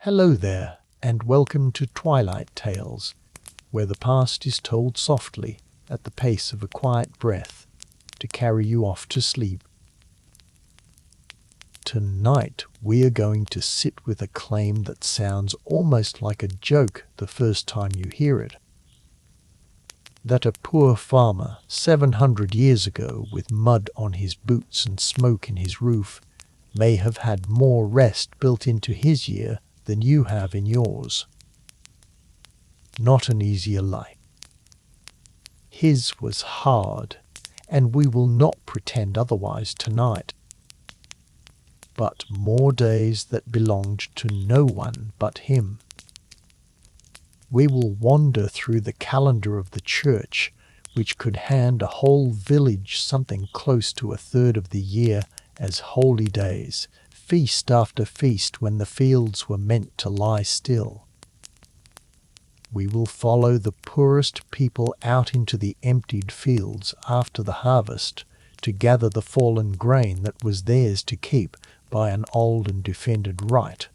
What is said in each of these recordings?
Hello there, and welcome to Twilight Tales, where the past is told softly at the pace of a quiet breath to carry you off to sleep. Tonight we are going to sit with a claim that sounds almost like a joke the first time you hear it. That a poor farmer 700 years ago, with mud on his boots and smoke in his roof, may have had more rest built into his year than you have in yours. Not an easier life. His was hard, and we will not pretend otherwise tonight. But more days that belonged to no one but him. We will wander through the calendar of the church, which could hand a whole village something close to a third of the year as holy days, feast after feast when the fields were meant to lie still. We will follow the poorest people out into the emptied fields after the harvest to gather the fallen grain that was theirs to keep by an old and defended right.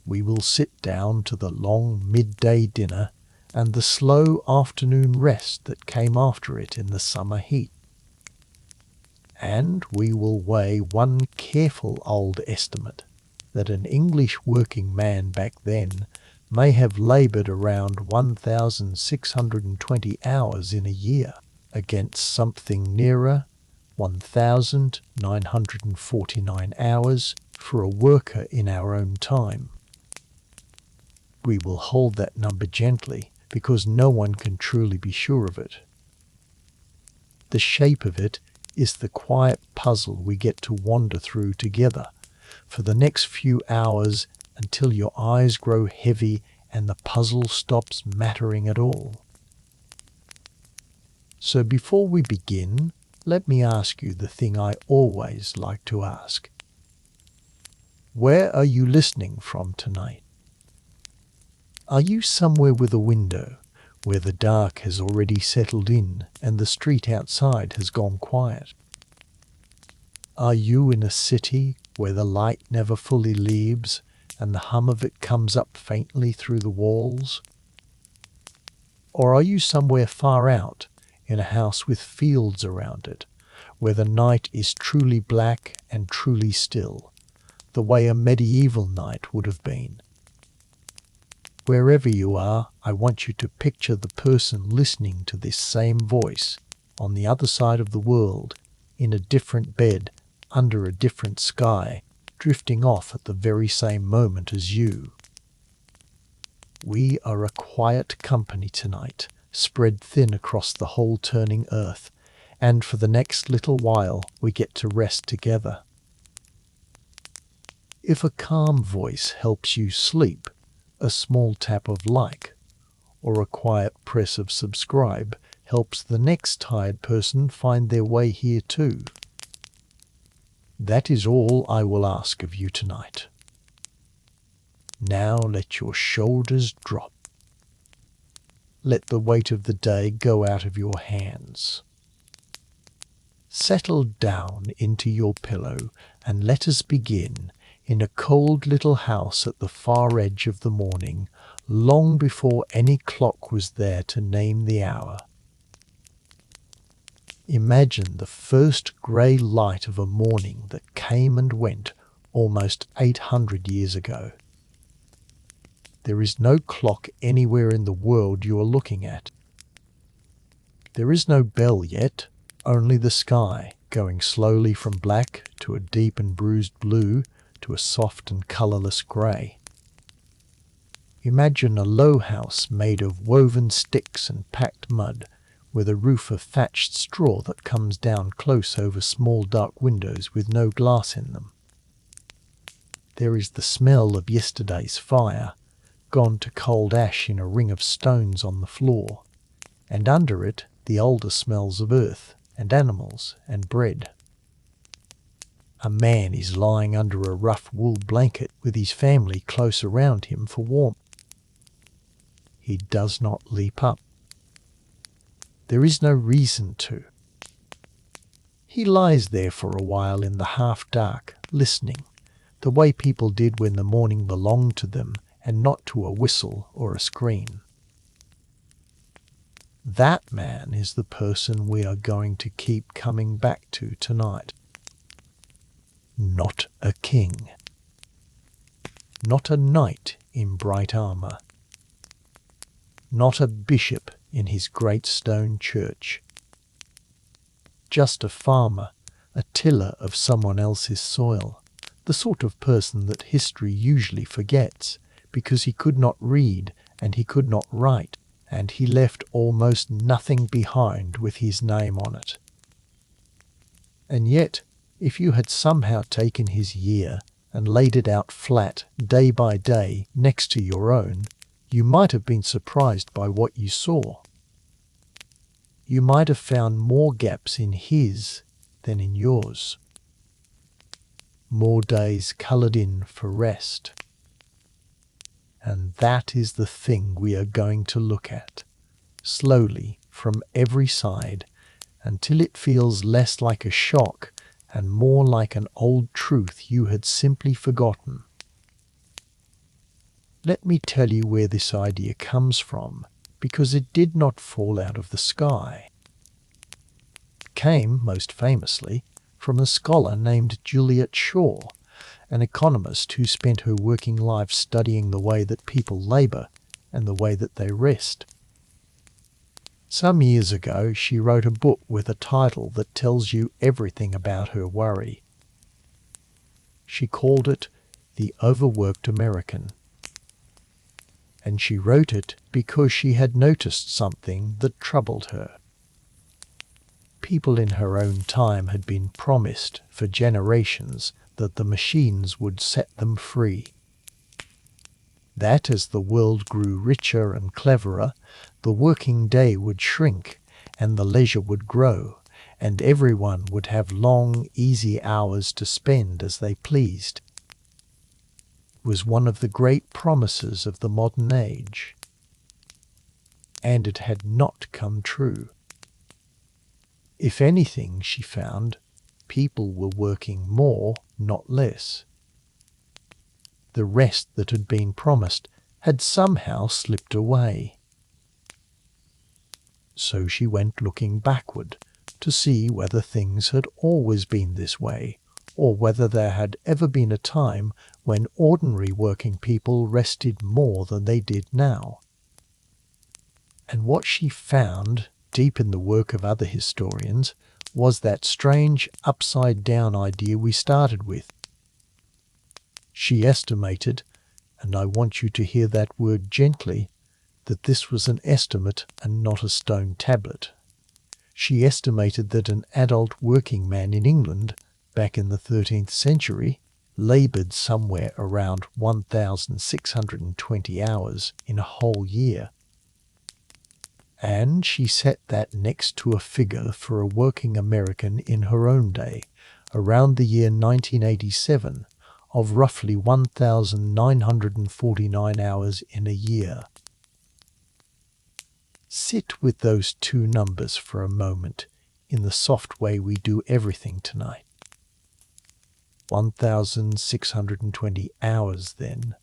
We will sit down to the long midday dinner and the slow afternoon rest that came after it in the summer heat. And we will weigh one careful old estimate that an English working man back then may have laboured around 1,620 hours in a year against something nearer 1,949 hours for a worker in our own time. We will hold that number gently because no one can truly be sure of it. The shape of it is the quiet puzzle we get to wander through together for the next few hours until your eyes grow heavy and the puzzle stops mattering at all. So before we begin, let me ask you the thing I always like to ask. Where are you listening from tonight? Are you somewhere with a window, where the dark has already settled in and the street outside has gone quiet? Are you in a city where the light never fully leaves and the hum of it comes up faintly through the walls? Or are you somewhere far out in a house with fields around it, where the night is truly black and truly still, the way a medieval night would have been? Wherever you are, I want you to picture the person listening to this same voice on the other side of the world, in a different bed, under a different sky, drifting off at the very same moment as you. We are a quiet company tonight, spread thin across the whole turning earth, and for the next little while we get to rest together. If a calm voice helps you sleep, a small tap of like, or a quiet press of subscribe helps the next tired person find their way here too. That is all I will ask of you tonight. Now let your shoulders drop. Let the weight of the day go out of your hands. Settle down into your pillow and let us begin in a cold little house at the far edge of the morning, long before any clock was there to name the hour. Imagine the first grey light of a morning that came and went almost 800 years ago. There is no clock anywhere in the world you are looking at. There is no bell yet, only the sky, going slowly from black to a deep and bruised blue to a soft and colourless grey. Imagine a low house made of woven sticks and packed mud, with a roof of thatched straw that comes down close over small dark windows with no glass in them. There is the smell of yesterday's fire, gone to cold ash in a ring of stones on the floor, and under it the older smells of earth and animals and bread. A man is lying under a rough wool blanket with his family close around him for warmth. He does not leap up. There is no reason to. He lies there for a while in the half-dark, listening, the way people did when the morning belonged to them and not to a whistle or a screen. That man is the person we are going to keep coming back to tonight. Not a king. Not a knight in bright armour. Not a bishop in his great stone church. Just a farmer, a tiller of someone else's soil, the sort of person that history usually forgets because he could not read and he could not write, and he left almost nothing behind with his name on it. And yet, if you had somehow taken his year and laid it out flat, day by day, next to your own, you might have been surprised by what you saw. You might have found more gaps in his than in yours. More days coloured in for rest. And that is the thing we are going to look at, slowly from every side, until it feels less like a shock and more like an old truth you had simply forgotten. Let me tell you where this idea comes from, because it did not fall out of the sky. It came, most famously, from a scholar named Juliet Shaw, an economist who spent her working life studying the way that people labour and the way that they rest. Some years ago, she wrote a book with a title that tells you everything about her worry. She called it The Overworked American. And she wrote it because she had noticed something that troubled her. People in her own time had been promised for generations that the machines would set them free. That as the world grew richer and cleverer, the working day would shrink and the leisure would grow, and everyone would have long, easy hours to spend as they pleased. It was one of the great promises of the modern age. And it had not come true. If anything, she found, people were working more, not less. The rest that had been promised had somehow slipped away. So she went looking backward to see whether things had always been this way, or whether there had ever been a time when ordinary working people rested more than they did now. And what she found, deep in the work of other historians, was that strange upside-down idea we started with. She estimated, and I want you to hear that word gently, that this was an estimate and not a stone tablet. She estimated that an adult working man in England, back in the 13th century, laboured somewhere around 1,620 hours in a whole year. And she set that next to a figure for a working American in her own day, around the year 1987, of roughly 1,949 hours in a year. Sit with those two numbers for a moment in the soft way we do everything tonight. 1,620 hours then.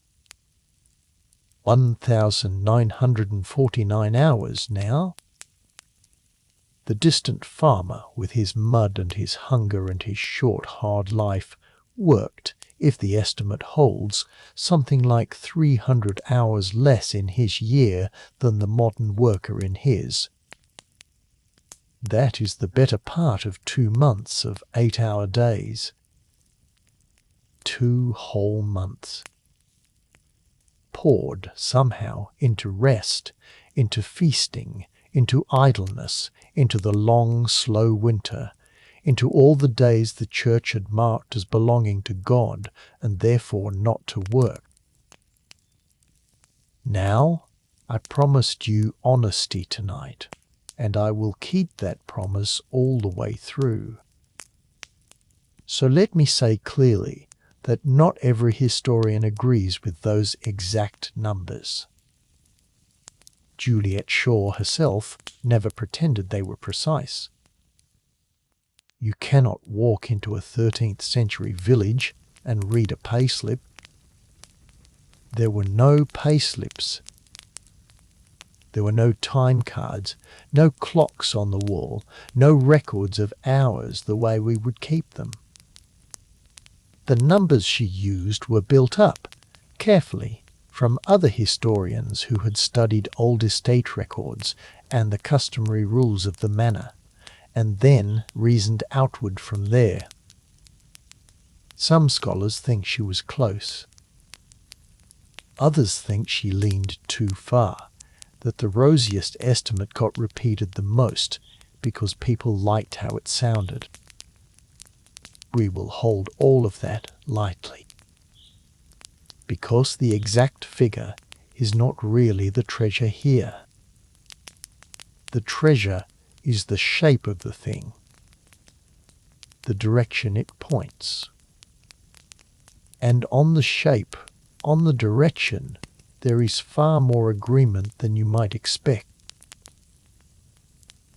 1,949 hours now. The distant farmer, with his mud and his hunger and his short, hard life, worked, if the estimate holds, something like 300 hours less in his year than the modern worker in his. That is the better part of 2 months of 8-hour days. 2 whole months. Poured somehow into rest, into feasting, into idleness, into the long, slow winter, into all the days the church had marked as belonging to God and therefore not to work. Now, I promised you honesty tonight, and I will keep that promise all the way through. So let me say clearly that not every historian agrees with those exact numbers. Juliet Shaw herself never pretended they were precise. You cannot walk into a 13th century village and read a payslip. There were no payslips. There were no time cards, no clocks on the wall, no records of hours the way we would keep them. The numbers she used were built up, carefully, from other historians who had studied old estate records and the customary rules of the manor, and then reasoned outward from there. Some scholars think she was close. Others think she leaned too far, that the rosiest estimate got repeated the most because people liked how it sounded. We will hold all of that lightly, because the exact figure is not really the treasure here. The treasure is the shape of the thing, the direction it points. And on the shape, on the direction, there is far more agreement than you might expect.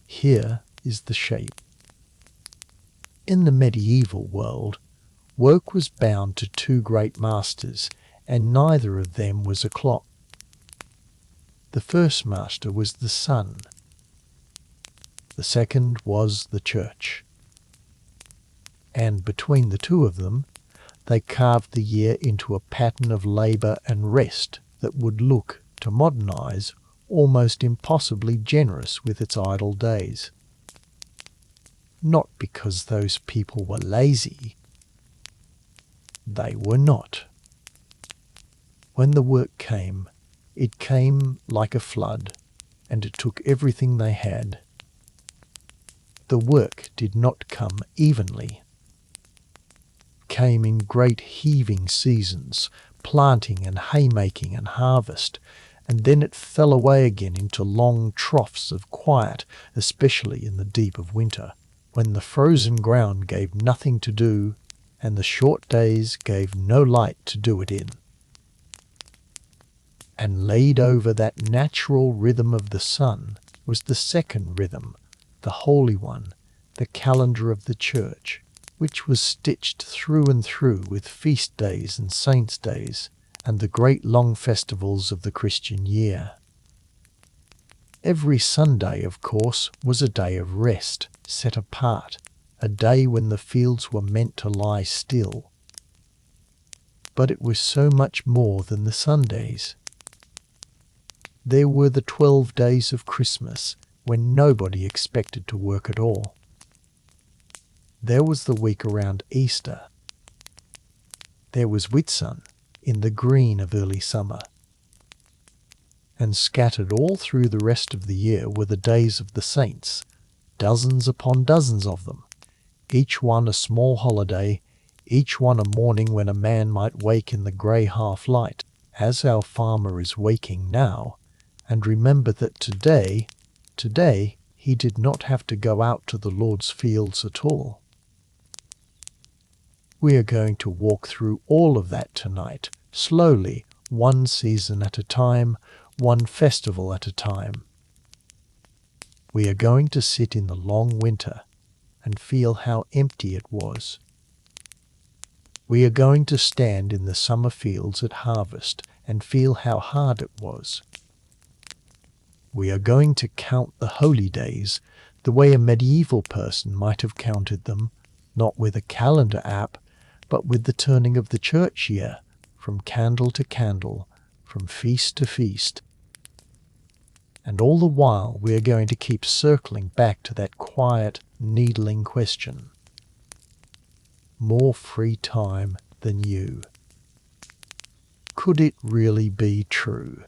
Here is the shape. In the medieval world, work was bound to two great masters, and neither of them was a clock. The first master was the sun. The second was the church. And between the two of them, they carved the year into a pattern of labour and rest that would look, to modern eyes, almost impossibly generous with its idle days. Not because those people were lazy. They were not. When the work came, it came like a flood, and it took everything they had. The work did not come evenly. Came in great heaving seasons, planting and haymaking and harvest, and then it fell away again into long troughs of quiet, especially in the deep of winter, when the frozen ground gave nothing to do, and the short days gave no light to do it in. And laid over that natural rhythm of the sun was the second rhythm, the holy one, the calendar of the church, which was stitched through and through with feast days and saints' days, and the great long festivals of the Christian year. Every Sunday, of course, was a day of rest, set apart, a day when the fields were meant to lie still. But it was so much more than the Sundays. There were the 12 days of Christmas, when nobody expected to work at all. There was the week around Easter. There was Whitsun, in the green of early summer. And scattered all through the rest of the year were the days of the saints, dozens upon dozens of them, each one a small holiday, each one a morning when a man might wake in the grey half-light, as our farmer is waking now, and remember that today he did not have to go out to the Lord's fields at all. We are going to walk through all of that tonight, slowly, one season at a time, one festival at a time. We are going to sit in the long winter and feel how empty it was. We are going to stand in the summer fields at harvest and feel how hard it was. We are going to count the holy days the way a medieval person might have counted them, not with a calendar app, but with the turning of the church year, from candle to candle, from feast to feast. And all the while we are going to keep circling back to that quiet, needling question. More free time than you. Could it really be true?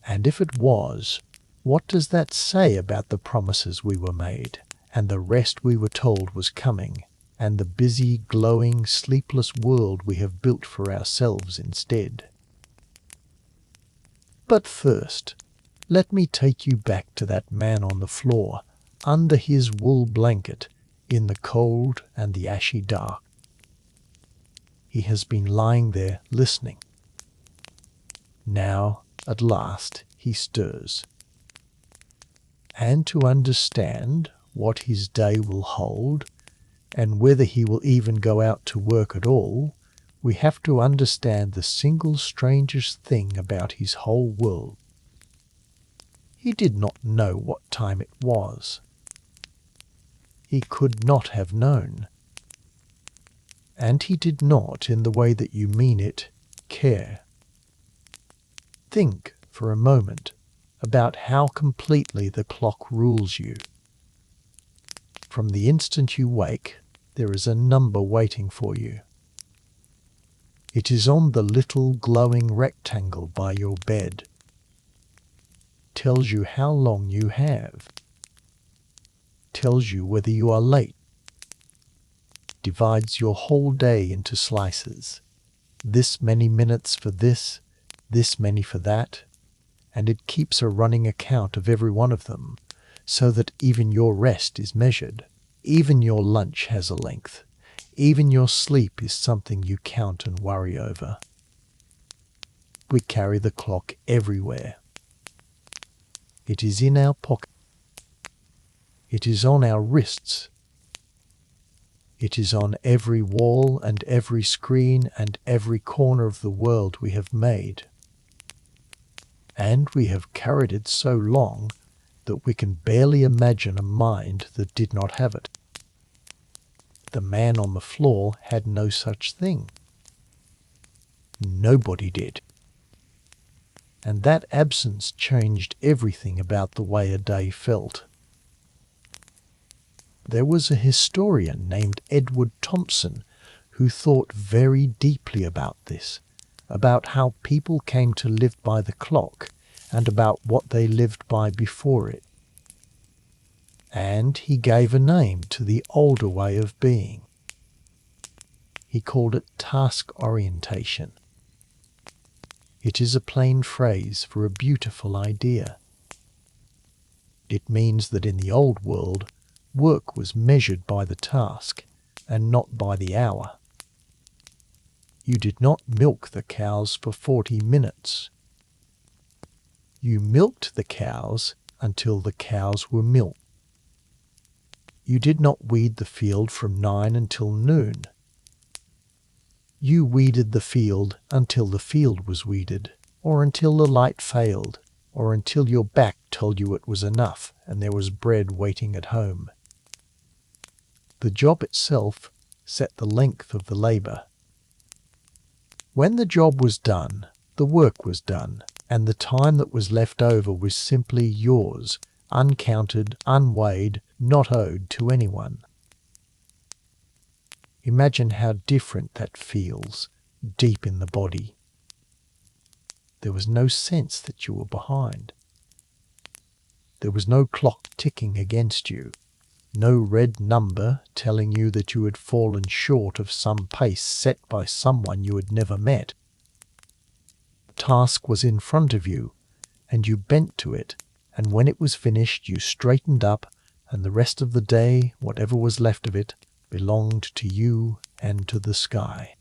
And if it was, what does that say about the promises we were made, and the rest we were told was coming, and the busy, glowing, sleepless world we have built for ourselves instead? But first, let me take you back to that man on the floor, under his wool blanket, in the cold and the ashy dark. He has been lying there listening. Now, at last, he stirs. And to understand what his day will hold, and whether he will even go out to work at all, we have to understand the single strangest thing about his whole world. He did not know what time it was. He could not have known. And he did not, in the way that you mean it, care. Think for a moment about how completely the clock rules you. From the instant you wake, there is a number waiting for you. It is on the little glowing rectangle by your bed. Tells you how long you have. Tells you whether you are late. Divides your whole day into slices. This many minutes for this many for that, and it keeps a running account of every one of them, so that even your rest is measured. Even your lunch has a length. Even your sleep is something you count and worry over. We carry the clock everywhere. It is in our pocket. It is on our wrists. It is on every wall and every screen and every corner of the world we have made. And we have carried it so long that we can barely imagine a mind that did not have it. The man on the floor had no such thing. Nobody did. And that absence changed everything about the way a day felt. There was a historian named Edward Thompson who thought very deeply about this, about how people came to live by the clock and about what they lived by before it. And he gave a name to the older way of being. He called it task orientation. It is a plain phrase for a beautiful idea. It means that in the old world, work was measured by the task and not by the hour. You did not milk the cows for 40 minutes. You milked the cows until the cows were milked. You did not weed the field from 9 until noon. You weeded the field until the field was weeded, or until the light failed, or until your back told you it was enough and there was bread waiting at home. The job itself set the length of the labor. When the job was done, the work was done, and the time that was left over was simply yours, uncounted, unweighed, not owed to anyone. Imagine how different that feels, deep in the body. There was no sense that you were behind. There was no clock ticking against you, no red number telling you that you had fallen short of some pace set by someone you had never met. The task was in front of you, and you bent to it, and when it was finished you straightened up, and the rest of the day, whatever was left of it, belonged to you and to the sky.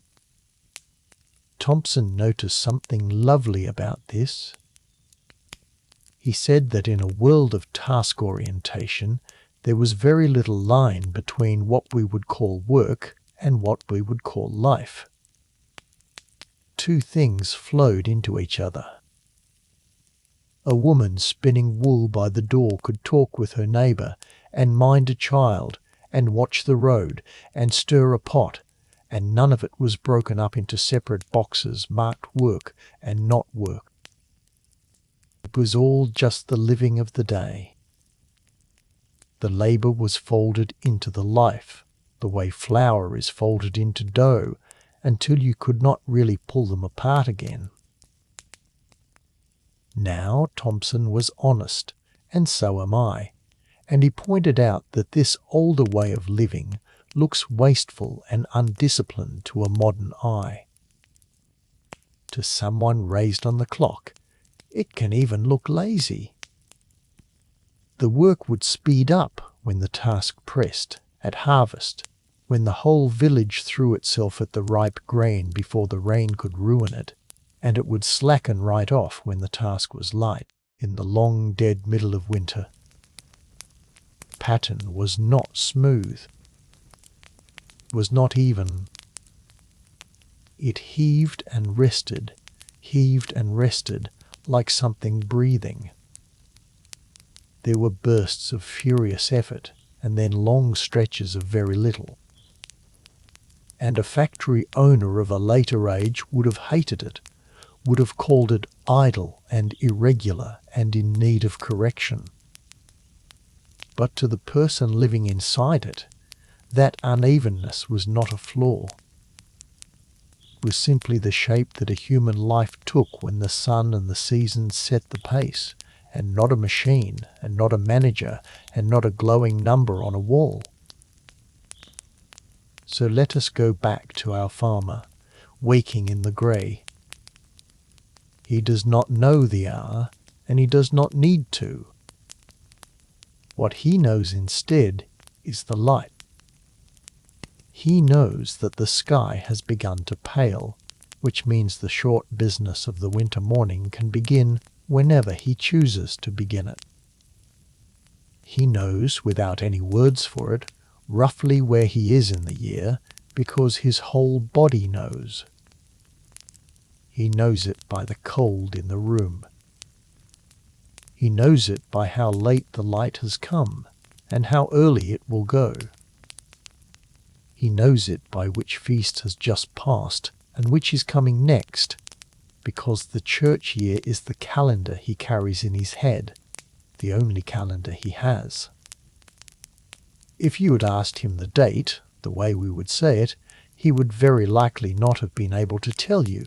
Thompson noticed something lovely about this. He said that in a world of task orientation, there was very little line between what we would call work and what we would call life. Two things flowed into each other. A woman spinning wool by the door could talk with her neighbour and mind a child and watch the road and stir a pot, and none of it was broken up into separate boxes marked work and not work. It was all just the living of the day. The labour was folded into the life, the way flour is folded into dough, until you could not really pull them apart again. Now Thompson was honest, and so am I, and he pointed out that this older way of living looks wasteful and undisciplined to a modern eye. To someone raised on the clock, it can even look lazy. The work would speed up when the task pressed, at harvest, when the whole village threw itself at the ripe grain before the rain could ruin it, and it would slacken right off when the task was light, in the long dead middle of winter. Pattern was not smooth. was not even. It heaved and rested, like something breathing. There were bursts of furious effort, and then long stretches of very little. And a factory owner of a later age would have hated it, would have called it idle and irregular and in need of correction. But to the person living inside it, that unevenness was not a flaw. It was simply the shape that a human life took when the sun and the seasons set the pace, and not a machine, and not a manager, and not a glowing number on a wall. So let us go back to our farmer, waking in the grey. He does not know the hour, and he does not need to. What he knows instead is the light. He knows that the sky has begun to pale, which means the short business of the winter morning can begin whenever he chooses to begin it. He knows, without any words for it, roughly where he is in the year, because his whole body knows. He knows it by the cold in the room. He knows it by how late the light has come, and how early it will go. He knows it by which feast has just passed, and which is coming next, because the church year is the calendar he carries in his head, the only calendar he has. If you had asked him the date, the way we would say it, he would very likely not have been able to tell you.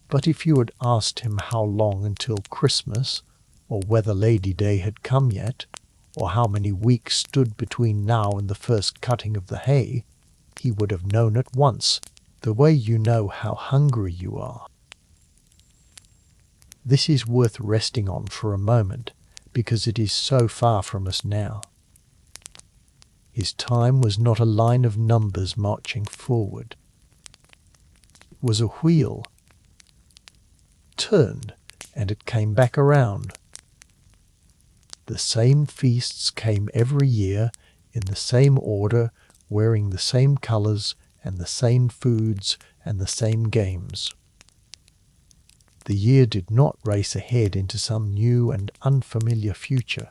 But if you had asked him how long until Christmas, or whether Lady Day had come yet, or how many weeks stood between now and the first cutting of the hay, he would have known at once, the way you know how hungry you are. This is worth resting on for a moment, because it is so far from us now. His time was not a line of numbers marching forward. It was a wheel. Turned, and it came back around. The same feasts came every year, in the same order, wearing the same colours, and the same foods, and the same games. The year did not race ahead into some new and unfamiliar future.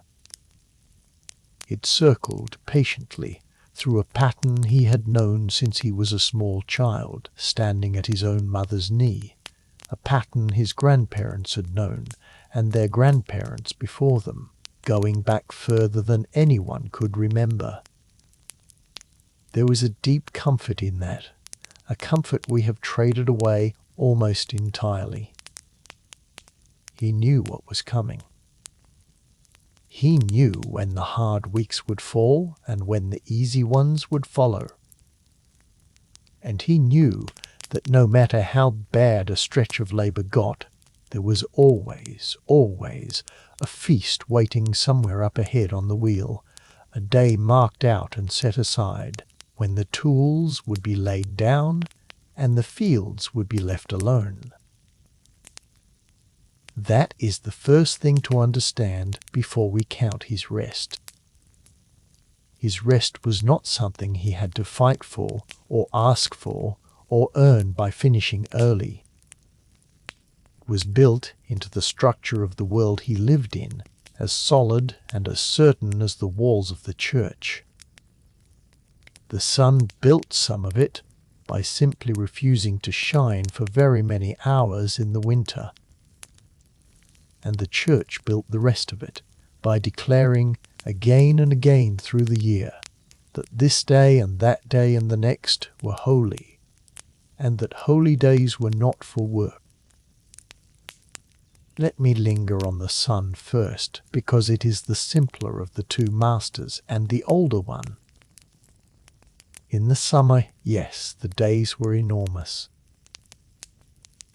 It circled patiently through a pattern he had known since he was a small child, standing at his own mother's knee, a pattern his grandparents had known, and their grandparents before them, going back further than anyone could remember. There was a deep comfort in that, a comfort we have traded away almost entirely. He knew what was coming. He knew when the hard weeks would fall and when the easy ones would follow. And he knew that no matter how bad a stretch of labour got, there was always a feast waiting somewhere up ahead on the wheel, a day marked out and set aside, when the tools would be laid down and the fields would be left alone. That is the first thing to understand before we count his rest. His rest was not something he had to fight for, or ask for, or earn by finishing early. It was built into the structure of the world he lived in, as solid and as certain as the walls of the church. The sun built some of it by simply refusing to shine for very many hours in the winter. And the church built the rest of it by declaring again and again through the year that this day and that day and the next were holy, and that holy days were not for work. Let me linger on the sun first, because it is the simpler of the two masters and the older one. In the summer, yes, the days were enormous.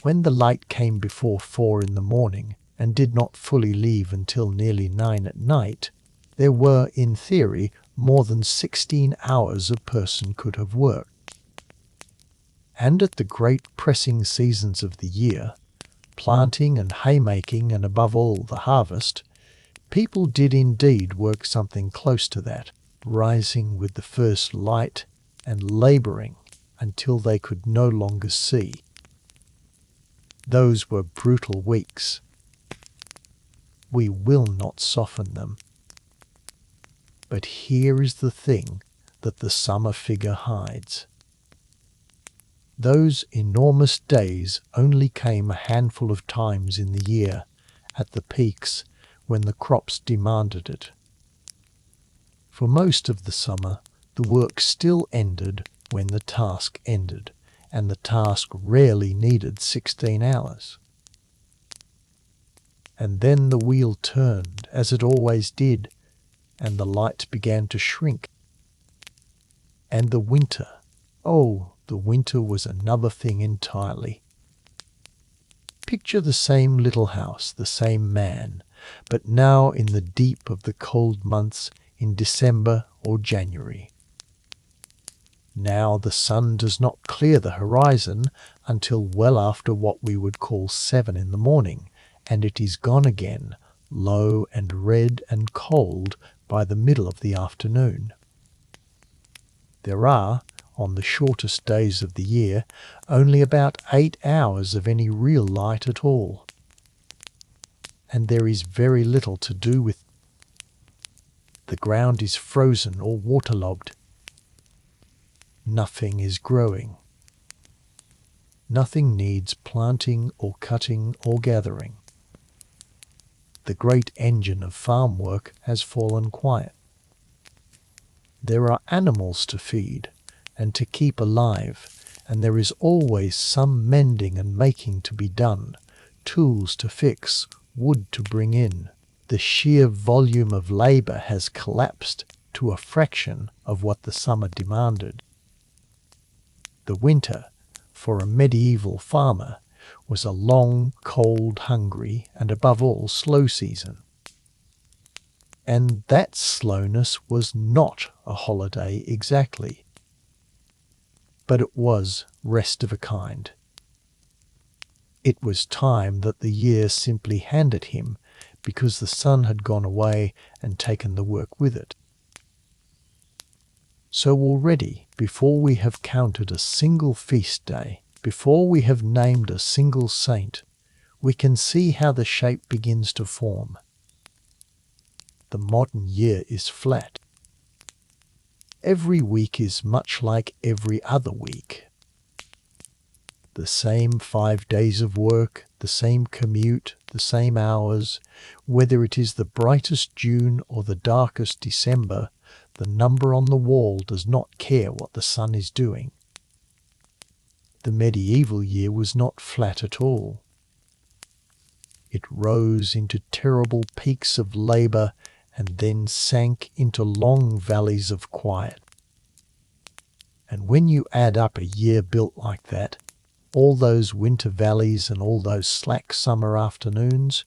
When the light came before 4 in the morning, and did not fully leave until nearly 9 at night, there were, in theory, more than 16 hours a person could have worked. And at the great pressing seasons of the year, planting and haymaking and above all the harvest, people did indeed work something close to that, rising with the first light and labouring until they could no longer see. Those were brutal weeks. We will not soften them. But here is the thing that the summer figure hides. Those enormous days only came a handful of times in the year, at the peaks when the crops demanded it. For most of the summer, the work still ended when the task ended, and the task rarely needed 16 hours. And then the wheel turned, as it always did, and the light began to shrink. And the winter, oh, the winter was another thing entirely. Picture the same little house, the same man, but now in the deep of the cold months in December or January. Now the sun does not clear the horizon until well after what we would call 7 in the morning, and it is gone again, low and red and cold, by the middle of the afternoon. There are, on the shortest days of the year, only about 8 hours of any real light at all. And there is very little to do with it. The ground is frozen or waterlogged. Nothing is growing. Nothing needs planting or cutting or gathering. The great engine of farm work has fallen quiet. There are animals to feed and to keep alive, and there is always some mending and making to be done, tools to fix, wood to bring in. The sheer volume of labour has collapsed to a fraction of what the summer demanded. The winter, for a medieval farmer, was a long, cold, hungry, and above all slow season. And that slowness was not a holiday exactly, but it was rest of a kind. It was time that the year simply handed him, because the sun had gone away and taken the work with it. So already, before we have counted a single feast day, before we have named a single saint, we can see how the shape begins to form. The modern year is flat. Every week is much like every other week. The same 5 days of work, the same commute, the same hours. Whether it is the brightest June or the darkest December, the number on the wall does not care what the sun is doing. The medieval year was not flat at all. It rose into terrible peaks of labour and then sank into long valleys of quiet. And when you add up a year built like that, all those winter valleys and all those slack summer afternoons,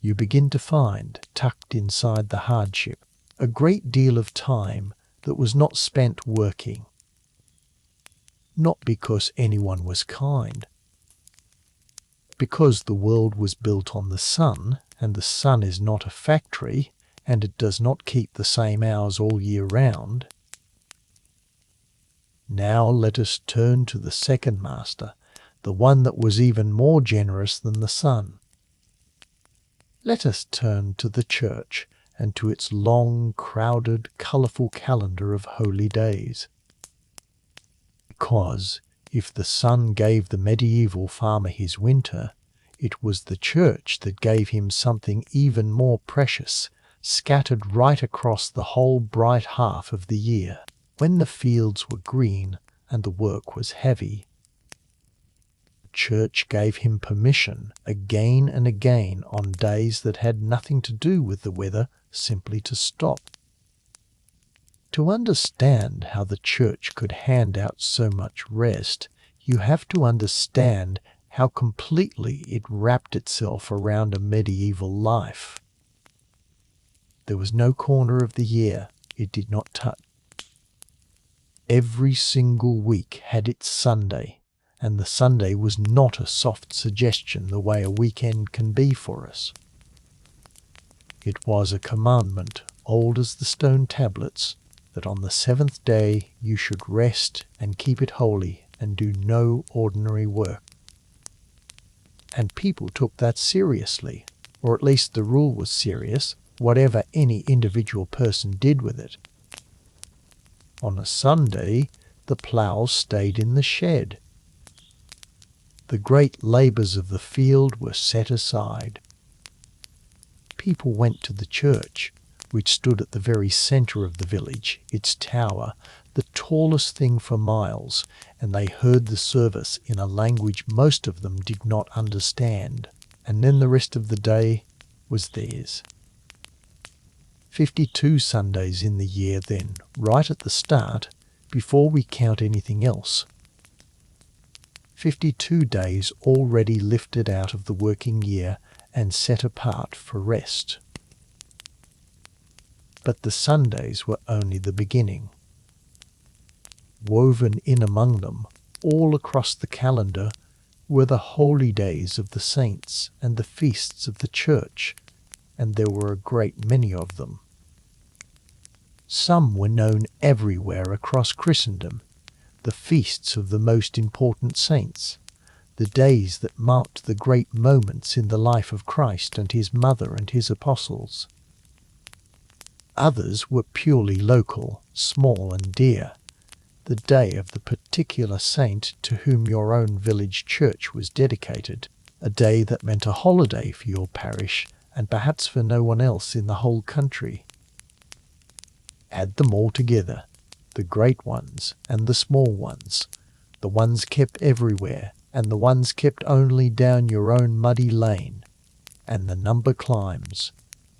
you begin to find, tucked inside the hardship, a great deal of time that was not spent working. Not because anyone was kind. Because the world was built on the sun, and the sun is not a factory, and it does not keep the same hours all year round. Now let us turn to the second master, the one that was even more generous than the sun. Let us turn to the church and to its long, crowded, colourful calendar of holy days. Because if the sun gave the medieval farmer his winter, it was the church that gave him something even more precious, scattered right across the whole bright half of the year, when the fields were green and the work was heavy. The church gave him permission again and again on days that had nothing to do with the weather simply to stop. To understand how the church could hand out so much rest, you have to understand how completely it wrapped itself around a medieval life. There was no corner of the year it did not touch. Every single week had its Sunday, and the Sunday was not a soft suggestion the way a weekend can be for us. It was a commandment, old as the stone tablets, that on the seventh day you should rest and keep it holy and do no ordinary work. And people took that seriously, or at least the rule was serious, whatever any individual person did with it. On a Sunday, the ploughs stayed in the shed. The great labours of the field were set aside. People went to the church, which stood at the very centre of the village, its tower, the tallest thing for miles, and they heard the service in a language most of them did not understand, and then the rest of the day was theirs. 52 Sundays in the year then, right at the start, before we count anything else. 52 days already lifted out of the working year and set apart for rest. But the Sundays were only the beginning. Woven in among them, all across the calendar, were the holy days of the saints and the feasts of the church, and there were a great many of them. Some were known everywhere across Christendom, the feasts of the most important saints, the days that marked the great moments in the life of Christ and his mother and his apostles. Others were purely local, small and dear, the day of the particular saint to whom your own village church was dedicated, a day that meant a holiday for your parish and perhaps for no one else in the whole country. Add them all together, the great ones and the small ones, the ones kept everywhere and the ones kept only down your own muddy lane, and the number climbs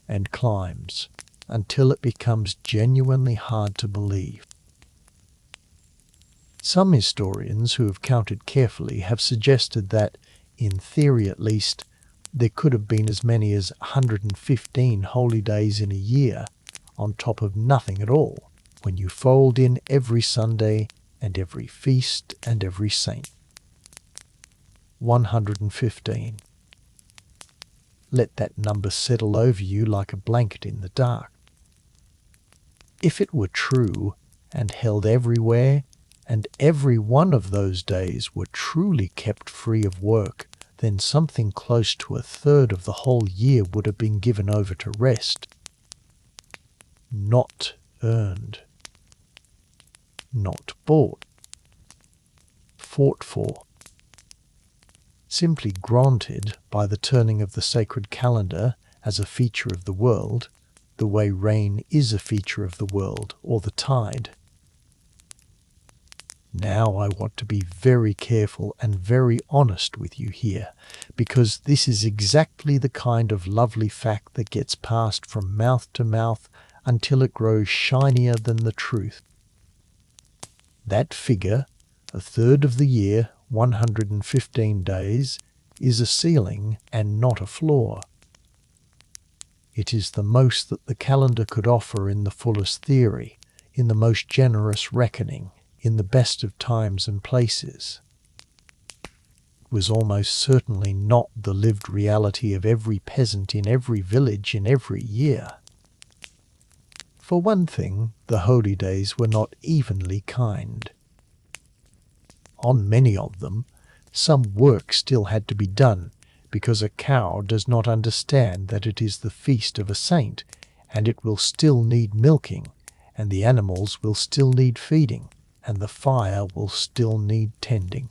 and climbs until it becomes genuinely hard to believe. Some historians who have counted carefully have suggested that, in theory at least, there could have been as many as 115 holy days in a year, on top of nothing at all, when you fold in every Sunday and every feast and every saint. 115. Let that number settle over you like a blanket in the dark. If it were true and held everywhere, and every one of those days were truly kept free of work, then something close to a third of the whole year would have been given over to rest. Not earned. Not bought. Fought for. Simply granted by the turning of the sacred calendar as a feature of the world, the way rain is a feature of the world, or the tide. Now I want to be very careful and very honest with you here, because this is exactly the kind of lovely fact that gets passed from mouth to mouth until it grows shinier than the truth. That figure, a third of the year, 115 days, is a ceiling and not a floor. It is the most that the calendar could offer in the fullest theory, in the most generous reckoning, in the best of times and places. It was almost certainly not the lived reality of every peasant in every village in every year. For one thing, the holy days were not evenly kind. On many of them, some work still had to be done, because a cow does not understand that it is the feast of a saint, and it will still need milking, and the animals will still need feeding, and the fire will still need tending.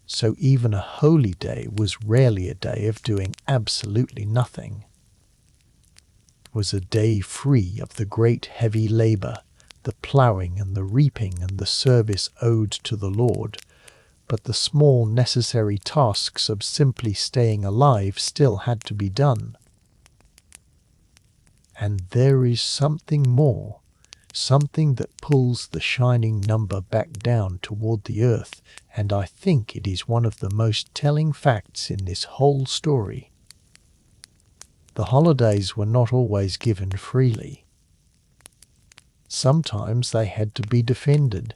So even a holy day was rarely a day of doing absolutely nothing. It was a day free of the great heavy labour, the ploughing and the reaping and the service owed to the Lord, but the small necessary tasks of simply staying alive still had to be done. And there is something more, something that pulls the shining number back down toward the earth, and I think it is one of the most telling facts in this whole story. The holidays were not always given freely. Sometimes they had to be defended.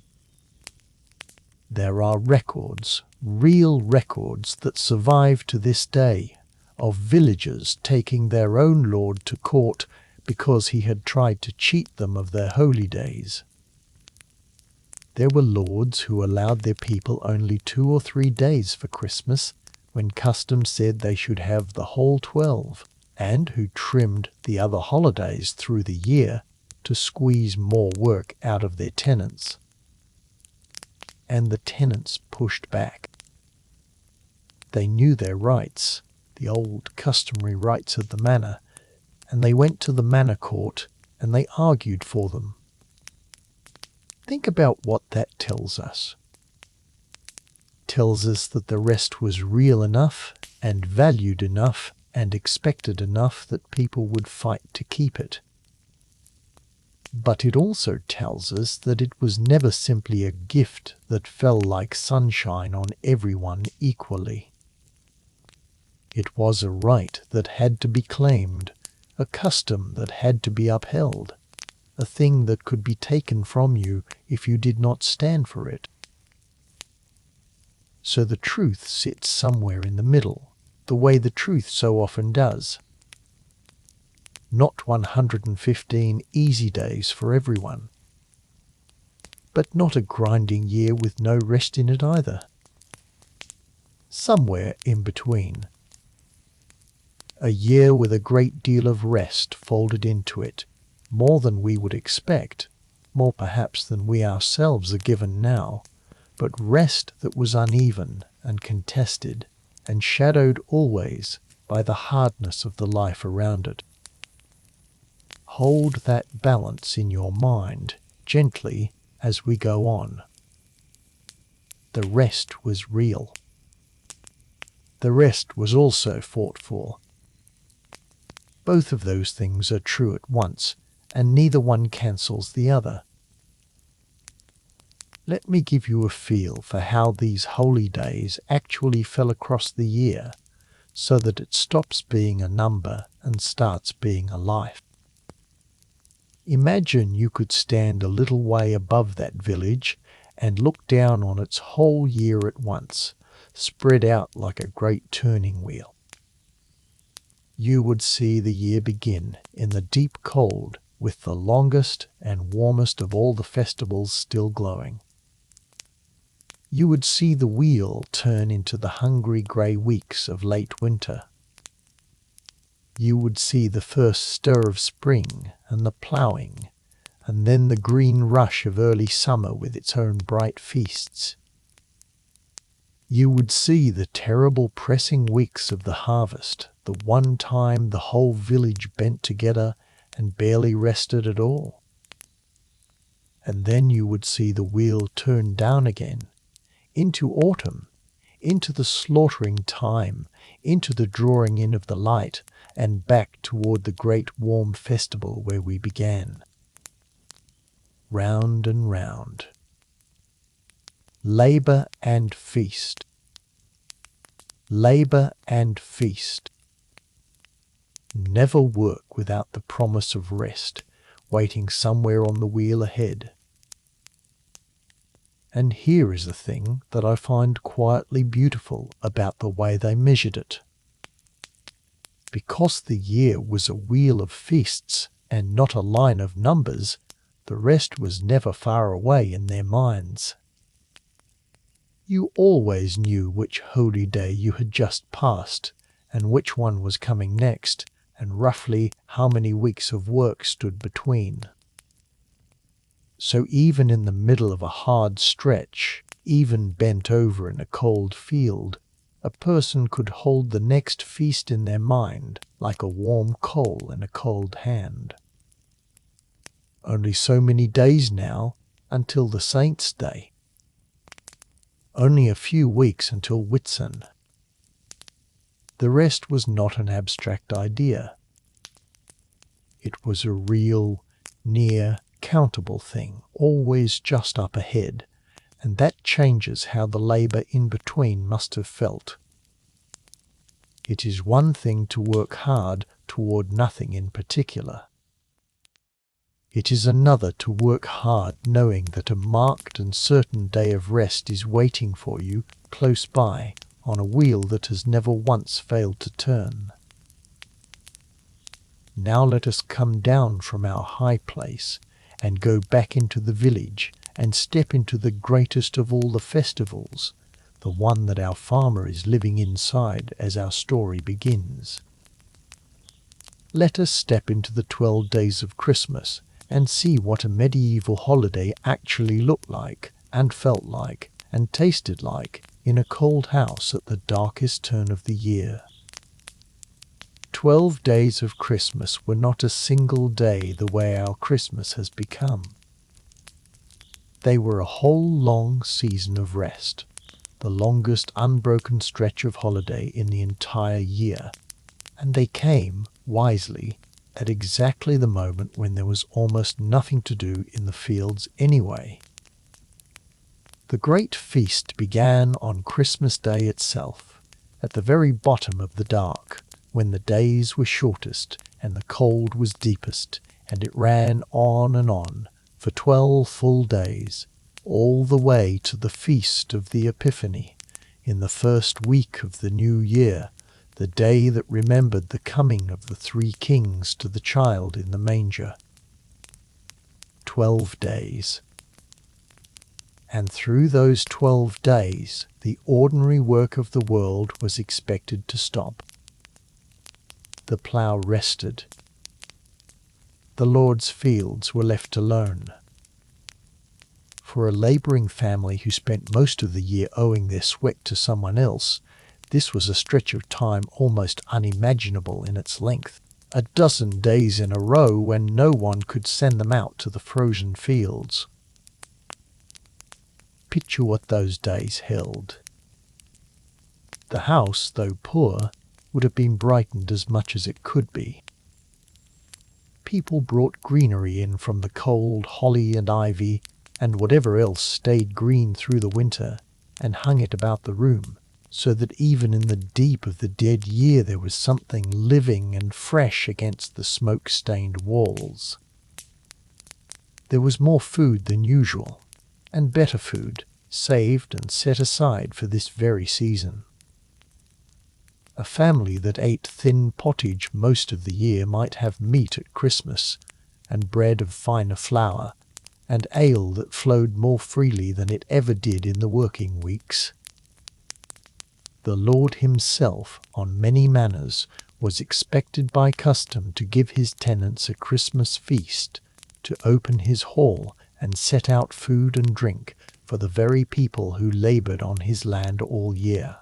There are records, real records that survive to this day, of villagers taking their own lord to court because he had tried to cheat them of their holy days. There were lords who allowed their people only 2 or 3 days for Christmas, when custom said they should have the whole 12, and who trimmed the other holidays through the year to squeeze more work out of their tenants. And the tenants pushed back. They knew their rights, the old customary rights of the manor, and they went to the manor court and they argued for them. Think about what that tells us. Tells us that the rest was real enough and valued enough and expected enough that people would fight to keep it. But it also tells us that it was never simply a gift that fell like sunshine on everyone equally. It was a right that had to be claimed, a custom that had to be upheld, a thing that could be taken from you if you did not stand for it. So the truth sits somewhere in the middle, the way the truth so often does. Not 115 easy days for everyone, but not a grinding year with no rest in it either. Somewhere in between. A year with a great deal of rest folded into it, more than we would expect, more perhaps than we ourselves are given now, but rest that was uneven and contested and shadowed always by the hardness of the life around it. Hold that balance in your mind gently as we go on. The rest was real. The rest was also fought for. Both of those things are true at once, and neither one cancels the other. Let me give you a feel for how these holy days actually fell across the year, so that it stops being a number and starts being a life. Imagine you could stand a little way above that village and look down on its whole year at once, spread out like a great turning wheel. You would see the year begin in the deep cold with the longest and warmest of all the festivals still glowing. You would see the wheel turn into the hungry grey weeks of late winter. You would see the first stir of spring and the ploughing, and then the green rush of early summer with its own bright feasts. You would see the terrible pressing weeks of the harvest, the one time the whole village bent together and barely rested at all. And then you would see the wheel turn down again, into autumn, into the slaughtering time, into the drawing in of the light, and back toward the great warm festival where we began. Round and round. Labour and feast. Labour and feast. Never work without the promise of rest, waiting somewhere on the wheel ahead. And here is a thing that I find quietly beautiful about the way they measured it. Because the year was a wheel of feasts and not a line of numbers, the rest was never far away in their minds. You always knew which holy day you had just passed, and which one was coming next, and roughly how many weeks of work stood between. So even in the middle of a hard stretch, even bent over in a cold field, a person could hold the next feast in their mind like a warm coal in a cold hand. Only so many days now until the Saints' Day. Only a few weeks until Whitsun. The rest was not an abstract idea. It was a real, near, countable thing, always just up ahead, and that changes how the labour in between must have felt. It is one thing to work hard toward nothing in particular. It is another to work hard knowing that a marked and certain day of rest is waiting for you close by on a wheel that has never once failed to turn. Now let us come down from our high place and go back into the village and step into the greatest of all the festivals, the one that our farmer is living inside as our story begins. Let us step into the 12 days of Christmas and see what a medieval holiday actually looked like and felt like and tasted like in a cold house at the darkest turn of the year. 12 days of Christmas were not a single day the way our Christmas has become. They were a whole long season of rest, the longest unbroken stretch of holiday in the entire year, and they came, wisely, at exactly the moment when there was almost nothing to do in the fields anyway. The great feast began on Christmas Day itself, at the very bottom of the dark, when the days were shortest and the cold was deepest, and it ran on for 12 full days, all the way to the feast of the Epiphany, in the first week of the new year, the day that remembered the coming of the 3 kings to the child in the manger. 12 days. And through those 12 days, the ordinary work of the world was expected to stop. The plough rested. The Lord's fields were left alone. For a labouring family who spent most of the year owing their sweat to someone else, this was a stretch of time almost unimaginable in its length. A dozen days in a row when no one could send them out to the frozen fields. Picture what those days held. The house, though poor, would have been brightened as much as it could be. People brought greenery in from the cold holly and ivy and whatever else stayed green through the winter, and hung it about the room, so that even in the deep of the dead year there was something living and fresh against the smoke-stained walls. There was more food than usual, and better food, saved and set aside for this very season. A family that ate thin pottage most of the year might have meat at Christmas, and bread of finer flour, and ale that flowed more freely than it ever did in the working weeks. The Lord himself, on many manors, was expected by custom to give his tenants a Christmas feast, to open his hall and set out food and drink for the very people who laboured on his land all year.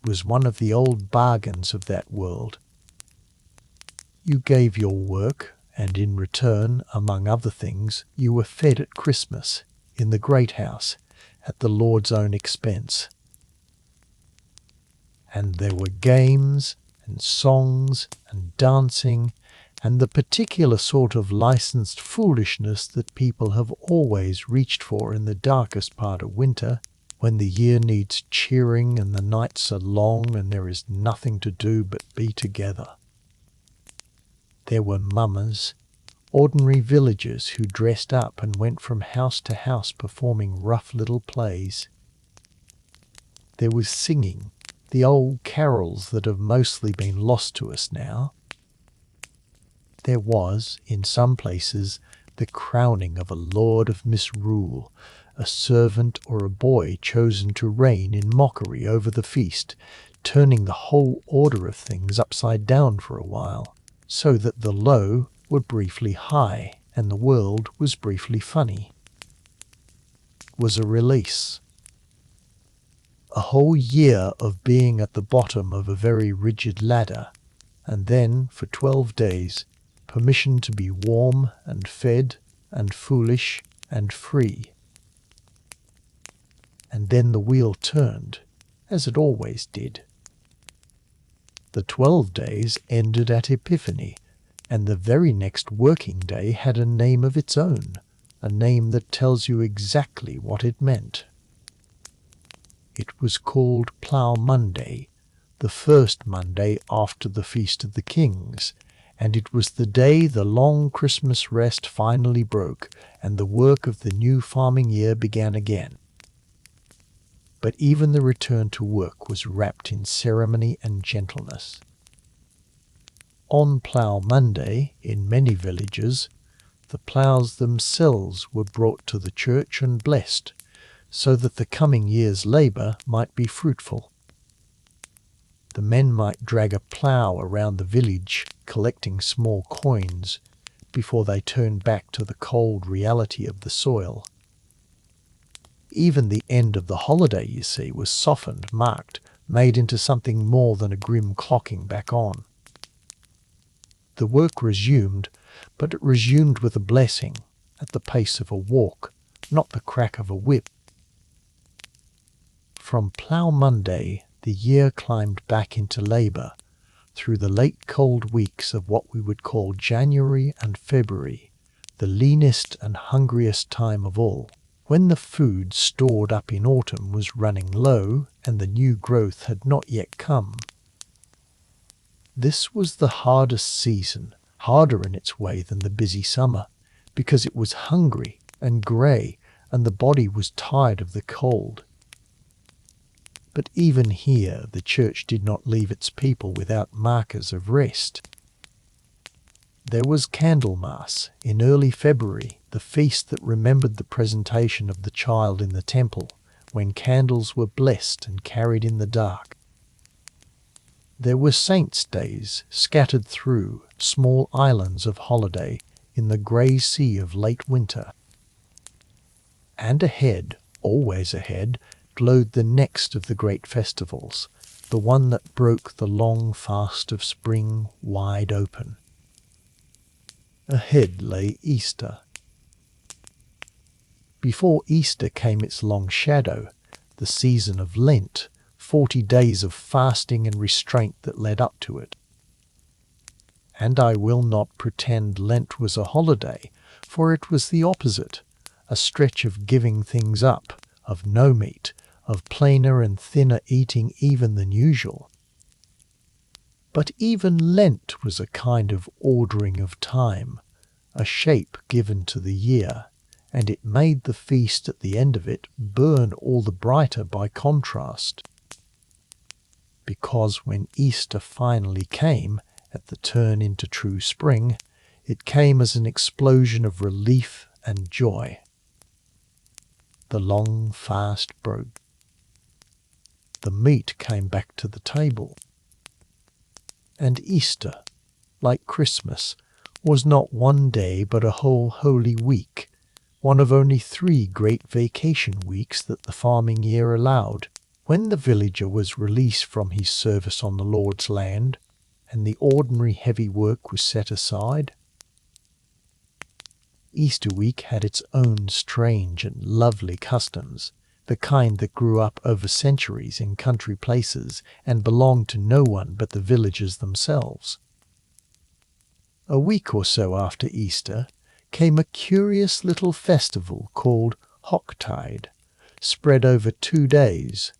It was one of the old bargains of that world. You gave your work, and in return, among other things, you were fed at Christmas, in the great house, at the Lord's own expense. And there were games, and songs, and dancing, and the particular sort of licensed foolishness that people have always reached for in the darkest part of winter, when the year needs cheering and the nights are long and there is nothing to do but be together. There were mummers, ordinary villagers who dressed up and went from house to house performing rough little plays. There was singing, the old carols that have mostly been lost to us now. There was, in some places, the crowning of a lord of misrule, a servant or a boy chosen to reign in mockery over the feast, turning the whole order of things upside down for a while, so that the low were briefly high and the world was briefly funny. It was a release. A whole year of being at the bottom of a very rigid ladder, and then, for 12 days, permission to be warm and fed and foolish and free. And then the wheel turned, as it always did. The 12 days ended at Epiphany, and the very next working day had a name of its own, a name that tells you exactly what it meant. It was called Plough Monday, the first Monday after the Feast of the Kings, and it was the day the long Christmas rest finally broke and the work of the new farming year began again. But even the return to work was wrapped in ceremony and gentleness. On Plough Monday, in many villages, the ploughs themselves were brought to the church and blessed, so that the coming year's labour might be fruitful. The men might drag a plough around the village, collecting small coins, before they turned back to the cold reality of the soil. Even the end of the holiday, you see, was softened, marked, made into something more than a grim clocking back on. The work resumed, but it resumed with a blessing, at the pace of a walk, not the crack of a whip. From Plough Monday, the year climbed back into labour, through the late cold weeks of what we would call January and February, the leanest and hungriest time of all, when the food stored up in autumn was running low and the new growth had not yet come. This was the hardest season, harder in its way than the busy summer, because it was hungry and grey and the body was tired of the cold. But even here the church did not leave its people without markers of rest. There was Candlemas in early February, the feast that remembered the presentation of the child in the temple, when candles were blessed and carried in the dark. There were saints' days scattered through small islands of holiday in the grey sea of late winter. And ahead, always ahead, glowed the next of the great festivals, the one that broke the long fast of spring wide open. Ahead lay Easter. Before Easter came its long shadow, the season of Lent, 40 days of fasting and restraint that led up to it. And I will not pretend Lent was a holiday, for it was the opposite, a stretch of giving things up, of no meat, of plainer and thinner eating even than usual. But even Lent was a kind of ordering of time, a shape given to the year, and it made the feast at the end of it burn all the brighter by contrast. Because when Easter finally came, at the turn into true spring, it came as an explosion of relief and joy. The long fast broke. The meat came back to the table. And Easter, like Christmas, was not one day but a whole Holy Week, one of only 3 great vacation weeks that the farming year allowed, when the villager was released from his service on the Lord's land, and the ordinary heavy work was set aside. Easter week had its own strange and lovely customs, the kind that grew up over centuries in country places and belonged to no one but the villagers themselves. A week or so after Easter came a curious little festival called Hocktide, spread over 2 days,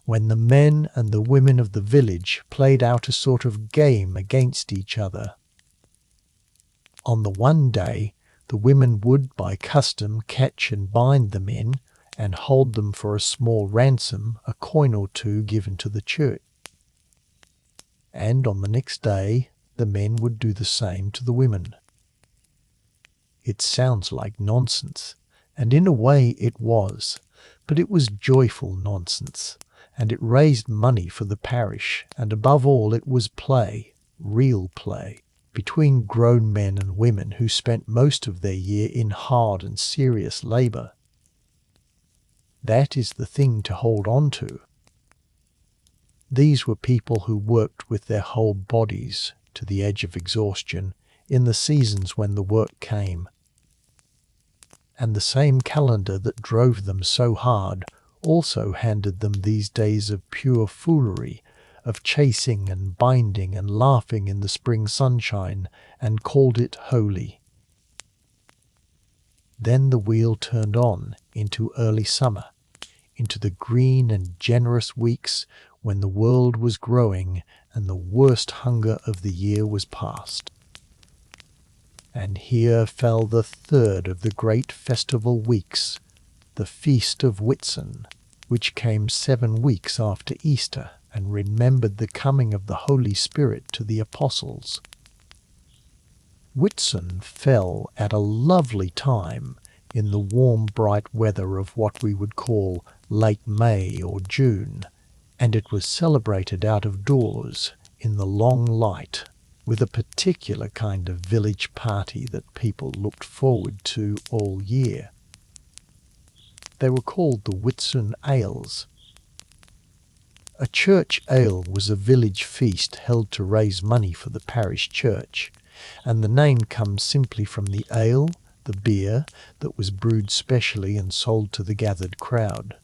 when the men and the women of the village played out a sort of game against each other. On the one day, the women would by custom catch and bind the men, and hold them for a small ransom, a coin or 2 given to the church. And on the next day, the men would do the same to the women. It sounds like nonsense, and in a way it was, but it was joyful nonsense, and it raised money for the parish, and above all it was play, real play, between grown men and women who spent most of their year in hard and serious labour. That is the thing to hold on to. These were people who worked with their whole bodies to the edge of exhaustion in the seasons when the work came. And the same calendar that drove them so hard also handed them these days of pure foolery, of chasing and binding and laughing in the spring sunshine, and called it holy. Then the wheel turned on into early summer, into the green and generous weeks when the world was growing and the worst hunger of the year was past. And here fell the 3rd of the great festival weeks, the feast of Whitsun, which came 7 weeks after Easter and remembered the coming of the Holy Spirit to the apostles. Whitsun fell at a lovely time in the warm, bright weather of what we would call late May or June, and it was celebrated out of doors in the long light with a particular kind of village party that people looked forward to all year. They were called the Whitsun Ales. A church ale was a village feast held to raise money for the parish church, and the name comes simply from the ale, the beer, that was brewed specially and sold to the gathered crowd.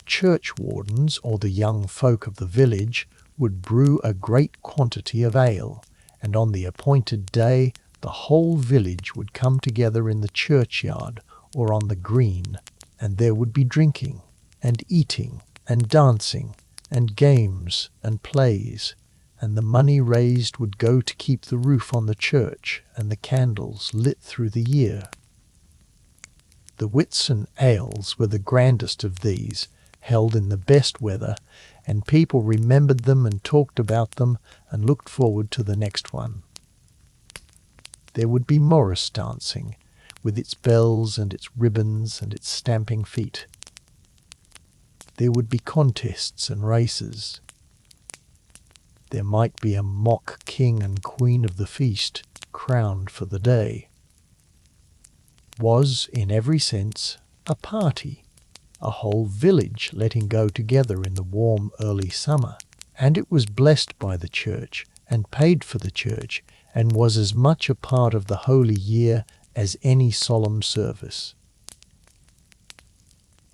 Church wardens, or the young folk of the village, would brew a great quantity of ale, and on the appointed day the whole village would come together in the churchyard or on the green, and there would be drinking and eating and dancing and games and plays, and the money raised would go to keep the roof on the church and the candles lit through the year. The Whitsun Ales were the grandest of these, held in the best weather, and people remembered them and talked about them and looked forward to the next one. There would be Morris dancing, with its bells and its ribbons and its stamping feet. There would be contests and races. There might be a mock king and queen of the feast, crowned for the day. Was, in every sense, a party, a whole village letting go together in the warm early summer, and it was blessed by the church and paid for the church, and was as much a part of the holy year as any solemn service.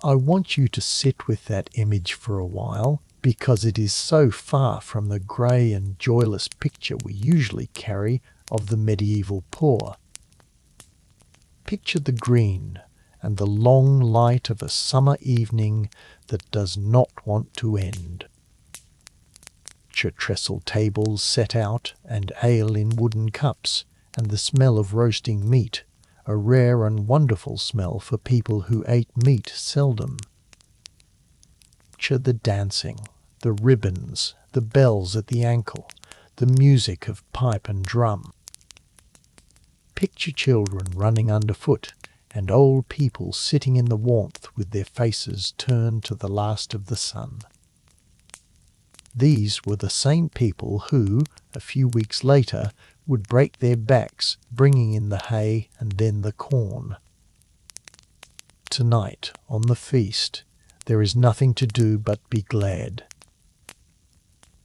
I want you to sit with that image for a while, because it is so far from the grey and joyless picture we usually carry of the medieval poor. Picture the green and the long light of a summer evening that does not want to end. Trestle tables set out, and ale in wooden cups, and the smell of roasting meat, a rare and wonderful smell for people who ate meat seldom. Picture the dancing, the ribbons, the bells at the ankle, the music of pipe and drum. Picture children running underfoot, and old people sitting in the warmth with their faces turned to the last of the sun. These were the same people who, a few weeks later, would break their backs bringing in the hay and then the corn. Tonight, on the feast, there is nothing to do but be glad.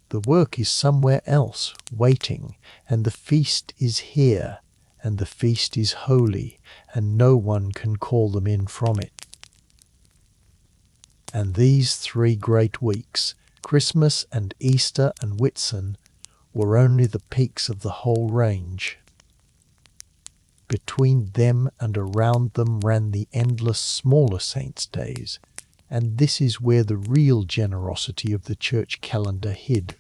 The work is somewhere else, waiting, and the feast is here, and the feast is holy, and no one can call them in from it. And these 3 great weeks, Christmas and Easter and Whitsun, were only the peaks of the whole range. Between them and around them ran the endless smaller saints' days, and this is where the real generosity of the church calendar hid.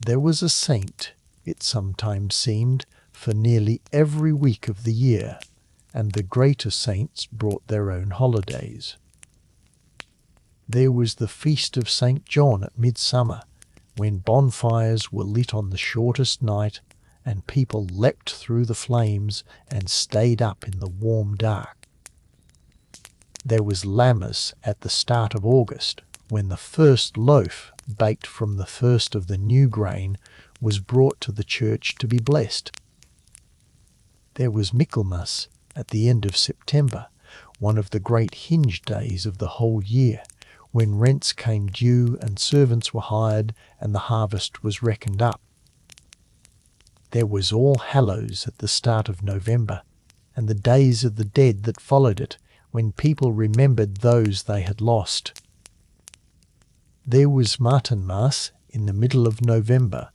There was a saint, it sometimes seemed, for nearly every week of the year, and the greater saints brought their own holidays. There was the feast of St. John at midsummer, when bonfires were lit on the shortest night, and people leapt through the flames and stayed up in the warm dark. There was Lammas at the start of August, when the first loaf, baked from the first of the new grain, was brought to the church to be blessed. There was Michaelmas at the end of September, one of the great hinge days of the whole year, when rents came due and servants were hired and the harvest was reckoned up. There was All Hallows at the start of November, and the Days of the Dead that followed it, when people remembered those they had lost. There was Martinmas in the middle of November,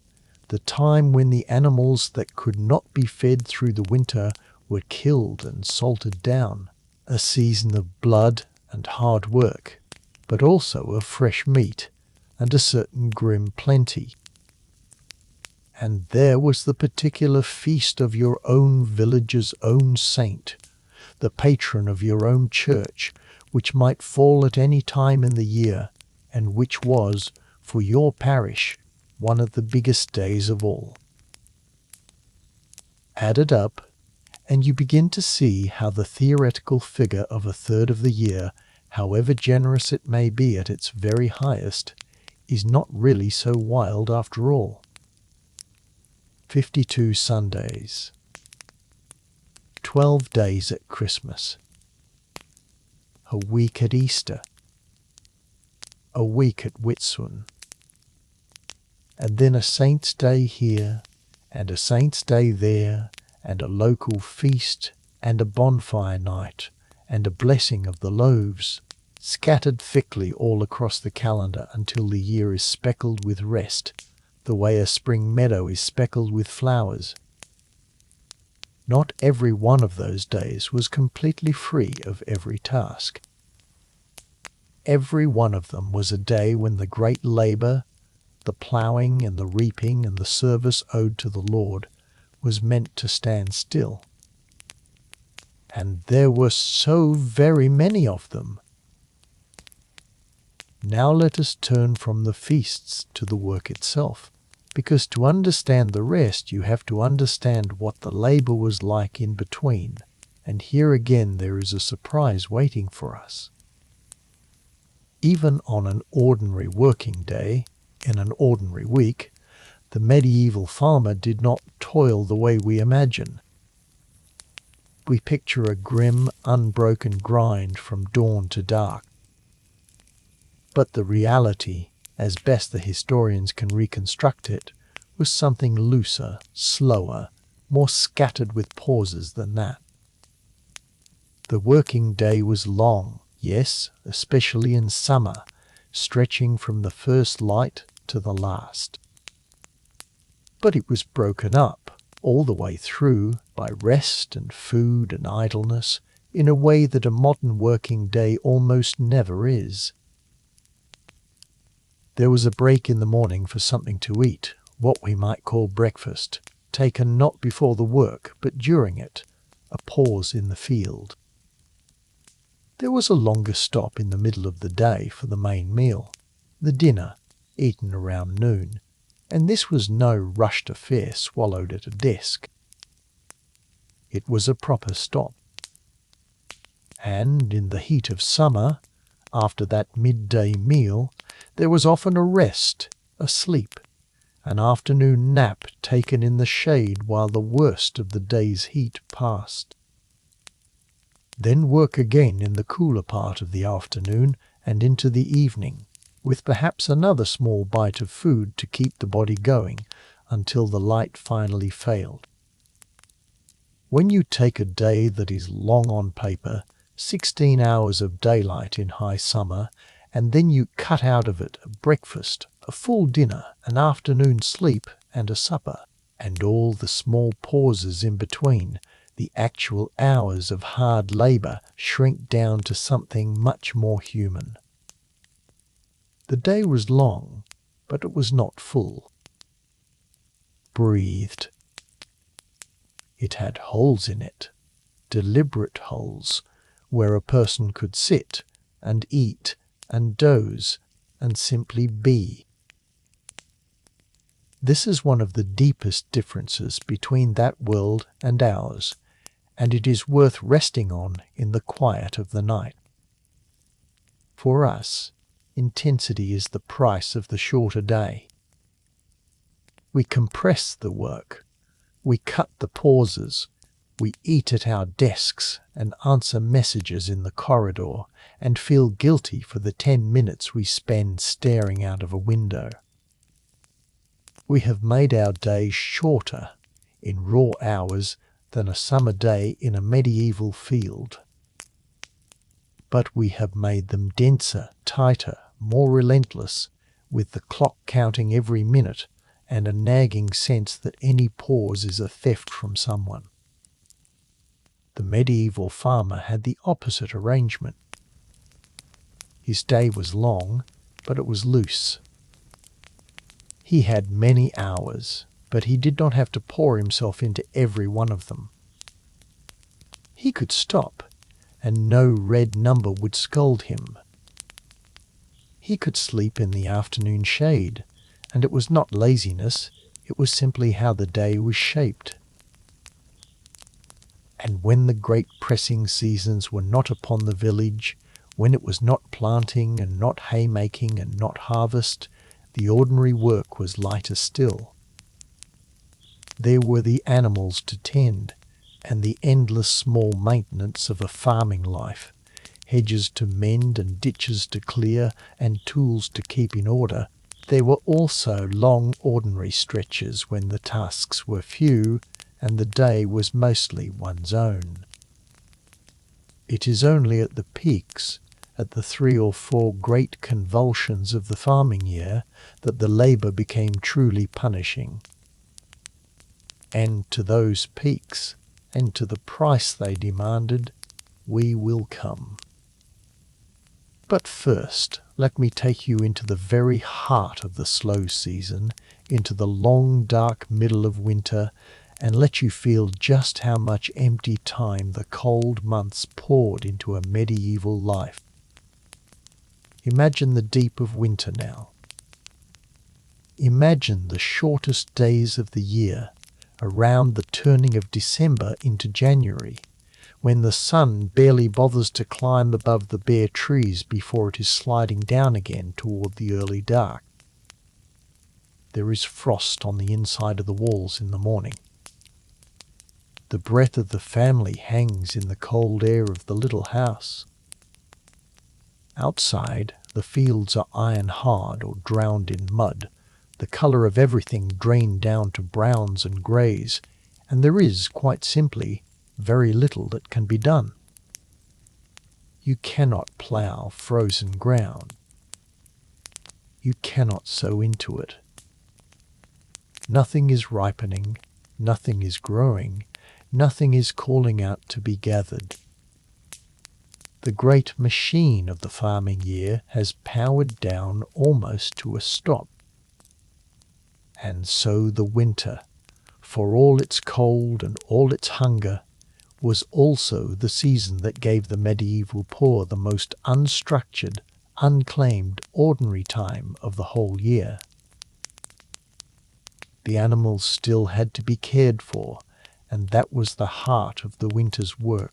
the time when the animals that could not be fed through the winter were killed and salted down, a season of blood and hard work, but also of fresh meat and a certain grim plenty. And there was the particular feast of your own village's own saint, the patron of your own church, which might fall at any time in the year, and which was, for your parish, one of the biggest days of all. Add it up, and you begin to see how the theoretical figure of a third of the year, however generous it may be at its very highest, is not really so wild after all. 52 Sundays, 12 days at Christmas, a week at Easter, a week at Whitsun, and then a saint's day here, and a saint's day there, and a local feast, and a bonfire night, and a blessing of the loaves, scattered thickly all across the calendar until the year is speckled with rest, the way a spring meadow is speckled with flowers. Not every one of those days was completely free of every task. Every one of them was a day when the great labour, the ploughing and the reaping and the service owed to the Lord, was meant to stand still. And there were so very many of them. Now let us turn from the feasts to the work itself, because to understand the rest you have to understand what the labour was like in between, and here again there is a surprise waiting for us. Even on an ordinary working day, in an ordinary week, the medieval farmer did not toil the way we imagine. We picture a grim, unbroken grind from dawn to dark. But the reality, as best the historians can reconstruct it, was something looser, slower, more scattered with pauses than that. The working day was long, yes, especially in summer, stretching from the first light to the last. But it was broken up, all the way through, by rest and food and idleness, in a way that a modern working day almost never is. There was a break in the morning for something to eat, what we might call breakfast, taken not before the work, but during it, a pause in the field. There was a longer stop in the middle of the day for the main meal, the dinner, eaten around noon, and this was no rushed affair swallowed at a desk. It was a proper stop. And in the heat of summer, after that midday meal, there was often a rest, a sleep, an afternoon nap taken in the shade while the worst of the day's heat passed. Then work again in the cooler part of the afternoon and into the evening, with perhaps another small bite of food to keep the body going until the light finally failed. When you take a day that is long on paper, 16 hours of daylight in high summer, and then you cut out of it a breakfast, a full dinner, an afternoon sleep, and a supper, and all the small pauses in between, the actual hours of hard labour shrink down to something much more human. The day was long, but it was not full. Breathed. It had holes in it, deliberate holes, where a person could sit and eat and doze and simply be. This is one of the deepest differences between that world and ours, and it is worth resting on in the quiet of the night. For us, intensity is the price of the shorter day. We compress the work, we cut the pauses, we eat at our desks and answer messages in the corridor and feel guilty for the 10 minutes we spend staring out of a window. We have made our days shorter in raw hours than a summer day in a medieval field. But we have made them denser, tighter, more relentless, with the clock counting every minute and a nagging sense that any pause is a theft from someone. The medieval farmer had the opposite arrangement. His day was long, but it was loose. He had many hours, but he did not have to pour himself into every one of them. He could stop, and no red number would scold him. He could sleep in the afternoon shade, and it was not laziness, it was simply how the day was shaped. And when the great pressing seasons were not upon the village, when it was not planting and not haymaking and not harvest, the ordinary work was lighter still. There were the animals to tend, and the endless small maintenance of a farming life, hedges to mend and ditches to clear and tools to keep in order. There were also long ordinary stretches when the tasks were few and the day was mostly one's own. It is only at the peaks, at the 3 or 4 great convulsions of the farming year, that the labour became truly punishing. And to those peaks, and to the price they demanded, we will come. But first, let me take you into the very heart of the slow season, into the long dark middle of winter, and let you feel just how much empty time the cold months poured into a medieval life. Imagine the deep of winter now. Imagine the shortest days of the year, around the turning of December into January, when the sun barely bothers to climb above the bare trees before it is sliding down again toward the early dark. There is frost on the inside of the walls in the morning. The breath of the family hangs in the cold air of the little house. Outside, the fields are iron hard or drowned in mud, the colour of everything drained down to browns and greys, and there is, quite simply, very little that can be done. You cannot plough frozen ground. You cannot sow into it. Nothing is ripening, nothing is growing, nothing is calling out to be gathered. The great machine of the farming year has powered down almost to a stop. And so the winter, for all its cold and all its hunger, was also the season that gave the medieval poor the most unstructured, unclaimed, ordinary time of the whole year. The animals still had to be cared for, and that was the heart of the winter's work.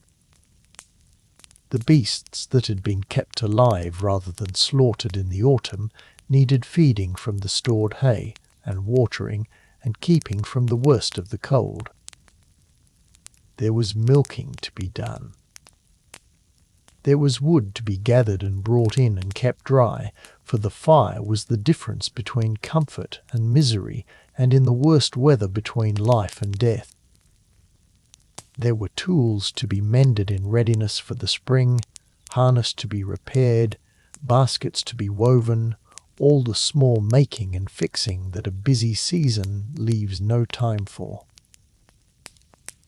The beasts that had been kept alive rather than slaughtered in the autumn needed feeding from the stored hay, and watering, and keeping from the worst of the cold. There was milking to be done. There was wood to be gathered and brought in and kept dry, for the fire was the difference between comfort and misery, and in the worst weather between life and death. There were tools to be mended in readiness for the spring, harness to be repaired, baskets to be woven, all the small making and fixing that a busy season leaves no time for.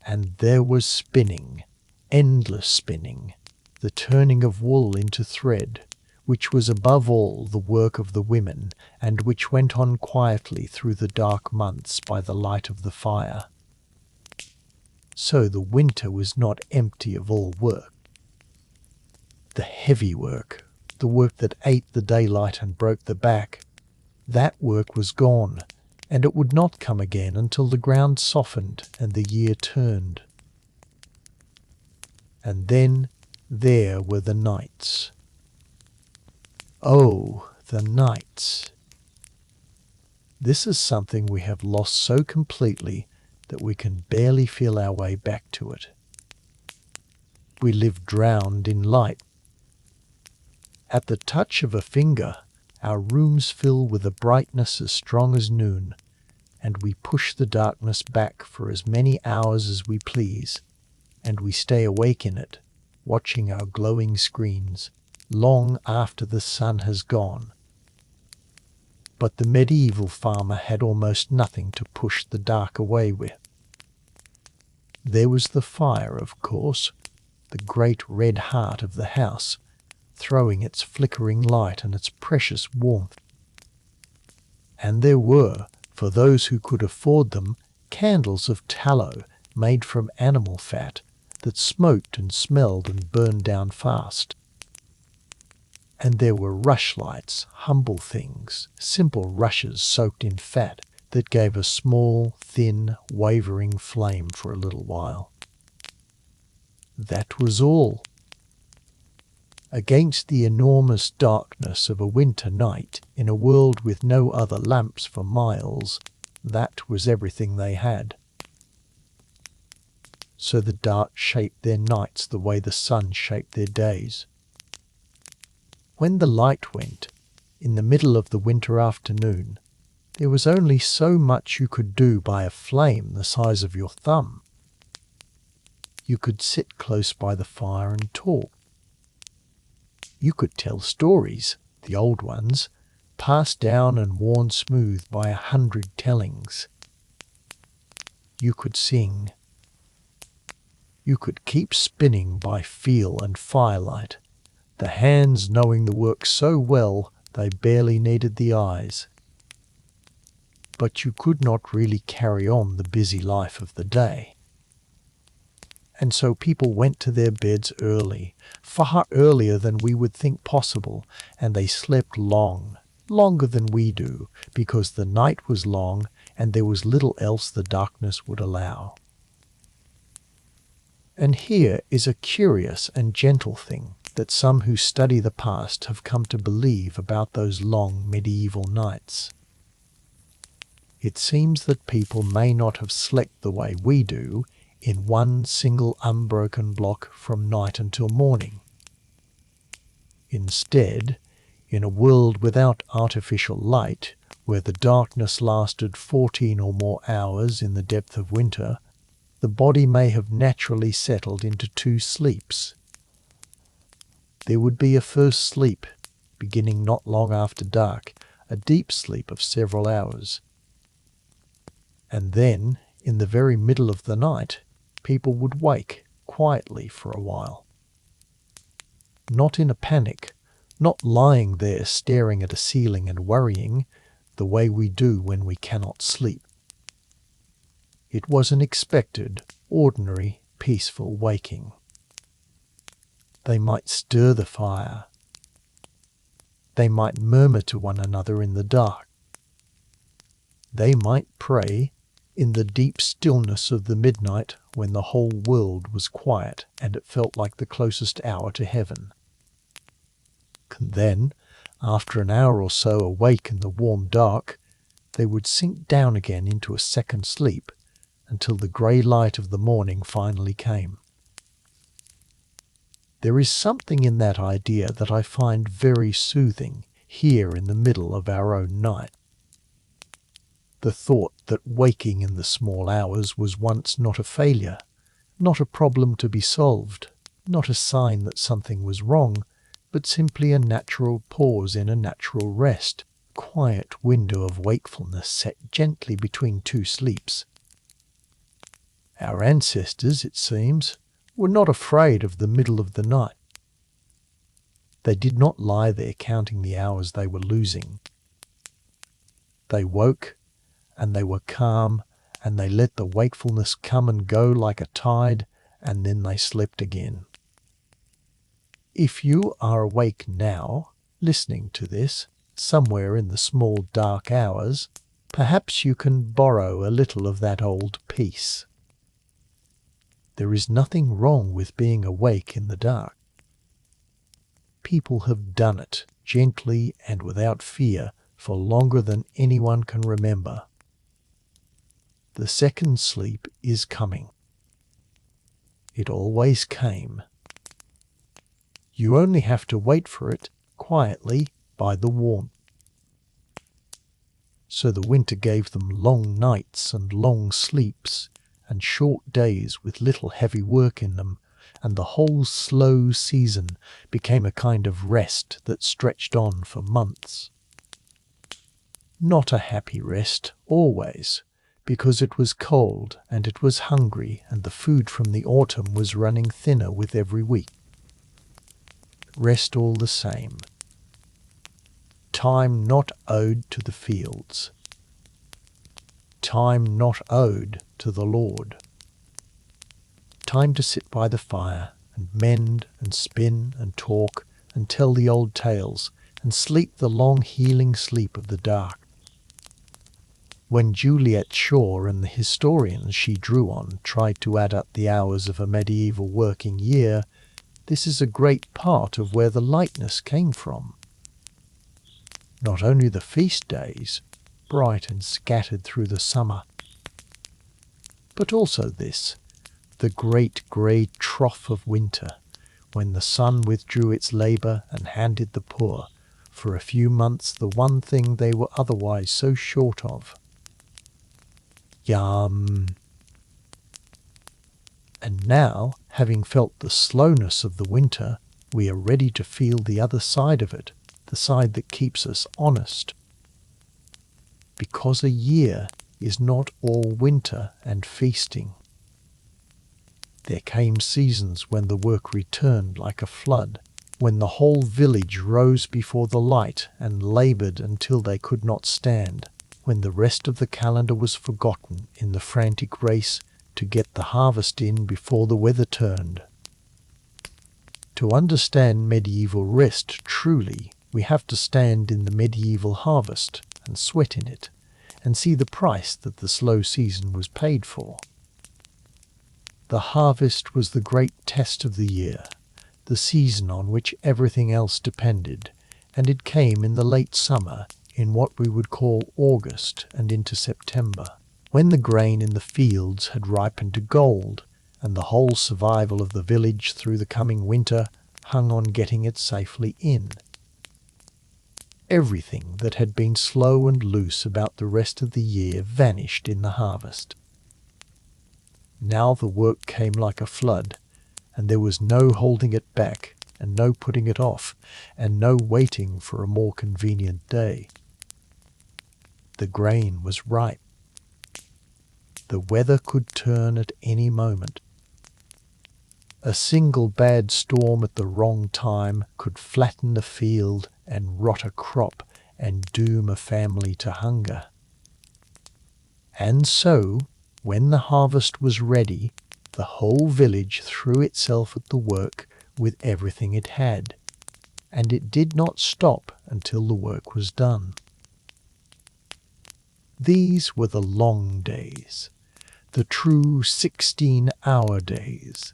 And there was spinning, endless spinning, the turning of wool into thread, which was above all the work of the women, and which went on quietly through the dark months by the light of the fire. So the winter was not empty of all work. The heavy work, the work that ate the daylight and broke the back, that work was gone, and it would not come again until the ground softened and the year turned. And then there were the nights. Oh, the nights! This is something we have lost so completely that we can barely feel our way back to it. We live drowned in light. At the touch of a finger, our rooms fill with a brightness as strong as noon, and we push the darkness back for as many hours as we please, and we stay awake in it, watching our glowing screens, long after the sun has gone. But the medieval farmer had almost nothing to push the dark away with. There was the fire, of course, the great red heart of the house, throwing its flickering light and its precious warmth. And there were, for those who could afford them, candles of tallow made from animal fat that smoked and smelled and burned down fast. And there were rushlights, humble things, simple rushes soaked in fat that gave a small, thin, wavering flame for a little while. That was all. Against the enormous darkness of a winter night in a world with no other lamps for miles, that was everything they had. So the dark shaped their nights the way the sun shaped their days. When the light went, in the middle of the winter afternoon, there was only so much you could do by a flame the size of your thumb. You could sit close by the fire and talk. You could tell stories, the old ones, passed down and worn smooth by 100 tellings. You could sing. You could keep spinning by feel and firelight, the hands knowing the work so well they barely needed the eyes. But you could not really carry on the busy life of the day. And so people went to their beds early, far earlier than we would think possible, and they slept long, longer than we do, because the night was long and there was little else the darkness would allow. And here is a curious and gentle thing that some who study the past have come to believe about those long medieval nights. It seems that people may not have slept the way we do, in one single unbroken block from night until morning. Instead, in a world without artificial light, where the darkness lasted 14 or more hours in the depth of winter, the body may have naturally settled into 2 sleeps. There would be a first sleep, beginning not long after dark, a deep sleep of several hours. And then, in the very middle of the night, people would wake quietly for a while. Not in a panic, not lying there staring at a ceiling and worrying, the way we do when we cannot sleep. It was an expected, ordinary, peaceful waking. They might stir the fire. They might murmur to one another in the dark. They might pray in the deep stillness of the midnight when the whole world was quiet and it felt like the closest hour to heaven. And then, after an hour or so awake in the warm dark, they would sink down again into a second sleep until the grey light of the morning finally came. There is something in that idea that I find very soothing here in the middle of our own night. The thought that waking in the small hours was once not a failure, not a problem to be solved, not a sign that something was wrong, but simply a natural pause in a natural rest, quiet window of wakefulness set gently between 2 sleeps. Our ancestors, it seems, were not afraid of the middle of the night. They did not lie there counting the hours they were losing. They woke, and they were calm, and they let the wakefulness come and go like a tide, and then they slept again. If you are awake now, listening to this, somewhere in the small dark hours, perhaps you can borrow a little of that old peace. There is nothing wrong with being awake in the dark. People have done it gently and without fear for longer than anyone can remember. The second sleep is coming. It always came. You only have to wait for it quietly by the warmth. So the winter gave them long nights and long sleeps and short days with little heavy work in them, and the whole slow season became a kind of rest that stretched on for months. Not a happy rest, always, because it was cold and it was hungry and the food from the autumn was running thinner with every week. Rest all the same. Time not owed to the fields. Time not owed to the Lord. Time to sit by the fire and mend and spin and talk and tell the old tales and sleep the long healing sleep of the dark. When Juliet Shaw and the historians she drew on tried to add up the hours of a medieval working year, this is a great part of where the lightness came from. Not only the feast days, bright and scattered through the summer, but also this, the great grey trough of winter, when the sun withdrew its labour and handed the poor, for a few months, the one thing they were otherwise so short of. Yum. And now, having felt the slowness of the winter, we are ready to feel the other side of it, the side that keeps us honest. Because a year is not all winter and feasting. There came seasons when the work returned like a flood, when the whole village rose before the light and laboured until they could not stand, when the rest of the calendar was forgotten in the frantic race to get the harvest in before the weather turned. To understand medieval rest truly, we have to stand in the medieval harvest and sweat in it, and see the price that the slow season was paid for. The harvest was the great test of the year, the season on which everything else depended, and it came in the late summer, in what we would call August and into September, when the grain in the fields had ripened to gold, and the whole survival of the village through the coming winter hung on getting it safely in. Everything that had been slow and loose about the rest of the year vanished in the harvest. Now the work came like a flood, and there was no holding it back, and no putting it off, and no waiting for a more convenient day. The grain was ripe. The weather could turn at any moment. A single bad storm at the wrong time could flatten the field and rot a crop and doom a family to hunger. And so, when the harvest was ready, the whole village threw itself at the work with everything it had, and it did not stop until the work was done. These were the long days, the true 16-hour days,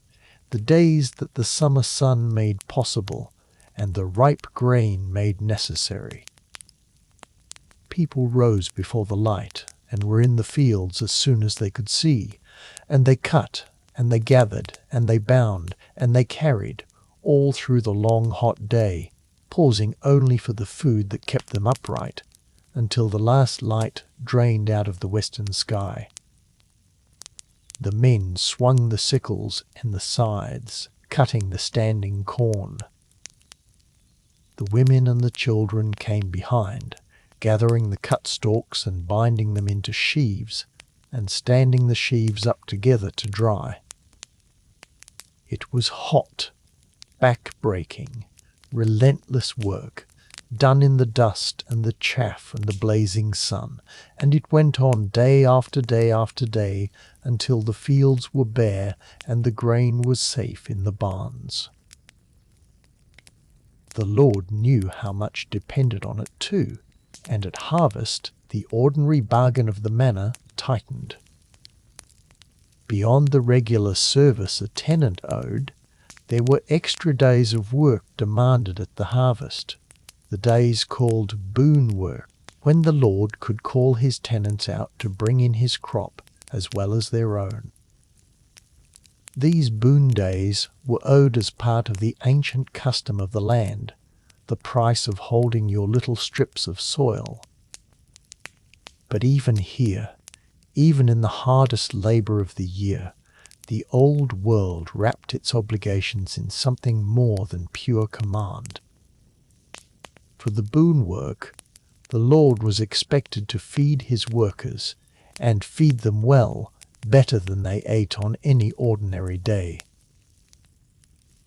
the days that the summer sun made possible and the ripe grain made necessary. People rose before the light and were in the fields as soon as they could see, and they cut, and they gathered, and they bound, and they carried, all through the long hot day, pausing only for the food that kept them upright, until the last light drained out of the western sky. The men swung the sickles and the scythes, cutting the standing corn. The women and the children came behind, gathering the cut stalks and binding them into sheaves, and standing the sheaves up together to dry. It was hot, back-breaking, relentless work, done in the dust and the chaff and the blazing sun, and it went on day after day after day until the fields were bare and the grain was safe in the barns. The Lord knew how much depended on it too, and at harvest the ordinary bargain of the manor tightened. Beyond the regular service a tenant owed, there were extra days of work demanded at the harvest, the days called boon work, when the Lord could call his tenants out to bring in his crop as well as their own. These boon days were owed as part of the ancient custom of the land, the price of holding your little strips of soil. But even here, even in the hardest labour of the year, the old world wrapped its obligations in something more than pure command. For the boon work, the Lord was expected to feed his workers, and feed them well, better than they ate on any ordinary day.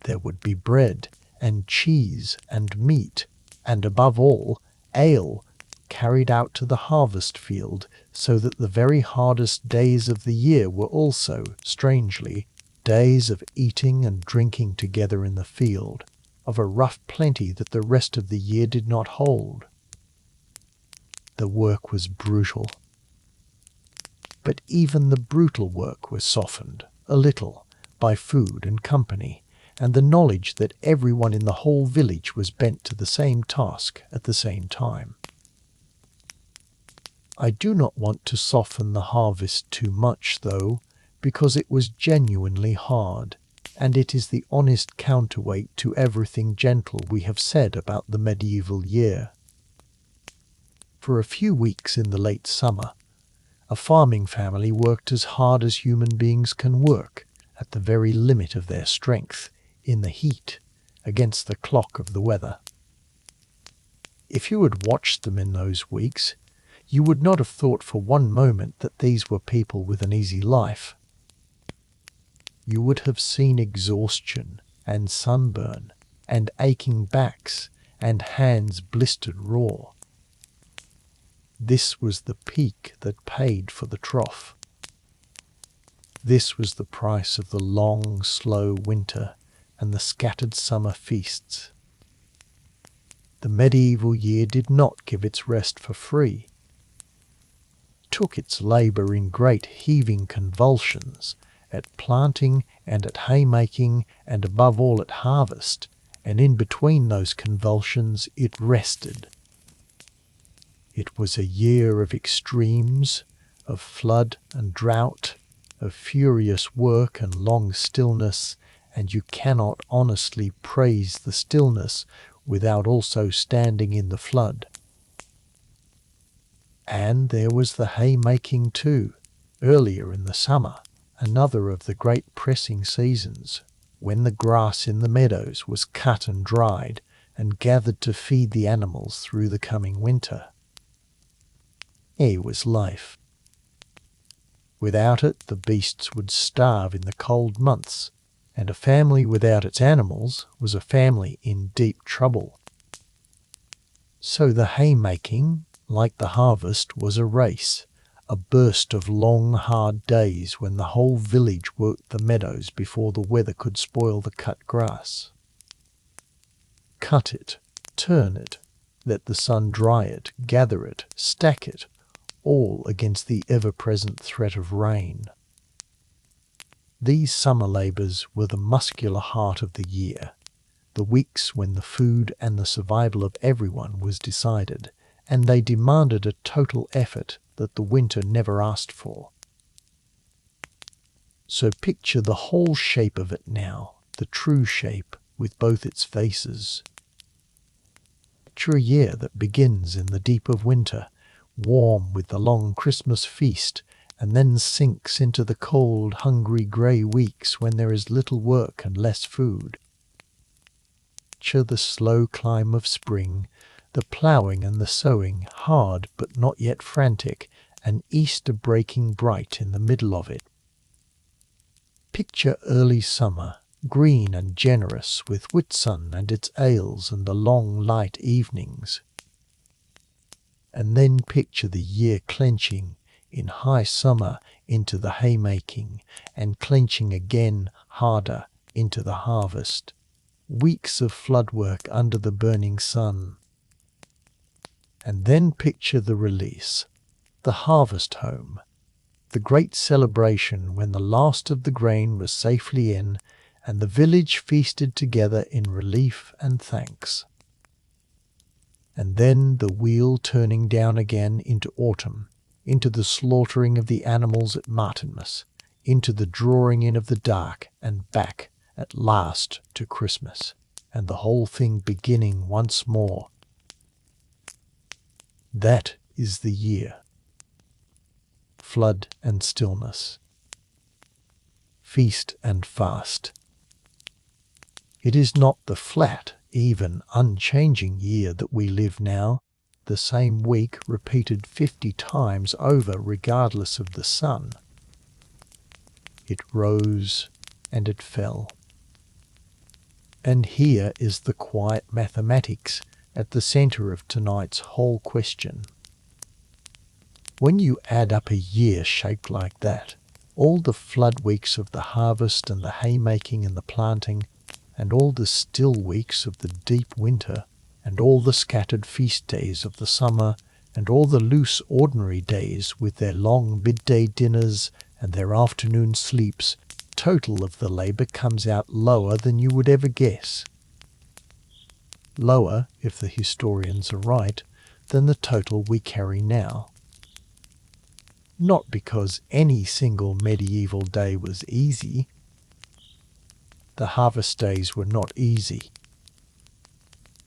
There would be bread, and cheese, and meat, and above all, ale, carried out to the harvest field, so that the very hardest days of the year were also, strangely, days of eating and drinking together in the field, of a rough plenty that the rest of the year did not hold. The work was brutal. but even the brutal work was softened, a little, by food and company, and the knowledge that everyone in the whole village was bent to the same task at the same time. I do not want to soften the harvest too much, though, because it was genuinely hard, and it is the honest counterweight to everything gentle we have said about the medieval year. For a few weeks in the late summer, a farming family worked as hard as human beings can work, at the very limit of their strength, in the heat, against the clock of the weather. If you had watched them in those weeks, you would not have thought for one moment that these were people with an easy life. You would have seen exhaustion and sunburn and aching backs and hands blistered raw. This was the peak that paid for the trough. This was the price of the long, slow winter and the scattered summer feasts. The medieval year did not give its rest for free. It took its labour in great heaving convulsions, at planting and at haymaking, and above all at harvest, and in between those convulsions it rested. It was a year of extremes, of flood and drought, of furious work and long stillness, and you cannot honestly praise the stillness without also standing in the flood. And there was the haymaking too, earlier in the summer, another of the great pressing seasons, when the grass in the meadows was cut and dried and gathered to feed the animals through the coming winter. Here was life. Without it, the beasts would starve in the cold months, and a family without its animals was a family in deep trouble. So the haymaking, like the harvest, was a race, a burst of long, hard days when the whole village worked the meadows before the weather could spoil the cut grass. Cut it, turn it, let the sun dry it, gather it, stack it, all against the ever-present threat of rain. These summer labours were the muscular heart of the year, the weeks when the food and the survival of everyone was decided, and they demanded a total effort that the winter never asked for. So picture the whole shape of it now, the true shape, with both its faces. Picture a year that begins in the deep of winter, warm with the long Christmas feast, and then sinks into the cold, hungry, grey weeks when there is little work and less food. Picture the slow climb of spring, the ploughing and the sowing, hard but not yet frantic, and Easter breaking bright in the middle of it. Picture early summer, green and generous, with Whitsun and its ales and the long light evenings. And then picture the year clenching in high summer into the haymaking, and clenching again harder into the harvest. Weeks of flood work under the burning sun. And then picture the release, the harvest home, the great celebration when the last of the grain was safely in, and the village feasted together in relief and thanks. And then the wheel turning down again into autumn, into the slaughtering of the animals at Martinmas, into the drawing in of the dark, and back at last to Christmas, and the whole thing beginning once more. That is the year. Flood and stillness. Feast and fast. It is not the flat, even, unchanging year that we live now, the same week repeated 50 times over regardless of the sun. It rose and it fell. And here is the quiet mathematics at the centre of tonight's whole question. When you add up a year shaped like that, all the flood weeks of the harvest and the haymaking and the planting, and all the still weeks of the deep winter, and all the scattered feast days of the summer, and all the loose ordinary days with their long midday dinners and their afternoon sleeps, total of the labour comes out lower than you would ever guess. Lower, if the historians are right, than the total we carry now. Not because any single medieval day was easy. The harvest days were not easy.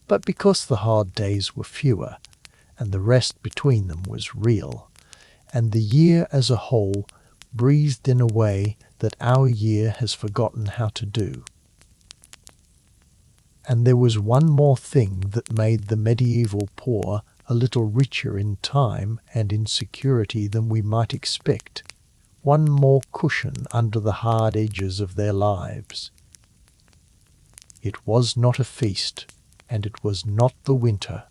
But because the hard days were fewer, and the rest between them was real, and the year as a whole breathed in a way that our year has forgotten how to do. And there was one more thing that made the medieval poor a little richer in time and in security than we might expect, one more cushion under the hard edges of their lives. It was not a feast, and it was not the winter.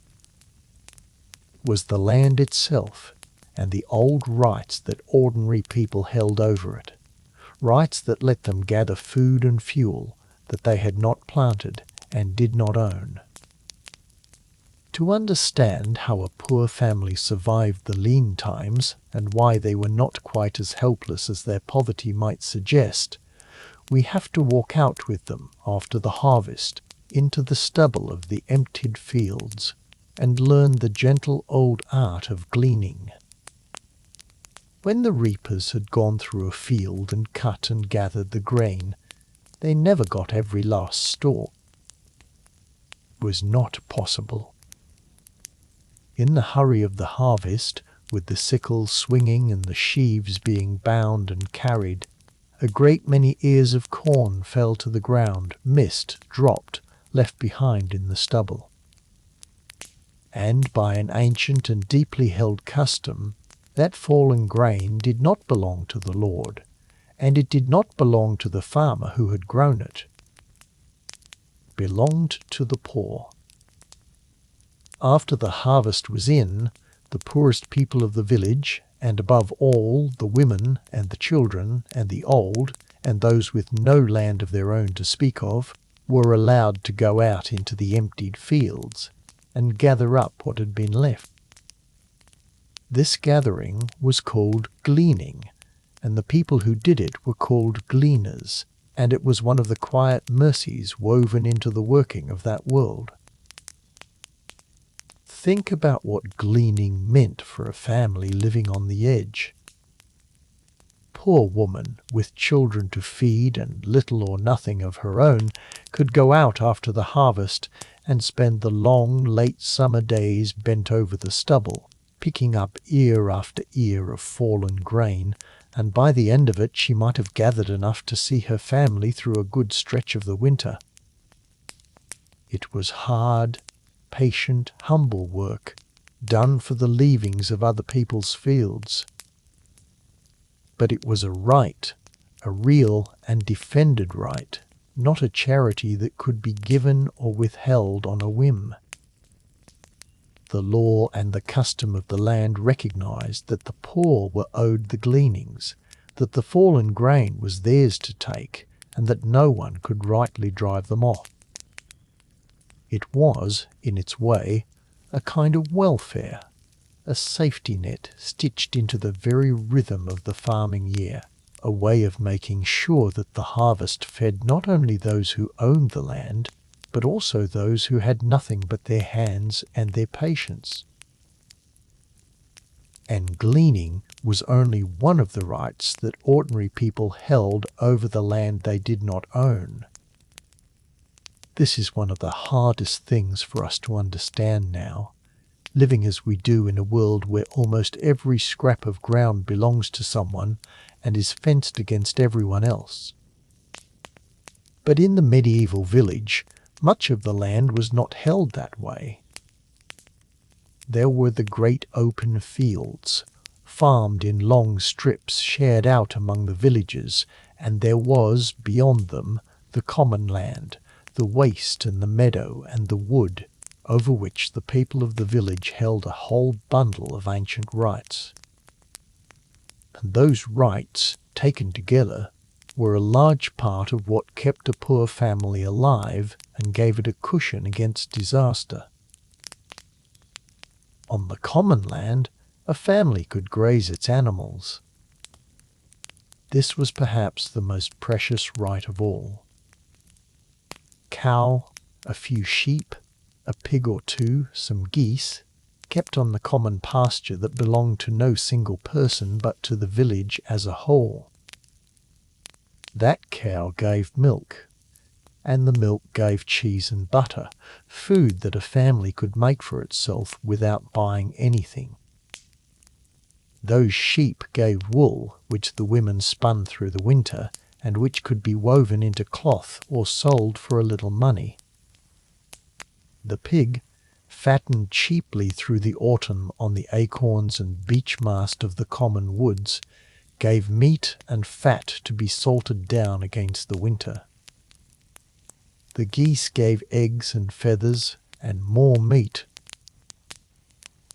It was the land itself, and the old rights that ordinary people held over it, rights that let them gather food and fuel that they had not planted and did not own. To understand how a poor family survived the lean times, and why they were not quite as helpless as their poverty might suggest, we have to walk out with them after the harvest into the stubble of the emptied fields, and learn the gentle old art of gleaning. When the reapers had gone through a field and cut and gathered the grain, they never got every last stalk. It was not possible. In the hurry of the harvest, with the sickles swinging and the sheaves being bound and carried, a great many ears of corn fell to the ground, missed, dropped, left behind in the stubble. And by an ancient and deeply held custom, that fallen grain did not belong to the Lord, and it did not belong to the farmer who had grown it. It belonged to the poor. After the harvest was in, the poorest people of the village, and above all the women and the children and the old, and those with no land of their own to speak of, were allowed to go out into the emptied fields and gather up what had been left. This gathering was called gleaning, and the people who did it were called gleaners, and it was one of the quiet mercies woven into the working of that world. Think about what gleaning meant for a family living on the edge. Poor woman, with children to feed and little or nothing of her own, could go out after the harvest and spend the long, late summer days bent over the stubble, picking up ear after ear of fallen grain, and by the end of it she might have gathered enough to see her family through a good stretch of the winter. It was hard, patient, humble work, done for the leavings of other people's fields. But it was a right, a real and defended right, not a charity that could be given or withheld on a whim. The law and the custom of the land recognized that the poor were owed the gleanings, that the fallen grain was theirs to take, and that no one could rightly drive them off. It was, in its way, a kind of welfare, a safety net stitched into the very rhythm of the farming year, a way of making sure that the harvest fed not only those who owned the land, but also those who had nothing but their hands and their patience. And gleaning was only one of the rights that ordinary people held over the land they did not own. This is one of the hardest things for us to understand now, living as we do in a world where almost every scrap of ground belongs to someone and is fenced against everyone else. But in the medieval village, much of the land was not held that way. There were the great open fields, farmed in long strips shared out among the villages, and there was, beyond them, the common land, the waste and the meadow and the wood, over which the people of the village held a whole bundle of ancient rights. And those rights, taken together, were a large part of what kept a poor family alive and gave it a cushion against disaster. On the common land, a family could graze its animals. This was perhaps the most precious right of all. Cow, a few sheep, a pig or two, some geese, kept on the common pasture that belonged to no single person but to the village as a whole. That cow gave milk, and the milk gave cheese and butter, food that a family could make for itself without buying anything. Those sheep gave wool, which the women spun through the winter, and which could be woven into cloth or sold for a little money. The pig, fattened cheaply through the autumn on the acorns and beech mast of the common woods, gave meat and fat to be salted down against the winter. The geese gave eggs and feathers and more meat.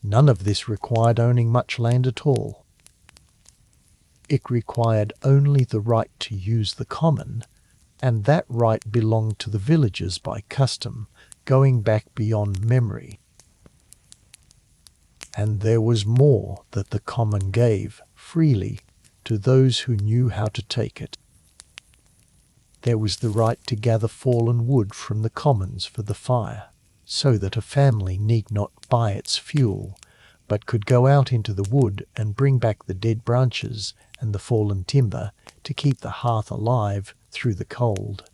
None of this required owning much land at all. It required only the right to use the common, and that right belonged to the villagers by custom, going back beyond memory. And there was more that the common gave freely to those who knew how to take it. There was the right to gather fallen wood from the commons for the fire, so that a family need not buy its fuel, but could go out into the wood and bring back the dead branches and the fallen timber to keep the hearth alive through the cold.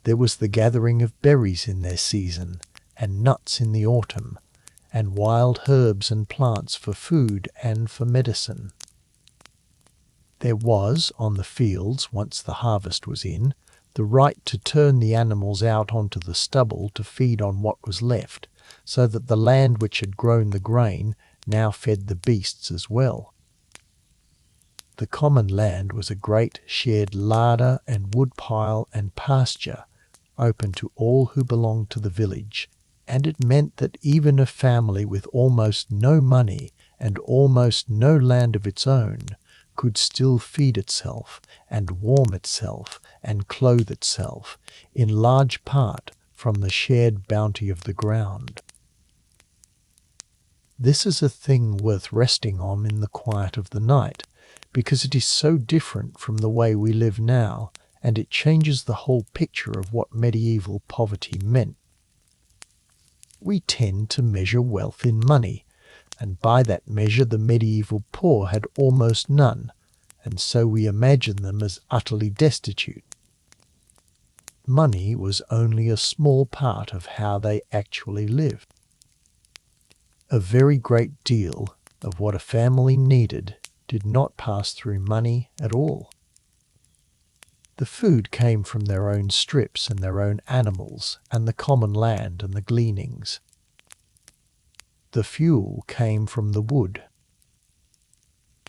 There was the gathering of berries in their season, and nuts in the autumn, and wild herbs and plants for food and for medicine. There was, on the fields, once the harvest was in, the right to turn the animals out onto the stubble to feed on what was left, so that the land which had grown the grain now fed the beasts as well. The common land was a great shared larder and woodpile and pasture, open to all who belonged to the village, and it meant that even a family with almost no money and almost no land of its own could still feed itself and warm itself and clothe itself, in large part from the shared bounty of the ground. This is a thing worth resting on in the quiet of the night, because it is so different from the way we live now, and it changes the whole picture of what medieval poverty meant. We tend to measure wealth in money, and by that measure the medieval poor had almost none, and so we imagine them as utterly destitute. Money was only a small part of how they actually lived. A very great deal of what a family needed did not pass through money at all. The food came from their own strips and their own animals and the common land and the gleanings. The fuel came from the wood.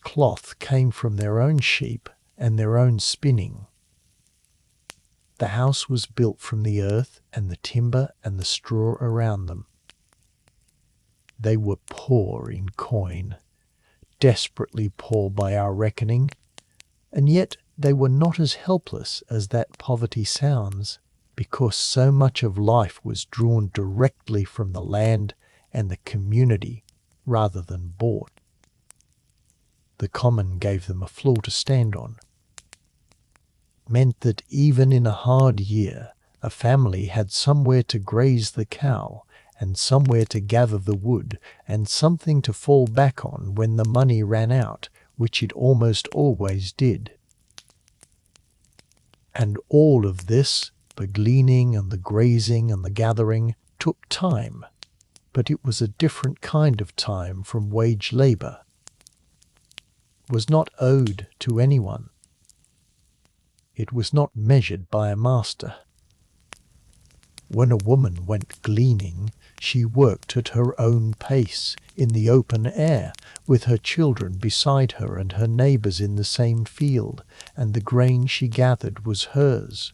Cloth came from their own sheep and their own spinning. The house was built from the earth and the timber and the straw around them. They were poor in coin, desperately poor by our reckoning, and yet they were not as helpless as that poverty sounds, because so much of life was drawn directly from the land and the community rather than bought. The common gave them a floor to stand on, meant that even in a hard year a family had somewhere to graze the cow and somewhere to gather the wood and something to fall back on when the money ran out, which it almost always did. And all of this, the gleaning and the grazing and the gathering, took time, but it was a different kind of time from wage labour. It was not owed to anyone. It was not measured by a master. When a woman went gleaning, she worked at her own pace, in the open air, with her children beside her and her neighbours in the same field, and the grain she gathered was hers.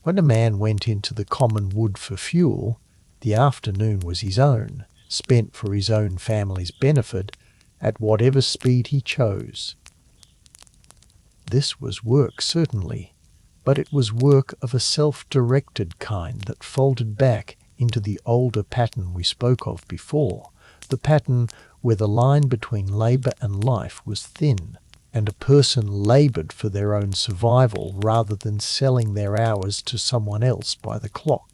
When a man went into the common wood for fuel, the afternoon was his own, spent for his own family's benefit, at whatever speed he chose. This was work, certainly, but it was work of a self-directed kind that folded back into the older pattern we spoke of before, the pattern where the line between labour and life was thin, and a person laboured for their own survival rather than selling their hours to someone else by the clock.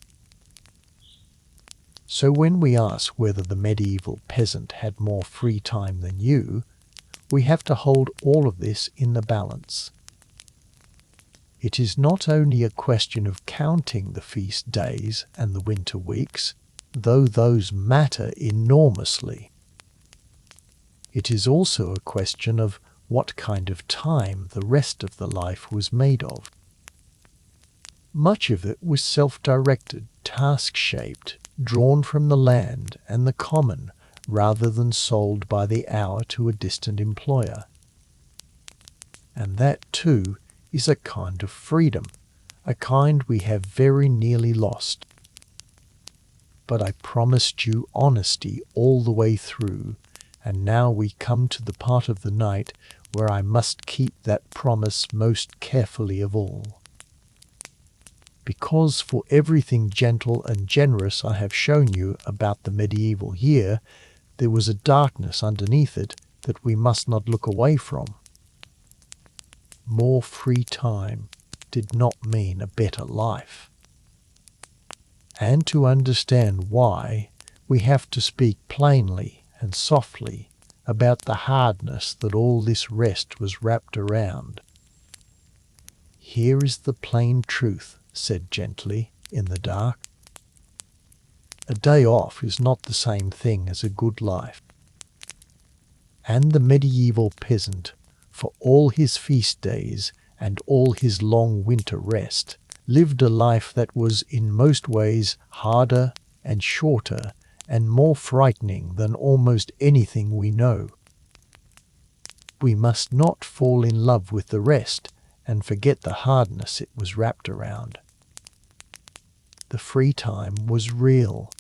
So when we ask whether the medieval peasant had more free time than you, we have to hold all of this in the balance. It is not only a question of counting the feast days and the winter weeks, though those matter enormously. It is also a question of what kind of time the rest of the life was made of. Much of it was self-directed, task-shaped, drawn from the land and the common, rather than sold by the hour to a distant employer. And that, too, is a kind of freedom, a kind we have very nearly lost. But I promised you honesty all the way through, and now we come to the part of the night where I must keep that promise most carefully of all. Because for everything gentle and generous I have shown you about the medieval year, there was a darkness underneath it that we must not look away from. More free time did not mean a better life. And to understand why, we have to speak plainly and softly about the hardness that all this rest was wrapped around. Here is the plain truth, said gently in the dark. A day off is not the same thing as a good life. And the medieval peasant, for all his feast days and all his long winter rest, lived a life that was in most ways harder and shorter and more frightening than almost anything we know. We must not fall in love with the rest and forget the hardness it was wrapped around. The free time was real,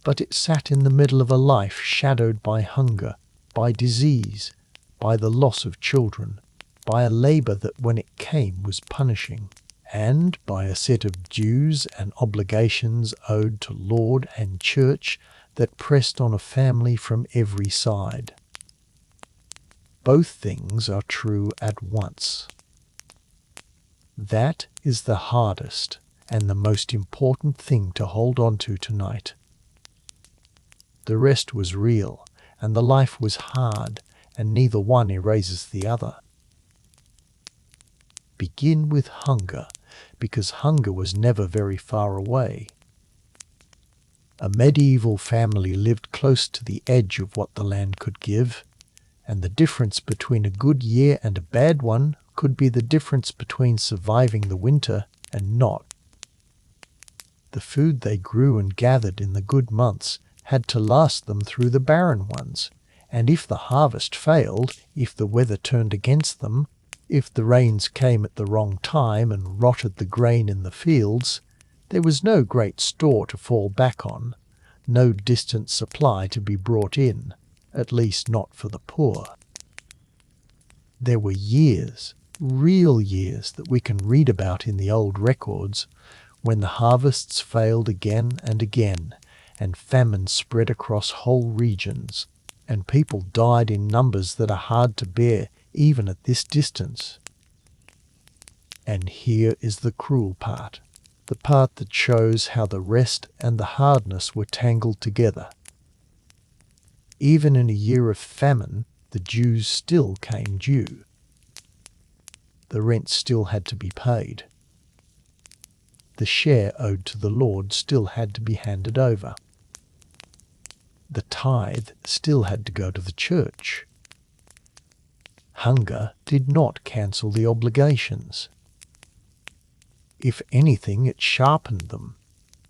but it sat in the middle of a life shadowed by hunger, by disease, by the loss of children, by a labour that when it came was punishing, and by a set of dues and obligations owed to lord and church that pressed on a family from every side. Both things are true at once. That is the hardest and the most important thing to hold on to tonight. The rest was real, and the life was hard, and neither one erases the other. Begin with hunger, because hunger was never very far away. A medieval family lived close to the edge of what the land could give, and the difference between a good year and a bad one could be the difference between surviving the winter and not. The food they grew and gathered in the good months had to last them through the barren ones, and if the harvest failed, if the weather turned against them, if the rains came at the wrong time and rotted the grain in the fields, there was no great store to fall back on, no distant supply to be brought in, at least not for the poor. There were years, real years, that we can read about in the old records, when the harvests failed again and again, and famine spread across whole regions, and people died in numbers that are hard to bear even at this distance. And here is the cruel part, the part that shows how the rest and the hardness were tangled together. Even in a year of famine, the dues still came due. The rent still had to be paid. The share owed to the Lord still had to be handed over. The tithe still had to go to the church. Hunger did not cancel the obligations. If anything, it sharpened them,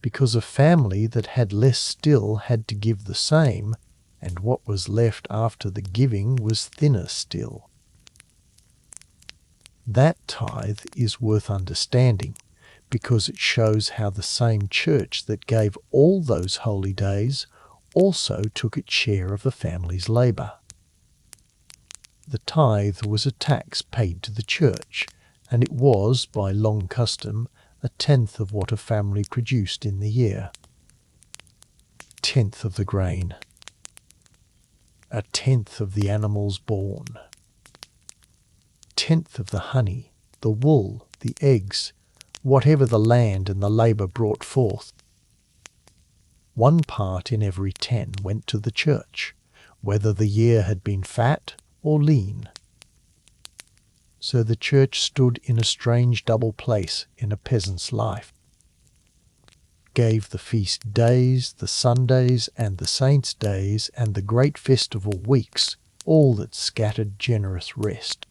because a family that had less still had to give the same, and what was left after the giving was thinner still. That tithe is worth understanding, because it shows how the same church that gave all those holy days also took its share of the family's labour. The tithe was a tax paid to the church, and it was, by long custom, a tenth of what a family produced in the year. Tenth of the grain. A tenth of the animals born. Tenth of the honey, the wool, the eggs, whatever the land and the labour brought forth. 1 part in every 10 went to the church, whether the year had been fat or lean. So the church stood in a strange double place in a peasant's life. Gave the feast days, the Sundays and the saints' days and the great festival weeks all that scattered generous rest.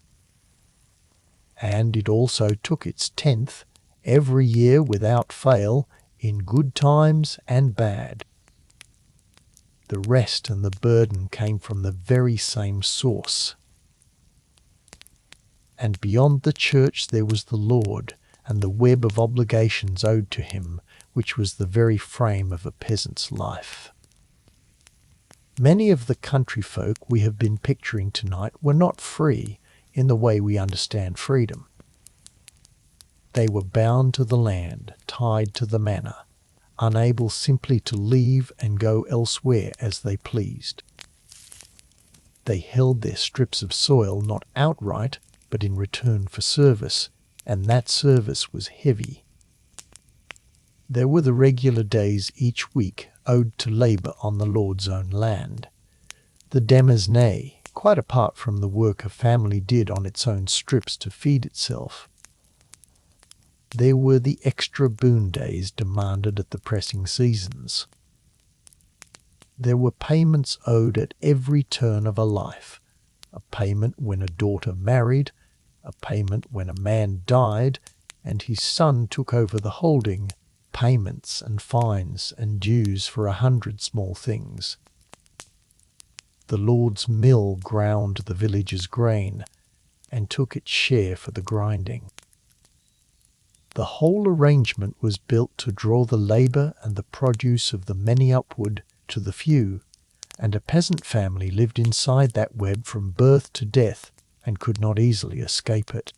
And it also took its tenth every year without fail, in good times and bad. The rest and the burden came from the very same source. And beyond the church there was the Lord, and the web of obligations owed to him, which was the very frame of a peasant's life. Many of the country folk we have been picturing tonight were not free in the way we understand freedom. They were bound to the land, tied to the manor, unable simply to leave and go elsewhere as they pleased. They held their strips of soil not outright, but in return for service, and that service was heavy. There were the regular days each week owed to labour on the Lord's own land. The demesne, quite apart from the work a family did on its own strips to feed itself. There were the extra boon days demanded at the pressing seasons. There were payments owed at every turn of a life, a payment when a daughter married, a payment when a man died and his son took over the holding, payments and fines and dues for 100 small things. The Lord's mill ground the village's grain and took its share for the grinding. The whole arrangement was built to draw the labour and the produce of the many upward to the few, and a peasant family lived inside that web from birth to death and could not easily escape it.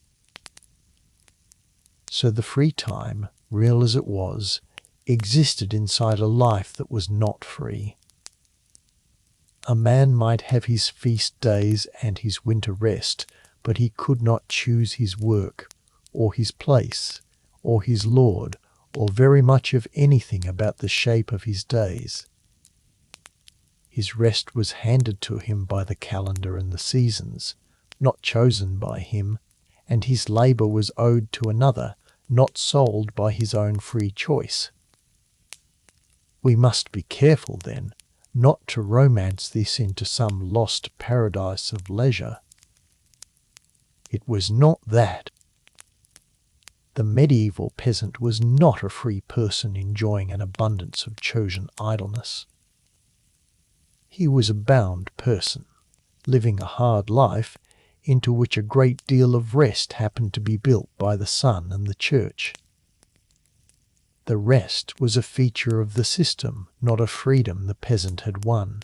So the free time, real as it was, existed inside a life that was not free. A man might have his feast days and his winter rest, but he could not choose his work, or his place, or his lord, or very much of anything about the shape of his days. His rest was handed to him by the calendar and the seasons, not chosen by him, and his labour was owed to another, not sold by his own free choice. We must be careful, then, not to romance this into some lost paradise of leisure. It was not that. The medieval peasant was not a free person enjoying an abundance of chosen idleness. He was a bound person, living a hard life, into which a great deal of rest happened to be built by the sun and the church. The rest was a feature of the system, not a freedom the peasant had won.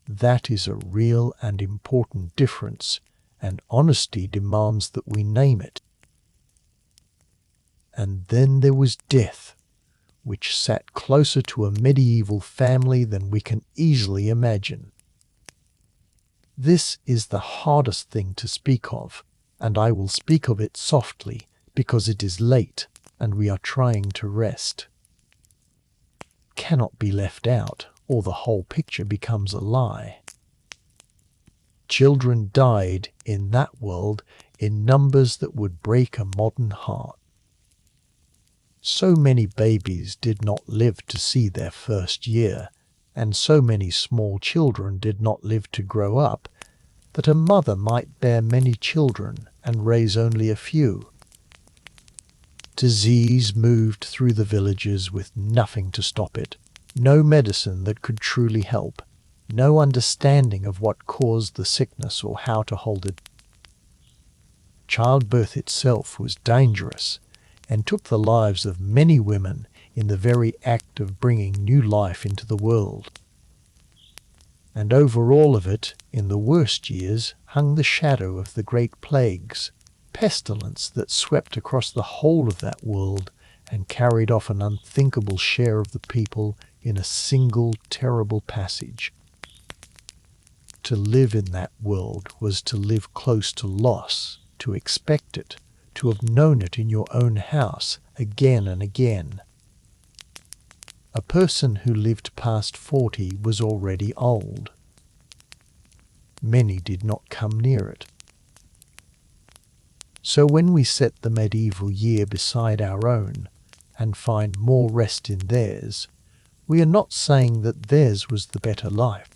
That is a real and important difference, and honesty demands that we name it. And then there was death, which sat closer to a medieval family than we can easily imagine. This is the hardest thing to speak of, and I will speak of it softly, because it is late, and we are trying to rest. Cannot be left out, or the whole picture becomes a lie. Children died in that world in numbers that would break a modern heart. So many babies did not live to see their first year, and so many small children did not live to grow up, that a mother might bear many children and raise only a few. Disease moved through the villages with nothing to stop it, no medicine that could truly help, no understanding of what caused the sickness or how to hold it. Childbirth itself was dangerous, and took the lives of many women in the very act of bringing new life into the world. And over all of it, in the worst years, hung the shadow of the great plagues, pestilence that swept across the whole of that world and carried off an unthinkable share of the people in a single terrible passage. To live in that world was to live close to loss, to expect it, to have known it in your own house again and again. A person who lived past 40 was already old. Many did not come near it. So when we set the medieval year beside our own and find more rest in theirs, we are not saying that theirs was the better life.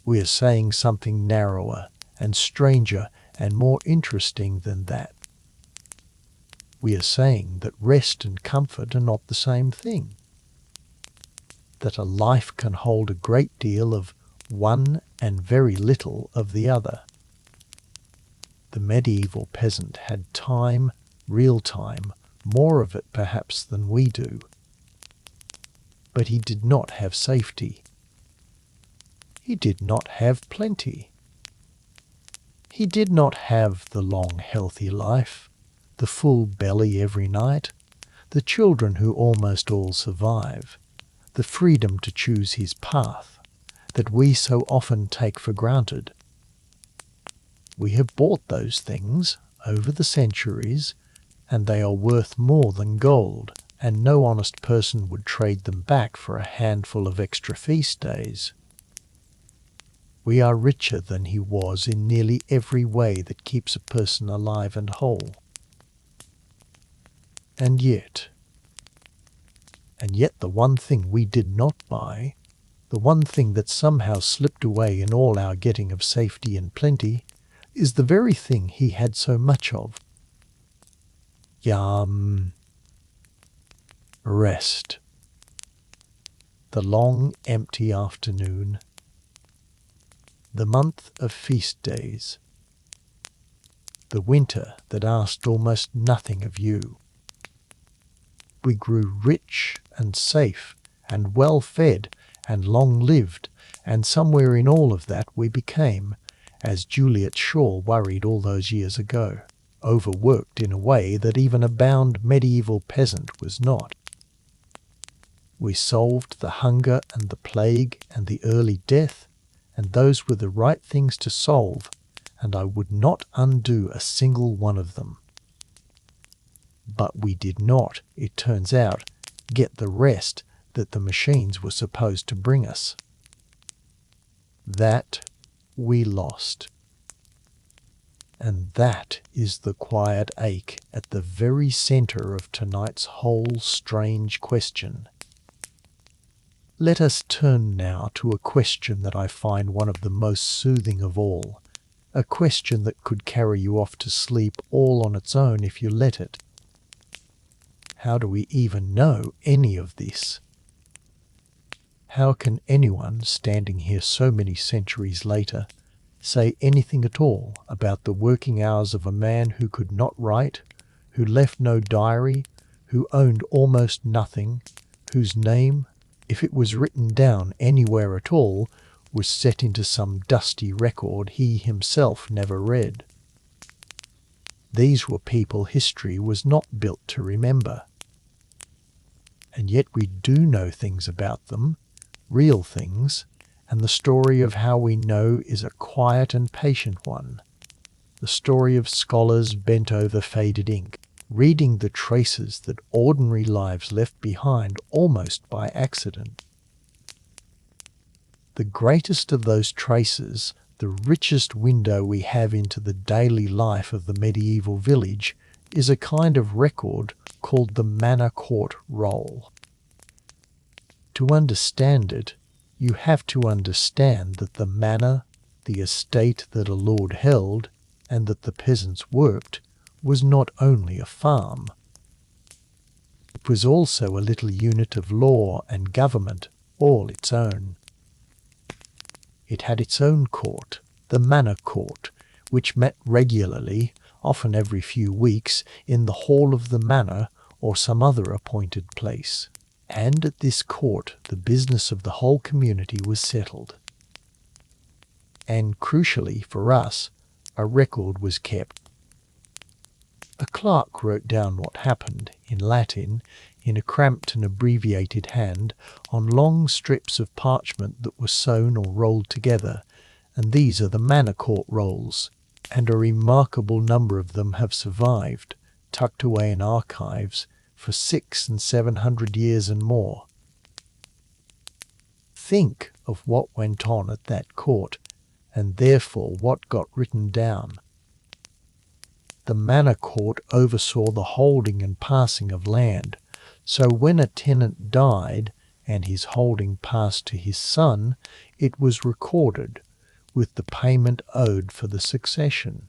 We are saying something narrower and stranger and more interesting than that. We are saying that rest and comfort are not the same thing. That a life can hold a great deal of one and very little of the other. The medieval peasant had time, real time, more of it perhaps than we do. But he did not have safety. He did not have plenty. He did not have the long, healthy life, the full belly every night, the children who almost all survive, the freedom to choose his path that we so often take for granted. We have bought those things over the centuries, and they are worth more than gold, and no honest person would trade them back for a handful of extra feast days. We are richer than he was in nearly every way that keeps a person alive and whole. And yet the one thing we did not buy, the one thing that somehow slipped away in all our getting of safety and plenty, is the very thing he had so much of. Rest. The long, empty afternoon. The month of feast days. The winter that asked almost nothing of you. We grew rich and safe and well-fed and long-lived, and somewhere in all of that we became, as Juliet Shaw worried all those years ago, overworked in a way that even a bound medieval peasant was not. We solved the hunger and the plague and the early death, and those were the right things to solve, and I would not undo a single one of them. But we did not, it turns out, get the rest that the machines were supposed to bring us. That we lost. And that is the quiet ache at the very center of tonight's whole strange question. Let us turn now to a question that I find one of the most soothing of all, a question that could carry you off to sleep all on its own if you let it. How do we even know any of this? How can anyone, standing here so many centuries later, say anything at all about the working hours of a man who could not write, who left no diary, who owned almost nothing, whose name, if it was written down anywhere at all, was set into some dusty record he himself never read? These were people history was not built to remember. And yet we do know things about them, real things, and the story of how we know is a quiet and patient one. The story of scholars bent over faded ink, reading the traces that ordinary lives left behind almost by accident. The greatest of those traces, the richest window we have into the daily life of the medieval village, is a kind of record called the manor court roll. To understand it, you have to understand that the manor, the estate that a lord held, and that the peasants worked, was not only a farm. It was also a little unit of law and government, all its own. It had its own court, the manor court, which met regularly, often every few weeks, in the hall of the manor or some other appointed place. And at this court the business of the whole community was settled. And crucially for us, a record was kept. A clerk wrote down what happened, in Latin, in a cramped and abbreviated hand, on long strips of parchment that were sewn or rolled together, and these are the manor court rolls, and a remarkable number of them have survived, tucked away in archives, for 600 and 700 years and more. Think of what went on at that court, and therefore what got written down. The manor court oversaw the holding and passing of land, so when a tenant died and his holding passed to his son, it was recorded, with the payment owed for the succession.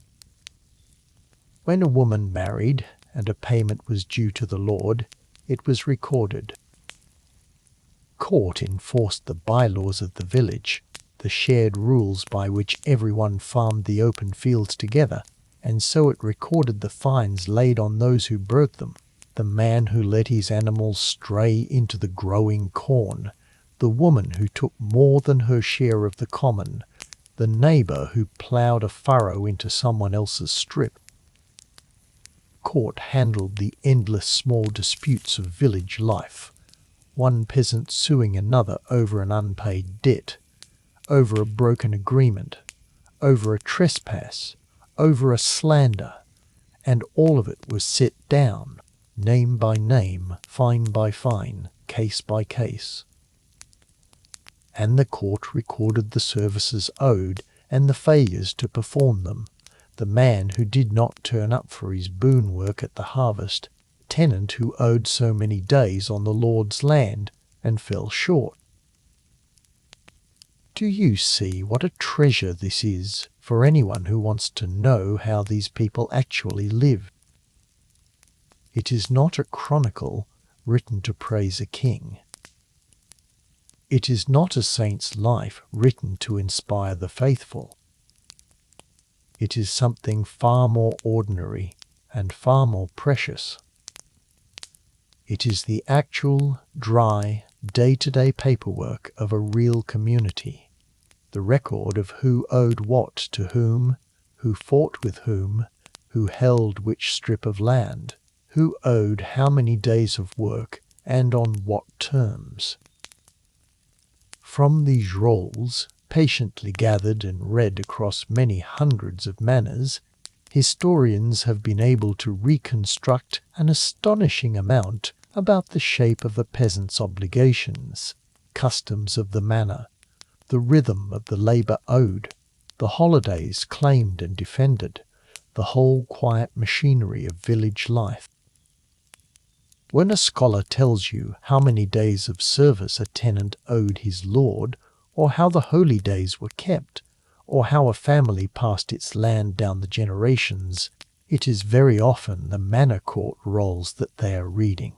When a woman married and a payment was due to the lord, it was recorded. Court enforced the bylaws of the village, the shared rules by which everyone farmed the open fields together, and so it recorded the fines laid on those who broke them, the man who let his animals stray into the growing corn, the woman who took more than her share of the common, the neighbour who ploughed a furrow into someone else's strip. Court handled the endless small disputes of village life, one peasant suing another over an unpaid debt, over a broken agreement, over a trespass, over a slander, and all of it was set down, name by name, fine by fine, case by case. And the court recorded the services owed and the failures to perform them, the man who did not turn up for his boon work at the harvest, tenant who owed so many days on the Lord's land and fell short. Do you see what a treasure this is for anyone who wants to know how these people actually live? It is not a chronicle written to praise a king. It is not a saint's life written to inspire the faithful. It is something far more ordinary and far more precious. It is the actual, dry, day-to-day paperwork of a real community, the record of who owed what to whom, who fought with whom, who held which strip of land, who owed how many days of work and on what terms. From these rolls, patiently gathered and read across many hundreds of manors, historians have been able to reconstruct an astonishing amount about the shape of the peasant's obligations, customs of the manor, the rhythm of the labour owed, the holidays claimed and defended, the whole quiet machinery of village life. When a scholar tells you how many days of service a tenant owed his lord, or how the holy days were kept, or how a family passed its land down the generations, it is very often the manor court rolls that they are reading.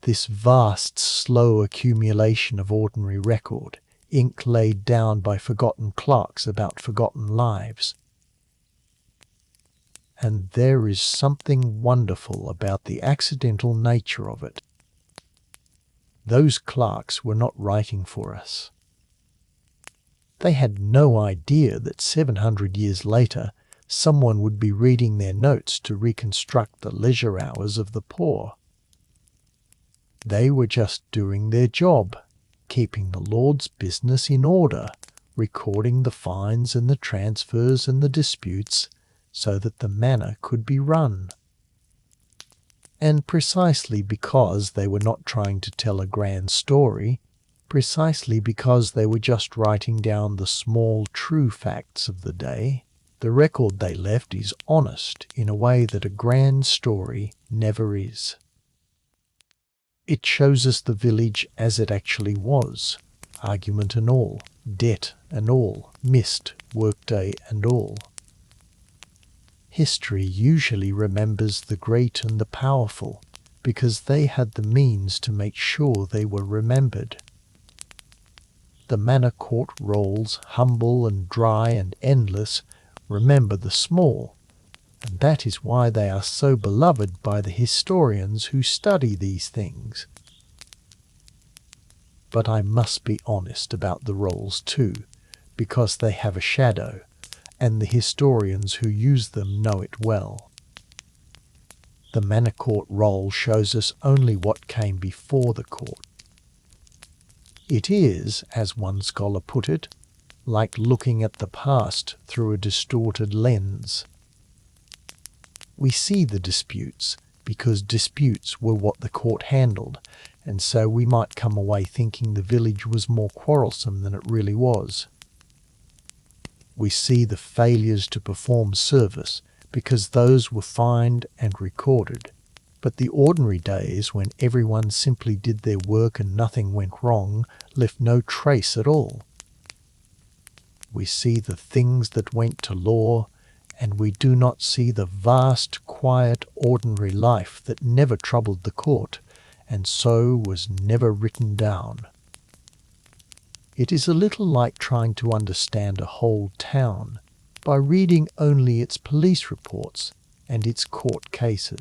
This vast, slow accumulation of ordinary record, ink laid down by forgotten clerks about forgotten lives. And there is something wonderful about the accidental nature of it. Those clerks were not writing for us. They had no idea that 700 years later someone would be reading their notes to reconstruct the leisure hours of the poor. They were just doing their job, keeping the Lord's business in order, recording the fines and the transfers and the disputes, so that the manor could be run. And precisely because they were not trying to tell a grand story, precisely because they were just writing down the small true facts of the day, the record they left is honest in a way that a grand story never is. It shows us the village as it actually was, argument and all, debt and all, missed workday and all. History usually remembers the great and the powerful because they had the means to make sure they were remembered. The manor court rolls, humble and dry and endless, remember the small, and that is why they are so beloved by the historians who study these things. But I must be honest about the rolls too, because they have a shadow, and the historians who use them know it well. The manor court roll shows us only what came before the court. It is, as one scholar put it, like looking at the past through a distorted lens. We see the disputes because disputes were what the court handled, and so we might come away thinking the village was more quarrelsome than it really was. We see the failures to perform service because those were fined and recorded, but the ordinary days when everyone simply did their work and nothing went wrong left no trace at all. We see the things that went to law, and we do not see the vast, quiet, ordinary life that never troubled the court, and so was never written down. It is a little like trying to understand a whole town by reading only its police reports and its court cases.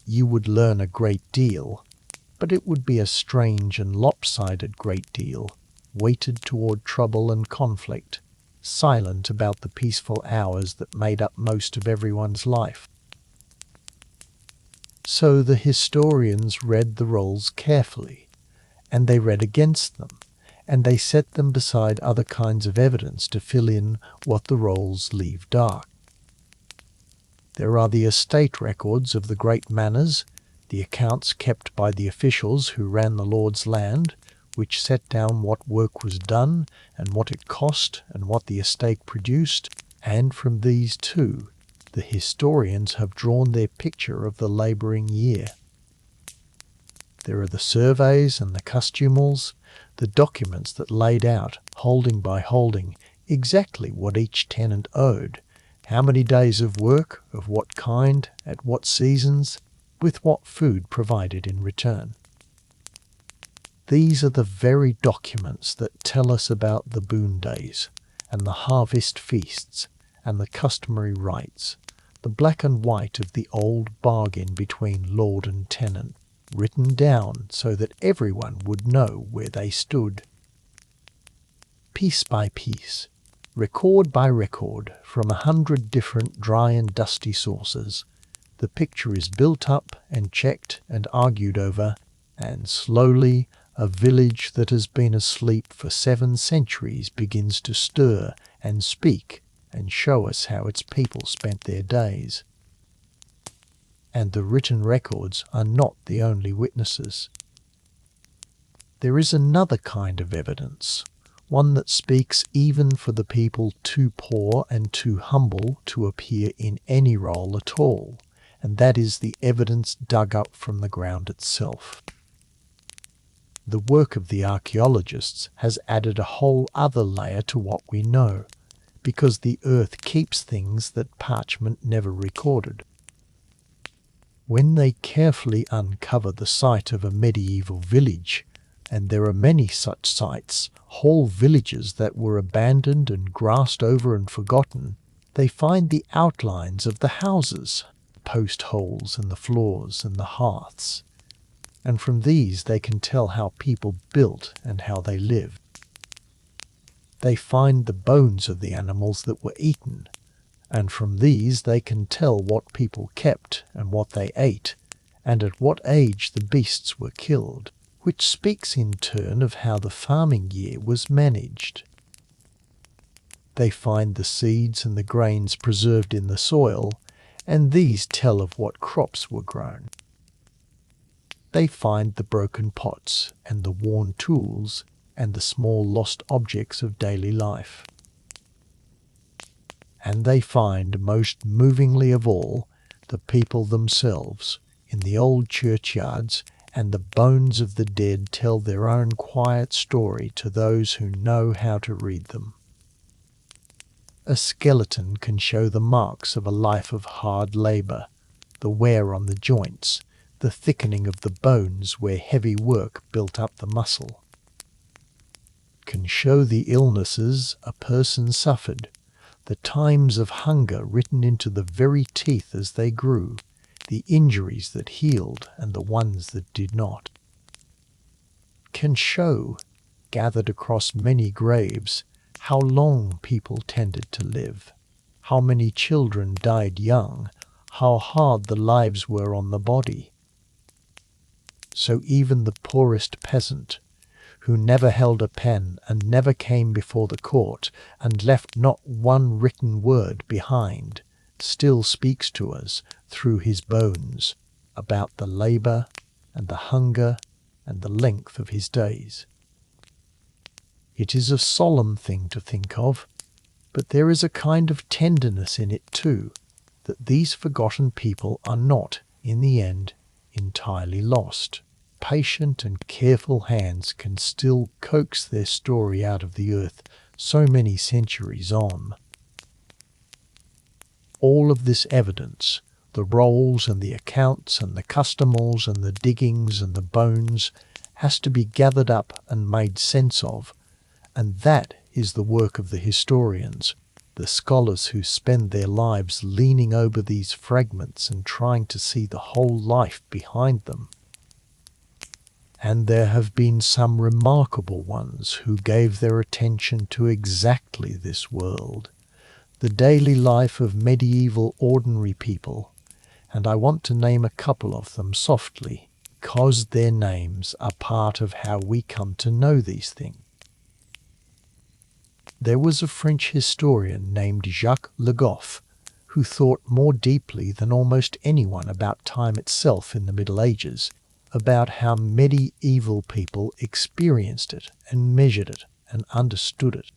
You would learn a great deal, but it would be a strange and lopsided great deal, weighted toward trouble and conflict, silent about the peaceful hours that made up most of everyone's life. So the historians read the rolls carefully, and they read against them, and they set them beside other kinds of evidence to fill in what the rolls leave dark. There are the estate records of the great manors, the accounts kept by the officials who ran the Lord's land, which set down what work was done and what it cost and what the estate produced, and from these too, the historians have drawn their picture of the labouring year. There are the surveys and the custumals, the documents that laid out, holding by holding, exactly what each tenant owed, how many days of work, of what kind, at what seasons, with what food provided in return. These are the very documents that tell us about the boon days, and the harvest feasts, and the customary rites, the black and white of the old bargain between lord and tenant, written down so that everyone would know where they stood. Piece by piece, record by record, from 100 different dry and dusty sources, the picture is built up and checked and argued over, and slowly a village that has been asleep for 7 centuries begins to stir and speak and show us how its people spent their days. And the written records are not the only witnesses. There is another kind of evidence, one that speaks even for the people too poor and too humble to appear in any role at all, and that is the evidence dug up from the ground itself. The work of the archaeologists has added a whole other layer to what we know, because the earth keeps things that parchment never recorded. When they carefully uncover the site of a medieval village, and there are many such sites, whole villages that were abandoned and grassed over and forgotten, they find the outlines of the houses, post holes in the floors and the hearths, and from these they can tell how people built and how they lived. They find the bones of the animals that were eaten, and from these they can tell what people kept and what they ate, and at what age the beasts were killed, which speaks in turn of how the farming year was managed. They find the seeds and the grains preserved in the soil, and these tell of what crops were grown. They find the broken pots and the worn tools and the small lost objects of daily life. And they find, most movingly of all, the people themselves in the old churchyards, and the bones of the dead tell their own quiet story to those who know how to read them. A skeleton can show the marks of a life of hard labour, the wear on the joints, the thickening of the bones where heavy work built up the muscle. Can show the illnesses a person suffered, the times of hunger written into the very teeth as they grew, the injuries that healed and the ones that did not. Can show, gathered across many graves, how long people tended to live, how many children died young, how hard the lives were on the body. So even the poorest peasant, who never held a pen and never came before the court and left not one written word behind, still speaks to us through his bones about the labour and the hunger and the length of his days. It is a solemn thing to think of, but there is a kind of tenderness in it too, that these forgotten people are not, in the end, entirely lost. Patient and careful hands can still coax their story out of the earth so many centuries on. All of this evidence, the rolls and the accounts and the customals and the diggings and the bones, has to be gathered up and made sense of, and that is the work of the historians, the scholars who spend their lives leaning over these fragments and trying to see the whole life behind them. And there have been some remarkable ones who gave their attention to exactly this world, the daily life of medieval ordinary people, and I want to name a couple of them softly, because their names are part of how we come to know these things. There was a French historian named Jacques Le Goff, who thought more deeply than almost anyone about time itself in the Middle Ages, about how medieval people experienced it and measured it and understood it.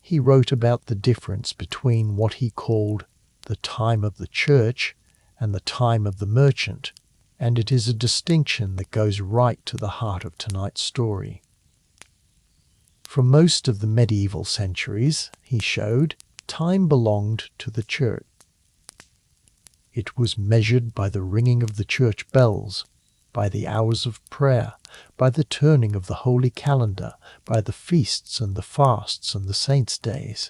He wrote about the difference between what he called the time of the church and the time of the merchant, and it is a distinction that goes right to the heart of tonight's story. For most of the medieval centuries, he showed, time belonged to the church. It was measured by the ringing of the church bells, by the hours of prayer, by the turning of the holy calendar, by the feasts and the fasts and the saints' days.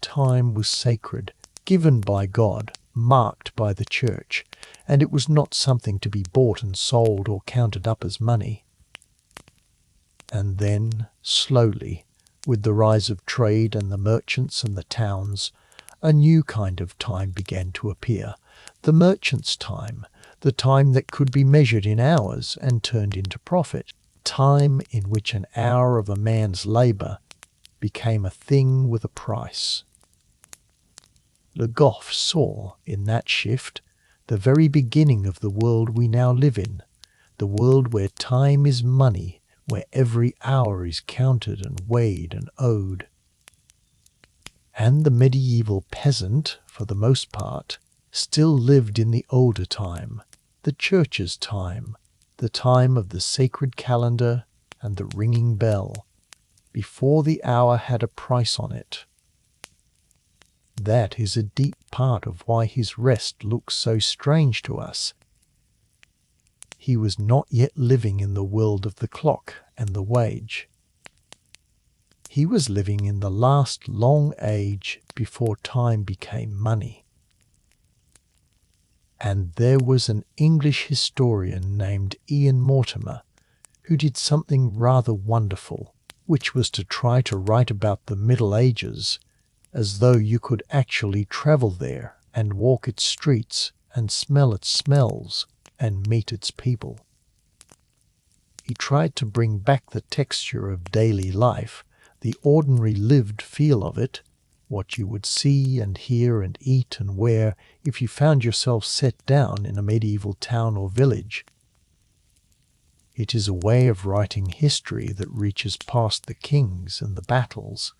Time was sacred, given by God, marked by the church, and it was not something to be bought and sold or counted up as money. And then, slowly, with the rise of trade and the merchants and the towns, a new kind of time began to appear, the merchant's time, the time that could be measured in hours and turned into profit, time in which an hour of a man's labour became a thing with a price. Le Goff saw in that shift the very beginning of the world we now live in, the world where time is money, where every hour is counted and weighed and owed. And the medieval peasant, for the most part, still lived in the older time, the church's time, the time of the sacred calendar and the ringing bell, before the hour had a price on it. That is a deep part of why his rest looks so strange to us. He was not yet living in the world of the clock and the wage. He was living in the last long age before time became money. And there was an English historian named Ian Mortimer who did something rather wonderful, which was to try to write about the Middle Ages as though you could actually travel there and walk its streets and smell its smells and meet its people. He tried to bring back the texture of daily life, the ordinary lived feel of it, what you would see and hear and eat and wear if you found yourself set down in a medieval town or village. It is a way of writing history that reaches past the kings and the battles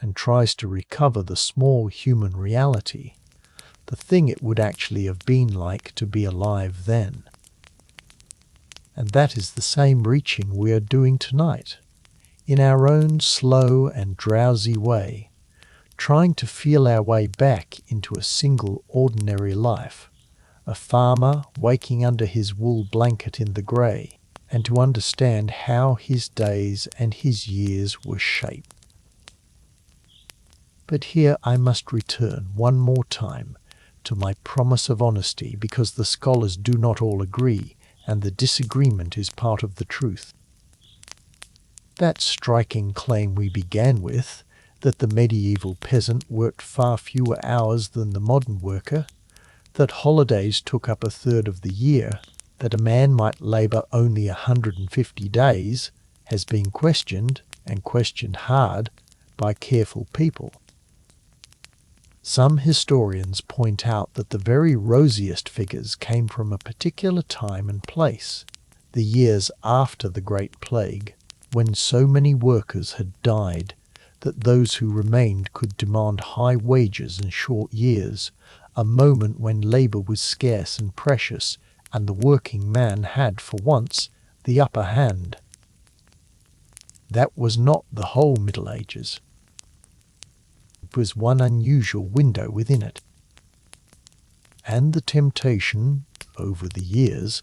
and tries to recover the small human reality, the thing it would actually have been like to be alive then. And that is the same reaching we are doing tonight, in our own slow and drowsy way, trying to feel our way back into a single ordinary life, a farmer waking under his wool blanket in the grey, and to understand how his days and his years were shaped. But here I must return one more time to my promise of honesty, because the scholars do not all agree, and the disagreement is part of the truth. That striking claim we began with, that the medieval peasant worked far fewer hours than the modern worker, that holidays took up a third of the year, that a man might labour only 150 days, has been questioned, and questioned hard, by careful people. Some historians point out that the very rosiest figures came from a particular time and place, the years after the Great Plague, when so many workers had died that those who remained could demand high wages and short years, a moment when labour was scarce and precious, and the working man had, for once, the upper hand. That was not the whole Middle Ages. It was one unusual window within it. And the temptation, over the years,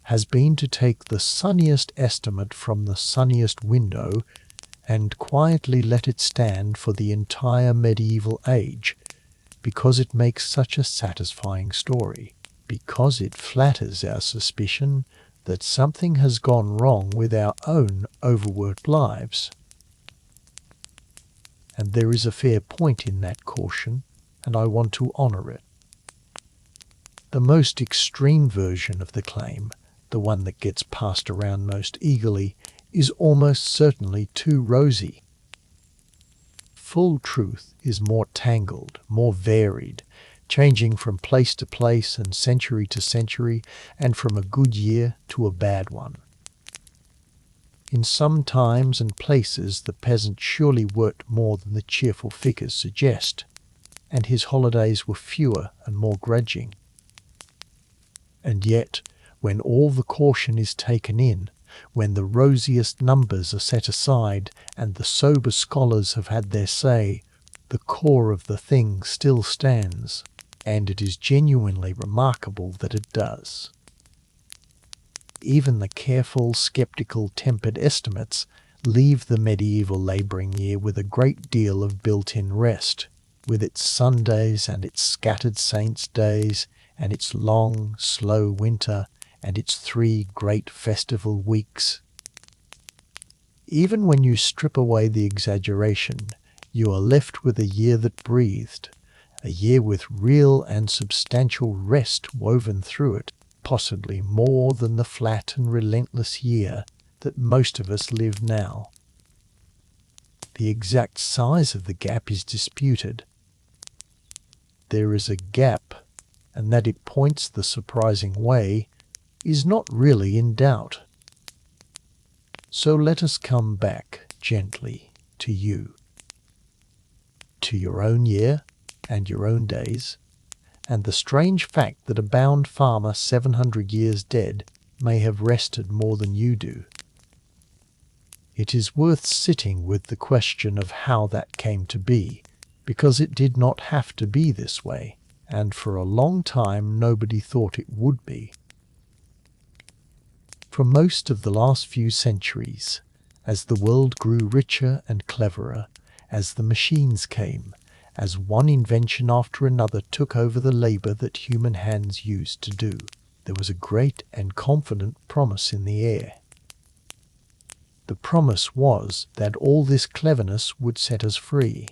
has been to take the sunniest estimate from the sunniest window and quietly let it stand for the entire medieval age, because it makes such a satisfying story, because it flatters our suspicion that something has gone wrong with our own overworked lives. And there is a fair point in that caution, and I want to honour it. The most extreme version of the claim, the one that gets passed around most eagerly, is almost certainly too rosy. Full truth is more tangled, more varied, changing from place to place and century to century, and from a good year to a bad one. In some times and places the peasant surely worked more than the cheerful figures suggest, and his holidays were fewer and more grudging. And yet, when all the caution is taken in, when the rosiest numbers are set aside and the sober scholars have had their say, the core of the thing still stands, and it is genuinely remarkable that it does. Even the careful, sceptical, tempered estimates leave the medieval labouring year with a great deal of built-in rest, with its Sundays and its scattered saints' days, and its long, slow winter, and its 3 great festival weeks. Even when you strip away the exaggeration, you are left with a year that breathed, a year with real and substantial rest woven through it, possibly more than the flat and relentless year that most of us live now. The exact size of the gap is disputed. There is a gap, and that it points the surprising way is not really in doubt. So let us come back gently to you, to your own year and your own days, and the strange fact that a bound farmer 700 years dead may have rested more than you do. It is worth sitting with the question of how that came to be, because it did not have to be this way, and for a long time nobody thought it would be. For most of the last few centuries, as the world grew richer and cleverer, as the machines came, as one invention after another took over the labour that human hands used to do, there was a great and confident promise in the air. The promise was that all this cleverness would set us free,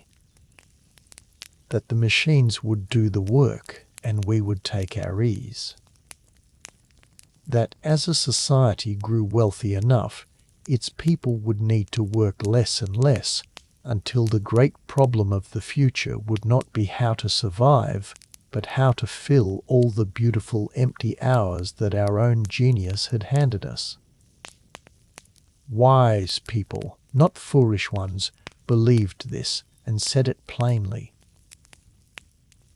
that the machines would do the work and we would take our ease, that as a society grew wealthy enough, its people would need to work less and less, until the great problem of the future would not be how to survive, but how to fill all the beautiful empty hours that our own genius had handed us. Wise people, not foolish ones, believed this and said it plainly.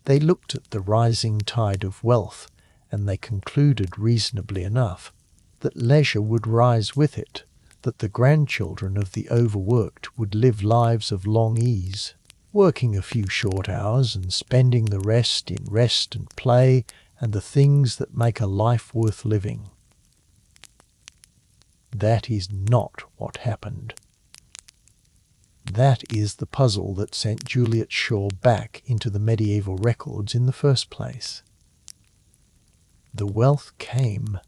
They looked at the rising tide of wealth, and they concluded reasonably enough that leisure would rise with it, that the grandchildren of the overworked would live lives of long ease, working a few short hours and spending the rest in rest and play and the things that make a life worth living. That is not what happened. That is the puzzle that sent Juliet Shaw back into the medieval records in the first place. The wealth came,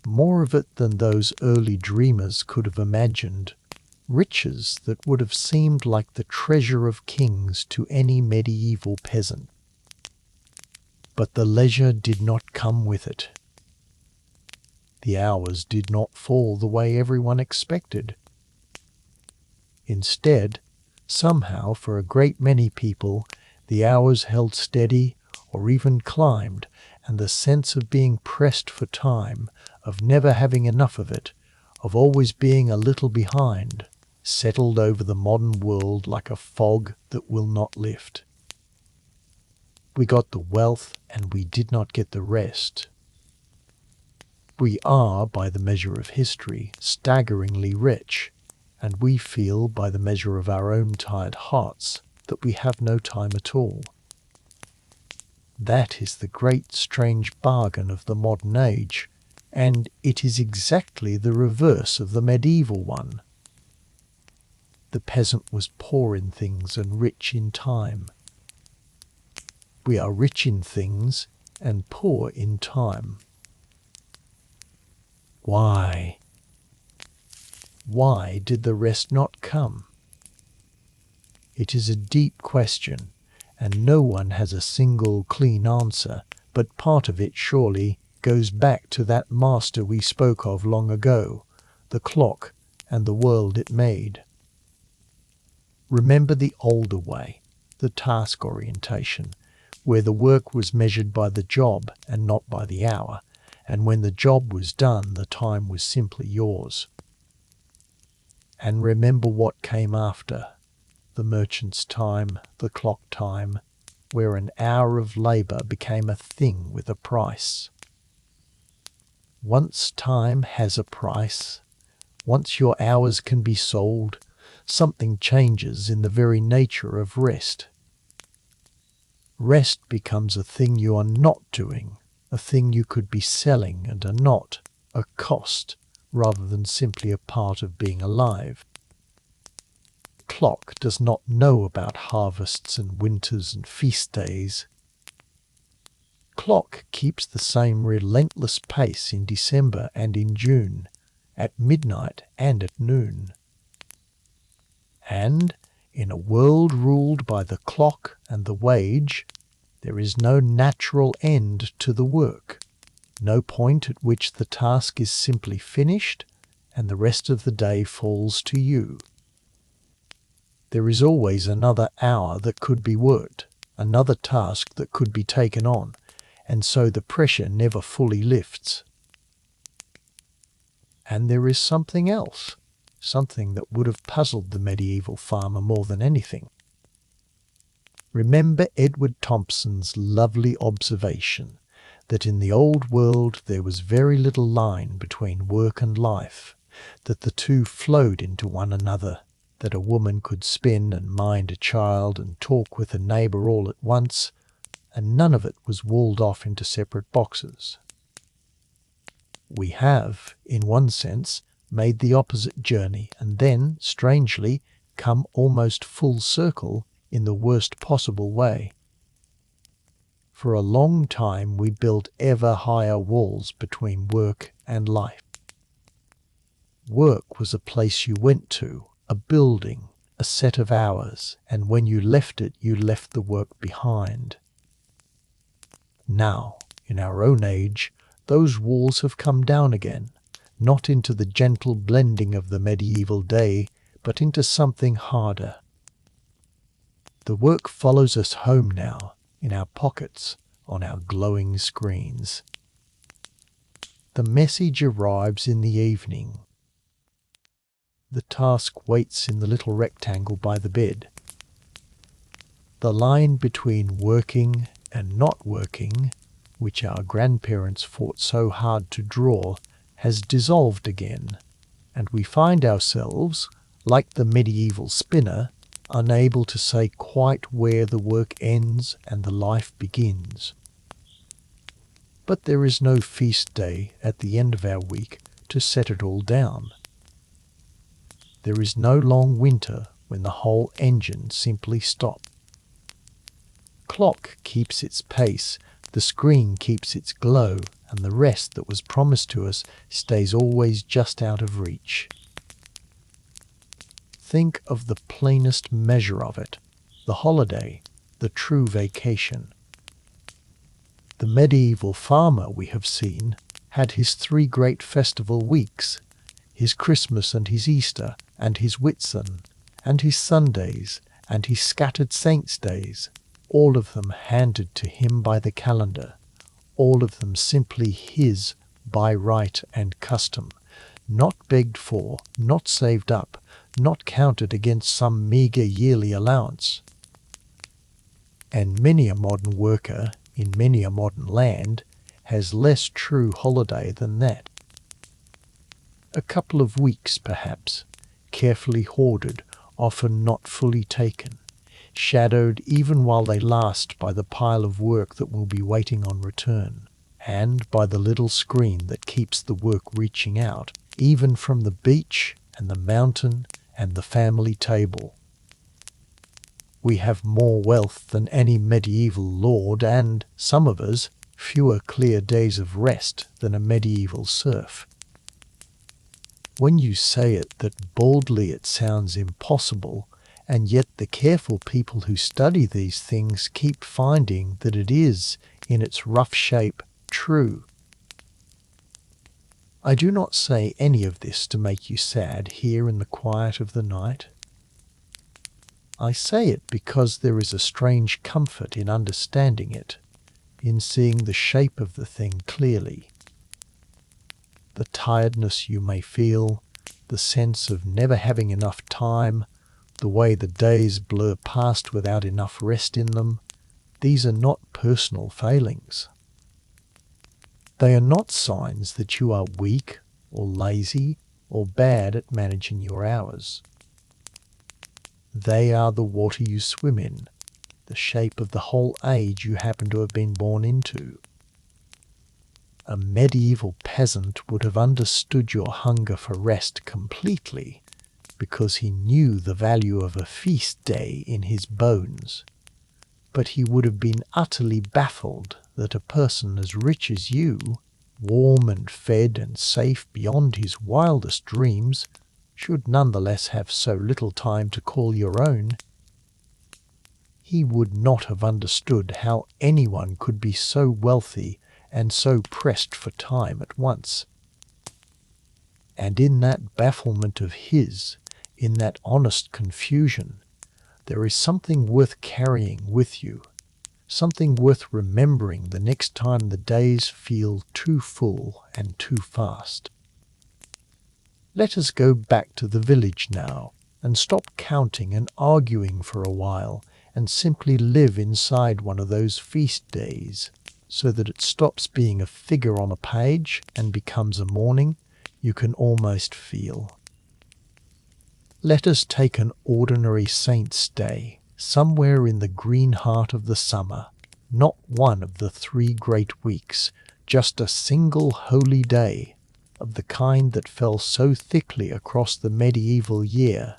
more of it than those early dreamers could have imagined, riches that would have seemed like the treasure of kings to any medieval peasant. But the leisure did not come with it. The hours did not fall the way everyone expected. Instead, somehow for a great many people, the hours held steady or even climbed, and the sense of being pressed for time, of never having enough of it, of always being a little behind, settled over the modern world like a fog that will not lift. We got the wealth and we did not get the rest. We are, by the measure of history, staggeringly rich, and we feel, by the measure of our own tired hearts, that we have no time at all. That is the great strange bargain of the modern age, and it is exactly the reverse of the medieval one. The peasant was poor in things and rich in time. We are rich in things and poor in time. Why? Why did the rest not come? It is a deep question, and no one has a single clean answer, but part of it surely goes back to that master we spoke of long ago, the clock and the world it made. Remember the older way, the task orientation, where the work was measured by the job and not by the hour, and when the job was done, the time was simply yours. And remember what came after, the merchant's time, the clock time, where an hour of labour became a thing with a price. Once time has a price, once your hours can be sold, something changes in the very nature of rest. Rest becomes a thing you are not doing, a thing you could be selling and are not, a cost, rather than simply a part of being alive. Clock does not know about harvests and winters and feast days. Clock keeps the same relentless pace in December and in June, at midnight and at noon. And, in a world ruled by the clock and the wage, there is no natural end to the work, no point at which the task is simply finished and the rest of the day falls to you. There is always another hour that could be worked, another task that could be taken on, and so the pressure never fully lifts. And there is something else, something that would have puzzled the medieval farmer more than anything. Remember Edward Thompson's lovely observation that in the old world there was very little line between work and life, that the two flowed into one another, that a woman could spin and mind a child and talk with a neighbour all at once, and none of it was walled off into separate boxes. We have, in one sense, made the opposite journey and then, strangely, come almost full circle in the worst possible way. For a long time we built ever higher walls between work and life. Work was a place you went to, a building, a set of hours, and when you left it, you left the work behind. Now, in our own age, those walls have come down again, not into the gentle blending of the medieval day, but into something harder. The work follows us home now, in our pockets, on our glowing screens. The message arrives in the evening. The task waits in the little rectangle by the bed. The line between working and not working, which our grandparents fought so hard to draw, has dissolved again, and we find ourselves, like the medieval spinner, unable to say quite where the work ends and the life begins. But there is no feast day at the end of our week to set it all down. There is no long winter when the whole engine simply stops. Clock keeps its pace, the screen keeps its glow, and the rest that was promised to us stays always just out of reach. think of the plainest measure of it, the holiday, the true vacation. The medieval farmer we have seen had his 3 great festival weeks, his Christmas and his Easter and his Whitsun, and his Sundays and his scattered saints' days, all of them handed to him by the calendar, all of them simply his by right and custom, not begged for, not saved up, not counted against some meagre yearly allowance. And many a modern worker in many a modern land has less true holiday than that. A couple of weeks, perhaps, carefully hoarded, often not fully taken, shadowed even while they last by the pile of work that will be waiting on return, and by the little screen that keeps the work reaching out, even from the beach and the mountain and the family table. We have more wealth than any medieval lord, and, some of us, fewer clear days of rest than a medieval serf. When you say it that boldly it sounds impossible, and yet the careful people who study these things keep finding that it is, in its rough shape, true. I do not say any of this to make you sad here in the quiet of the night. I say it because there is a strange comfort in understanding it, in seeing the shape of the thing clearly. The tiredness you may feel, the sense of never having enough time, the way the days blur past without enough rest in them, these are not personal failings. They are not signs that you are weak or lazy or bad at managing your hours. They are the water you swim in, the shape of the whole age you happen to have been born into. A medieval peasant would have understood your hunger for rest completely, because he knew the value of a feast day in his bones. But he would have been utterly baffled that a person as rich as you, warm and fed and safe beyond his wildest dreams, should nonetheless have so little time to call your own. He would not have understood how anyone could be so wealthy and so pressed for time at once. And in that bafflement of his, in that honest confusion, there is something worth carrying with you, something worth remembering the next time the days feel too full and too fast. Let us go back to the village now, and stop counting and arguing for a while, and simply live inside one of those feast days, so that it stops being a figure on a page and becomes a morning you can almost feel. Let us take an ordinary saint's day, somewhere in the green heart of the summer, not one of the 3 great weeks, just a single holy day, of the kind that fell so thickly across the medieval year.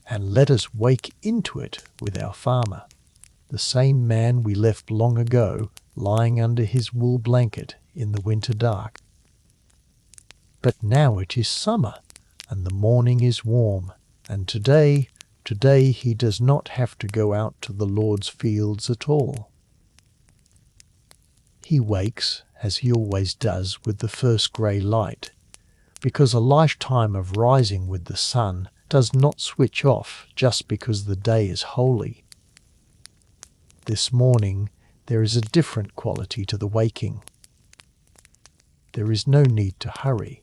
And let us wake into it with our farmer, the same man we left long ago lying under his wool blanket in the winter dark. But now it is summer, and the morning is warm, and today he does not have to go out to the Lord's fields at all. He wakes, as he always does, with the first grey light, because a lifetime of rising with the sun does not switch off just because the day is holy. This morning there is a different quality to the waking. There is no need to hurry.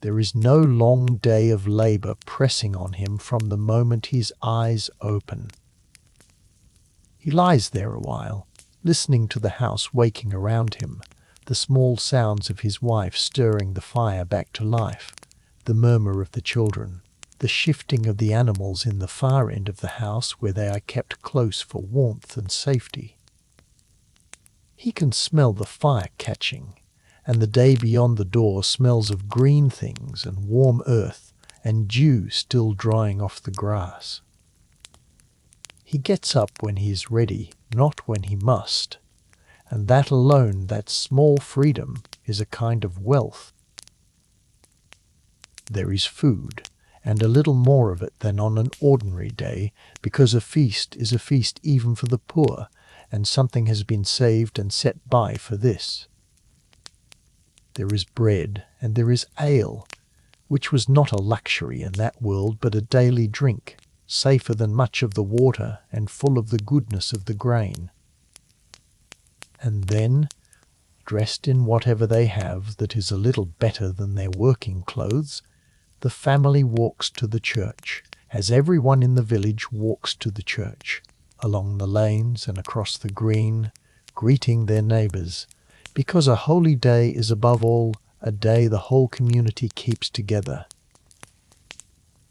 There is no long day of labour pressing on him from the moment his eyes open. He lies there a while, listening to the house waking around him, the small sounds of his wife stirring the fire back to life, the murmur of the children, the shifting of the animals in the far end of the house where they are kept close for warmth and safety. He can smell the fire catching, and the day beyond the door smells of green things and warm earth and dew still drying off the grass. He gets up when he is ready, not when he must, and that alone, that small freedom, is a kind of wealth. There is food, and a little more of it than on an ordinary day, because a feast is a feast even for the poor, and something has been saved and set by for this. There is bread, and there is ale, which was not a luxury in that world, but a daily drink, safer than much of the water, and full of the goodness of the grain. And then, dressed in whatever they have that is a little better than their working clothes, the family walks to the church, as everyone in the village walks to the church, along the lanes and across the green, greeting their neighbours, because a holy day is above all a day the whole community keeps together.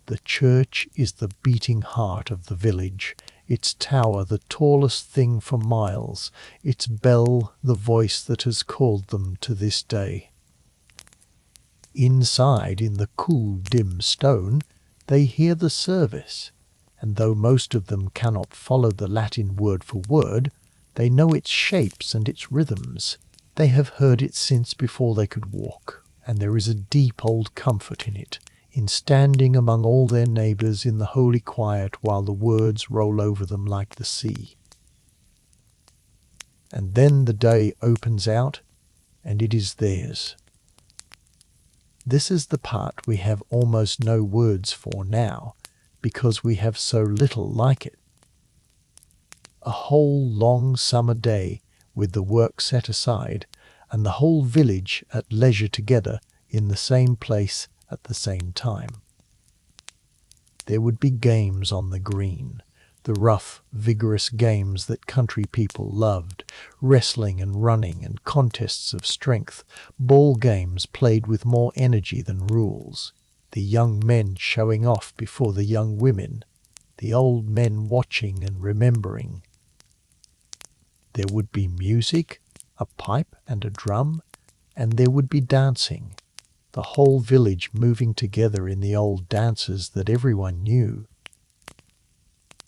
The church is the beating heart of the village, its tower the tallest thing for miles, its bell the voice that has called them to this day. Inside, in the cool, dim stone, they hear the service, and though most of them cannot follow the Latin word for word, they know its shapes and its rhythms. They have heard it since before they could walk, and there is a deep old comfort in it, in standing among all their neighbours in the holy quiet while the words roll over them like the sea. And then the day opens out, and it is theirs. This is the part we have almost no words for now, because we have so little like it. A whole long summer day, with the work set aside, and the whole village at leisure together in the same place at the same time. There would be games on the green, the rough, vigorous games that country people loved, wrestling and running and contests of strength, ball games played with more energy than rules, the young men showing off before the young women, the old men watching and remembering. There would be music, a pipe and a drum, and there would be dancing, the whole village moving together in the old dances that everyone knew.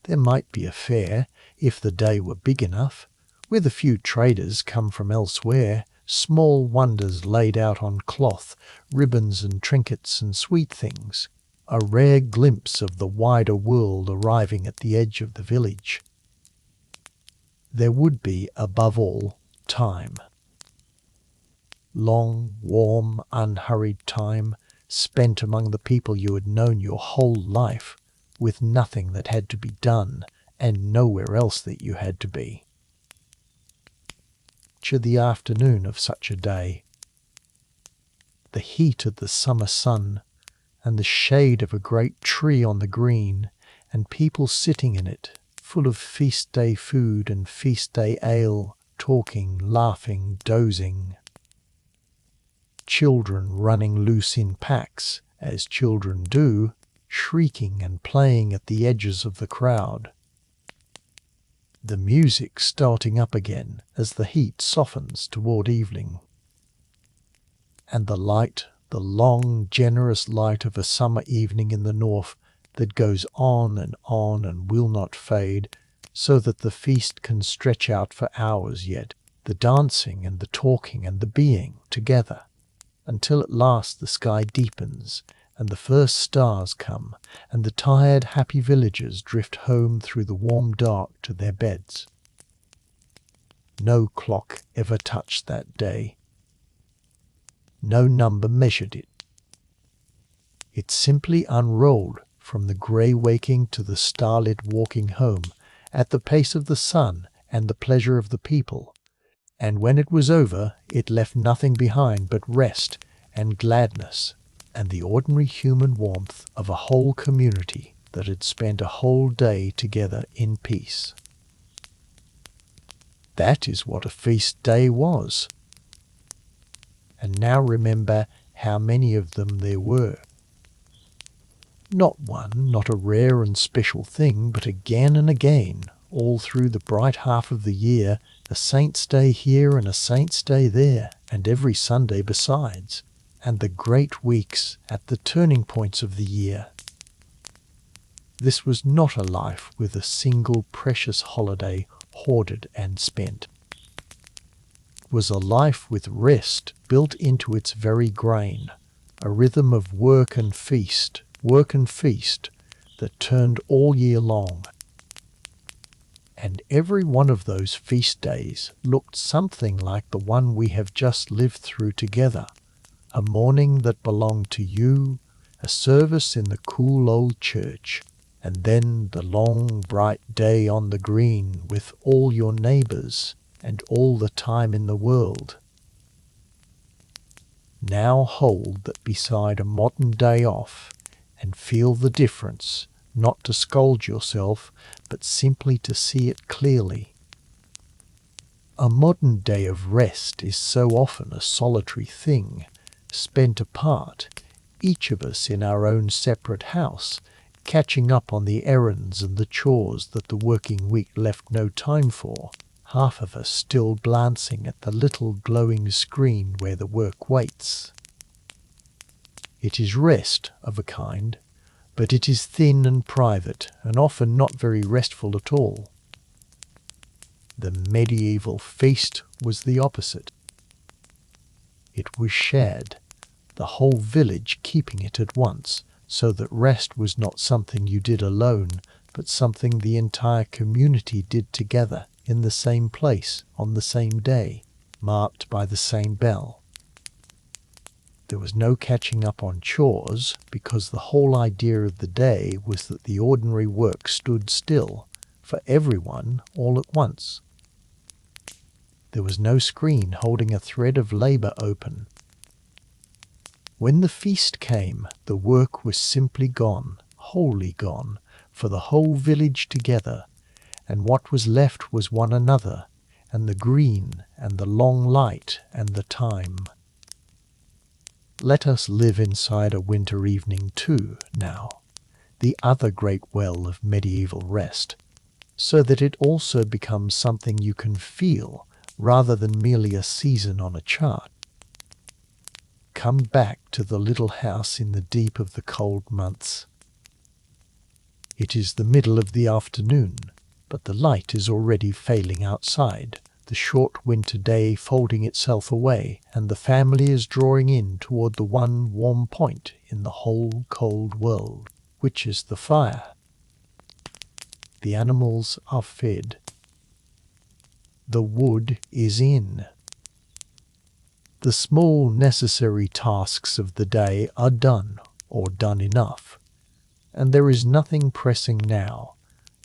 There might be a fair, if the day were big enough, with a few traders come from elsewhere, small wonders laid out on cloth, ribbons and trinkets and sweet things, a rare glimpse of the wider world arriving at the edge of the village. There would be, above all, time. Long, warm, unhurried time, spent among the people you had known your whole life, with nothing that had to be done, and nowhere else that you had to be. Picture the afternoon of such a day. The heat of the summer sun, and the shade of a great tree on the green, and people sitting in it, full of feast-day food and feast-day ale, talking, laughing, dozing. Children running loose in packs, as children do, shrieking and playing at the edges of the crowd. The music starting up again as the heat softens toward evening. And the light, the long, generous light of a summer evening in the north that goes on and will not fade, so that the feast can stretch out for hours yet, the dancing and the talking and the being together, until at last the sky deepens, and the first stars come, and the tired, happy villagers drift home through the warm dark to their beds. No clock ever touched that day. No number measured it. It simply unrolled from the grey waking to the starlit walking home, at the pace of the sun and the pleasure of the people, and when it was over it left nothing behind but rest and gladness and the ordinary human warmth of a whole community that had spent a whole day together in peace. That is what a feast day was. And now remember how many of them there were. Not one, not a rare and special thing, but again and again, all through the bright half of the year, a saint's day here and a saint's day there, and every Sunday besides, and the great weeks at the turning points of the year. This was not a life with a single precious holiday hoarded and spent. It was a life with rest built into its very grain, a rhythm of work and feast, work and feast that turned all year long. And every one of those feast days looked something like the one we have just lived through together. A morning that belonged to you, a service in the cool old church, and then the long bright day on the green with all your neighbours and all the time in the world. Now hold that beside a modern day off and feel the difference, not to scold yourself, but simply to see it clearly. A modern day of rest is so often a solitary thing, spent apart, each of us in our own separate house, catching up on the errands and the chores that the working week left no time for, half of us still glancing at the little glowing screen where the work waits. It is rest of a kind, but it is thin and private, and often not very restful at all. The medieval feast was the opposite. It was shared, the whole village keeping it at once, so that rest was not something you did alone, but something the entire community did together in the same place on the same day, marked by the same bell. There was no catching up on chores, because the whole idea of the day was that the ordinary work stood still for everyone all at once. There was no screen holding a thread of labour open. When the feast came, the work was simply gone, wholly gone, for the whole village together, and what was left was one another, and the green, and the long light, and the time. Let us live inside a winter evening too, now, the other great well of medieval rest, so that it also becomes something you can feel rather than merely a season on a chart. Come back to the little house in the deep of the cold months. It is the middle of the afternoon, but the light is already failing outside, the short winter day folding itself away, and the family is drawing in toward the one warm point in the whole cold world, which is the fire. The animals are fed. The wood is in. The small necessary tasks of the day are done, or done enough, and there is nothing pressing now,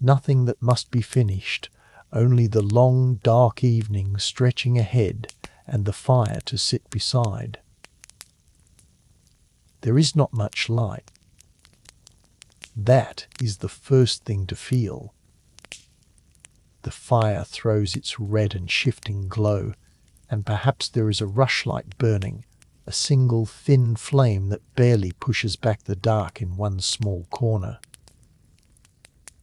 nothing that must be finished, only the long dark evening stretching ahead and the fire to sit beside. There is not much light. That is the first thing to feel. The fire throws its red and shifting glow, and perhaps there is a rushlight burning, a single thin flame that barely pushes back the dark in one small corner.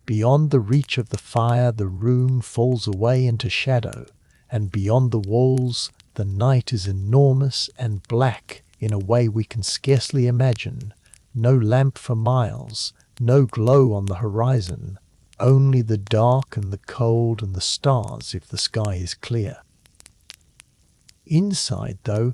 Beyond the reach of the fire the room falls away into shadow, and beyond the walls the night is enormous and black in a way we can scarcely imagine. No lamp for miles, no glow on the horizon, only the dark and the cold and the stars if the sky is clear. Inside, though,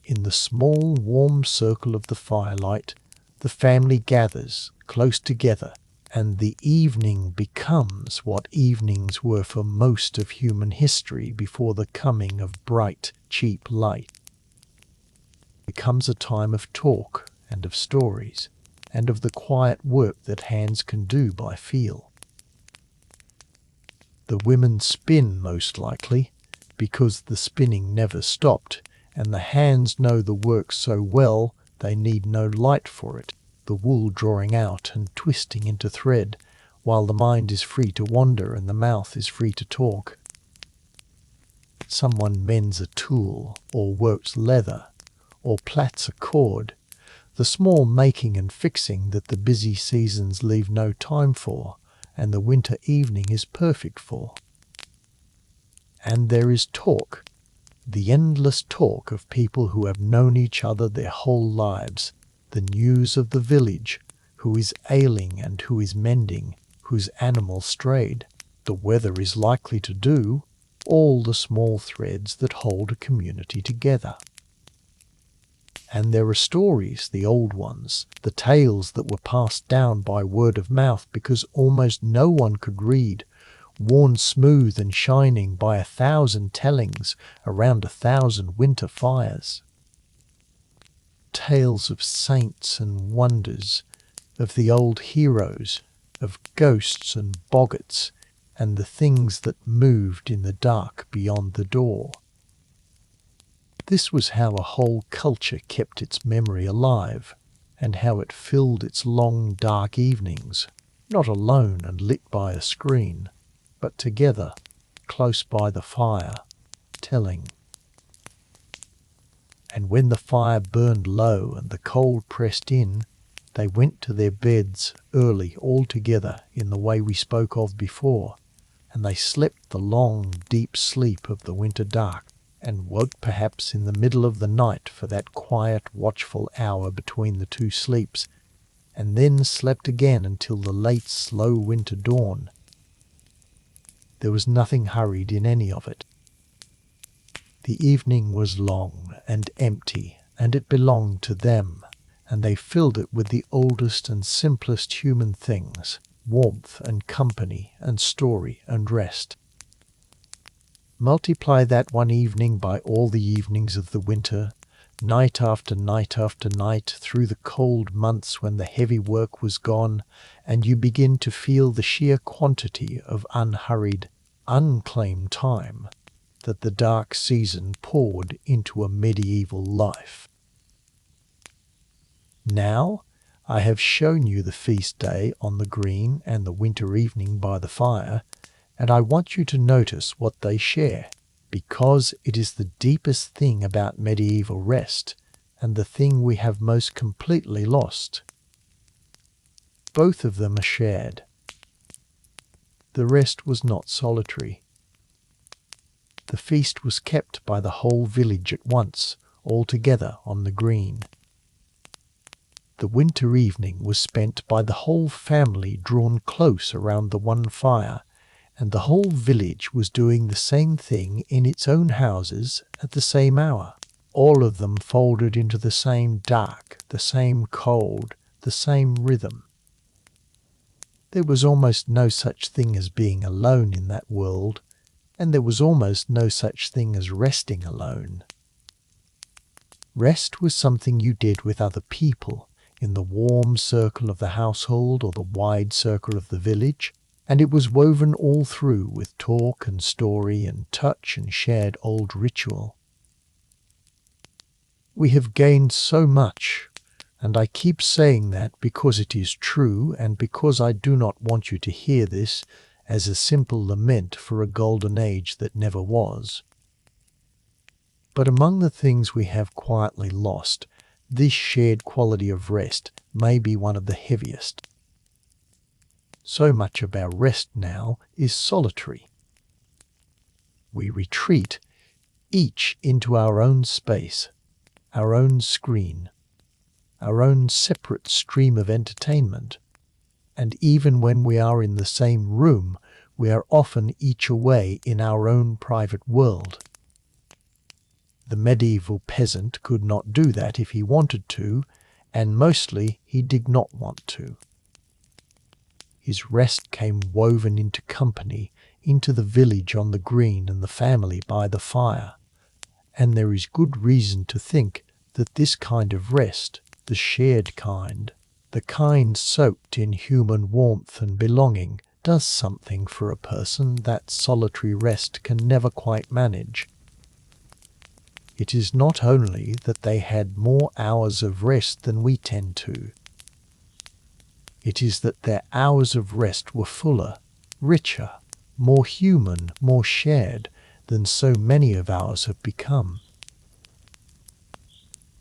in the small warm circle of the firelight, the family gathers close together, and the evening becomes what evenings were for most of human history before the coming of bright, cheap light. It becomes a time of talk and of stories, and of the quiet work that hands can do by feel. The women spin most likely, because the spinning never stopped, and the hands know the work so well they need no light for it, the wool drawing out and twisting into thread, while the mind is free to wander and the mouth is free to talk. Someone mends a tool, or works leather, or plats a cord, the small making and fixing that the busy seasons leave no time for, and the winter evening is perfect for. And there is talk, the endless talk of people who have known each other their whole lives, the news of the village, who is ailing and who is mending, whose animal strayed, the weather is likely to do, all the small threads that hold a community together. And there are stories, the old ones, the tales that were passed down by word of mouth because almost no one could read, worn smooth and shining by 1,000 tellings around 1,000 winter fires. Tales of saints and wonders, of the old heroes, of ghosts and boggarts, and the things that moved in the dark beyond the door. This was how a whole culture kept its memory alive, and how it filled its long dark evenings, not alone and lit by a screen, but together, close by the fire, telling. And when the fire burned low and the cold pressed in, they went to their beds early all together in the way we spoke of before, and they slept the long, deep sleep of the winter dark, and woke perhaps in the middle of the night for that quiet, watchful hour between the two sleeps, and then slept again until the late, slow winter dawn. There was nothing hurried in any of it. The evening was long and empty, and it belonged to them, and they filled it with the oldest and simplest human things, warmth and company and story and rest. Multiply that one evening by all the evenings of the winter, night after night after night, through the cold months when the heavy work was gone, and you begin to feel the sheer quantity of unhurried, unclaimed time that the dark season poured into a medieval life. Now I have shown you the feast day on the green and the winter evening by the fire, and I want you to notice what they share, because it is the deepest thing about medieval rest, and the thing we have most completely lost. Both of them are shared. The rest was not solitary. The feast was kept by the whole village at once, all together on the green. The winter evening was spent by the whole family drawn close around the one fire, and the whole village was doing the same thing in its own houses at the same hour, all of them folded into the same dark, the same cold, the same rhythm. There was almost no such thing as being alone in that world, and there was almost no such thing as resting alone. Rest was something you did with other people, in the warm circle of the household or the wide circle of the village, and it was woven all through with talk and story and touch and shared old ritual. We have gained so much, and I keep saying that because it is true and because I do not want you to hear this as a simple lament for a golden age that never was. But among the things we have quietly lost, this shared quality of rest may be one of the heaviest. So much of our rest now is solitary. We retreat, each into our own space, our own screen, our own separate stream of entertainment, and even when we are in the same room, we are often each away in our own private world. The medieval peasant could not do that if he wanted to, and mostly he did not want to. His rest came woven into company, into the village on the green and the family by the fire, and there is good reason to think that this kind of rest, the shared kind, the kind soaked in human warmth and belonging, does something for a person that solitary rest can never quite manage. It is not only that they had more hours of rest than we tend to. It is that their hours of rest were fuller, richer, more human, more shared than so many of ours have become.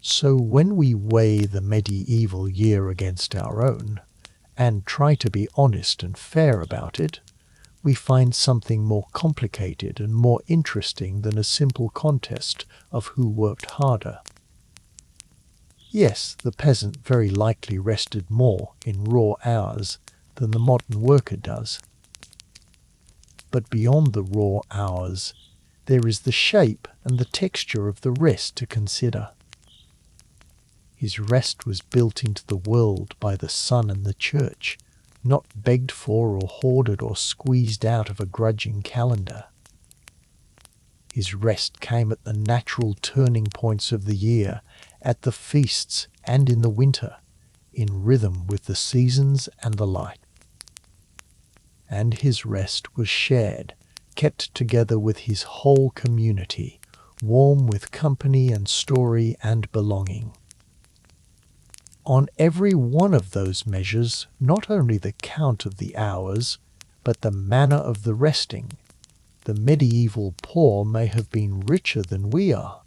So when we weigh the medieval year against our own, and try to be honest and fair about it, we find something more complicated and more interesting than a simple contest of who worked harder. Yes, the peasant very likely rested more in raw hours than the modern worker does. But beyond the raw hours, there is the shape and the texture of the rest to consider. His rest was built into the world by the sun and the church, not begged for or hoarded or squeezed out of a grudging calendar. His rest came at the natural turning points of the year, at the feasts and in the winter, in rhythm with the seasons and the light. And his rest was shared, kept together with his whole community, warm with company and story and belonging. On every one of those measures, not only the count of the hours, but the manner of the resting, the medieval poor may have been richer than we are.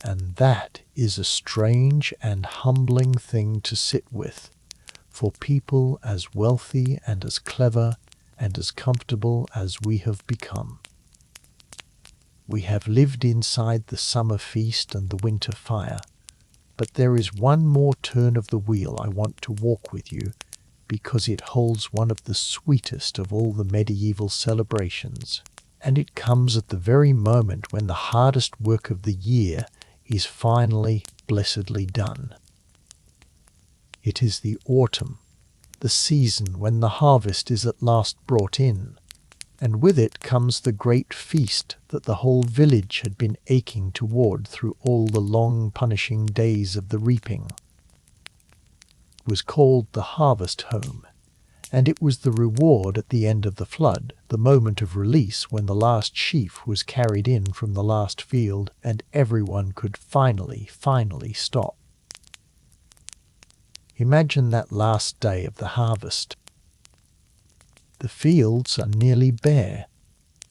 And that is a strange and humbling thing to sit with, for people as wealthy and as clever and as comfortable as we have become. We have lived inside the summer feast and the winter fire, but there is one more turn of the wheel I want to walk with you, because it holds one of the sweetest of all the medieval celebrations, and it comes at the very moment when the hardest work of the year is finally blessedly done. It is the autumn, the season when the harvest is at last brought in, and with it comes the great feast that the whole village had been aching toward through all the long punishing days of the reaping. It was called the harvest home, and it was the reward at the end of the flood, the moment of release when the last sheaf was carried in from the last field and everyone could finally stop. Imagine that last day of the harvest. The fields are nearly bare,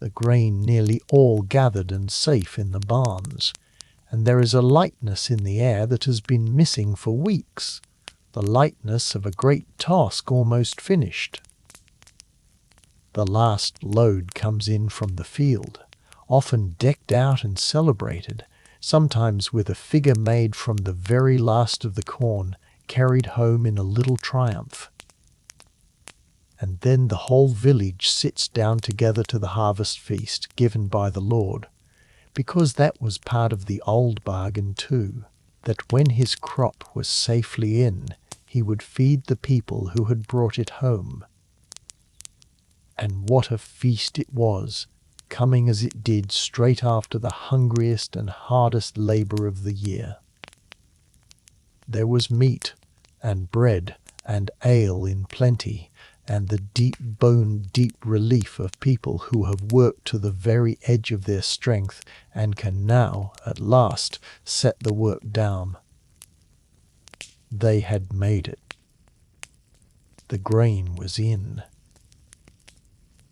the grain nearly all gathered and safe in the barns, and there is a lightness in the air that has been missing for weeks, the lightness of a great task almost finished. The last load comes in from the field, often decked out and celebrated, sometimes with a figure made from the very last of the corn, carried home in a little triumph. And then the whole village sits down together to the harvest feast given by the Lord, because that was part of the old bargain too, that when his crop was safely in, he would feed the people who had brought it home. And what a feast it was, coming as it did straight after the hungriest and hardest labour of the year. There was meat and bread and ale in plenty, and the deep-boned deep relief of people who have worked to the very edge of their strength and can now, at last, set the work down. They had made it. The grain was in.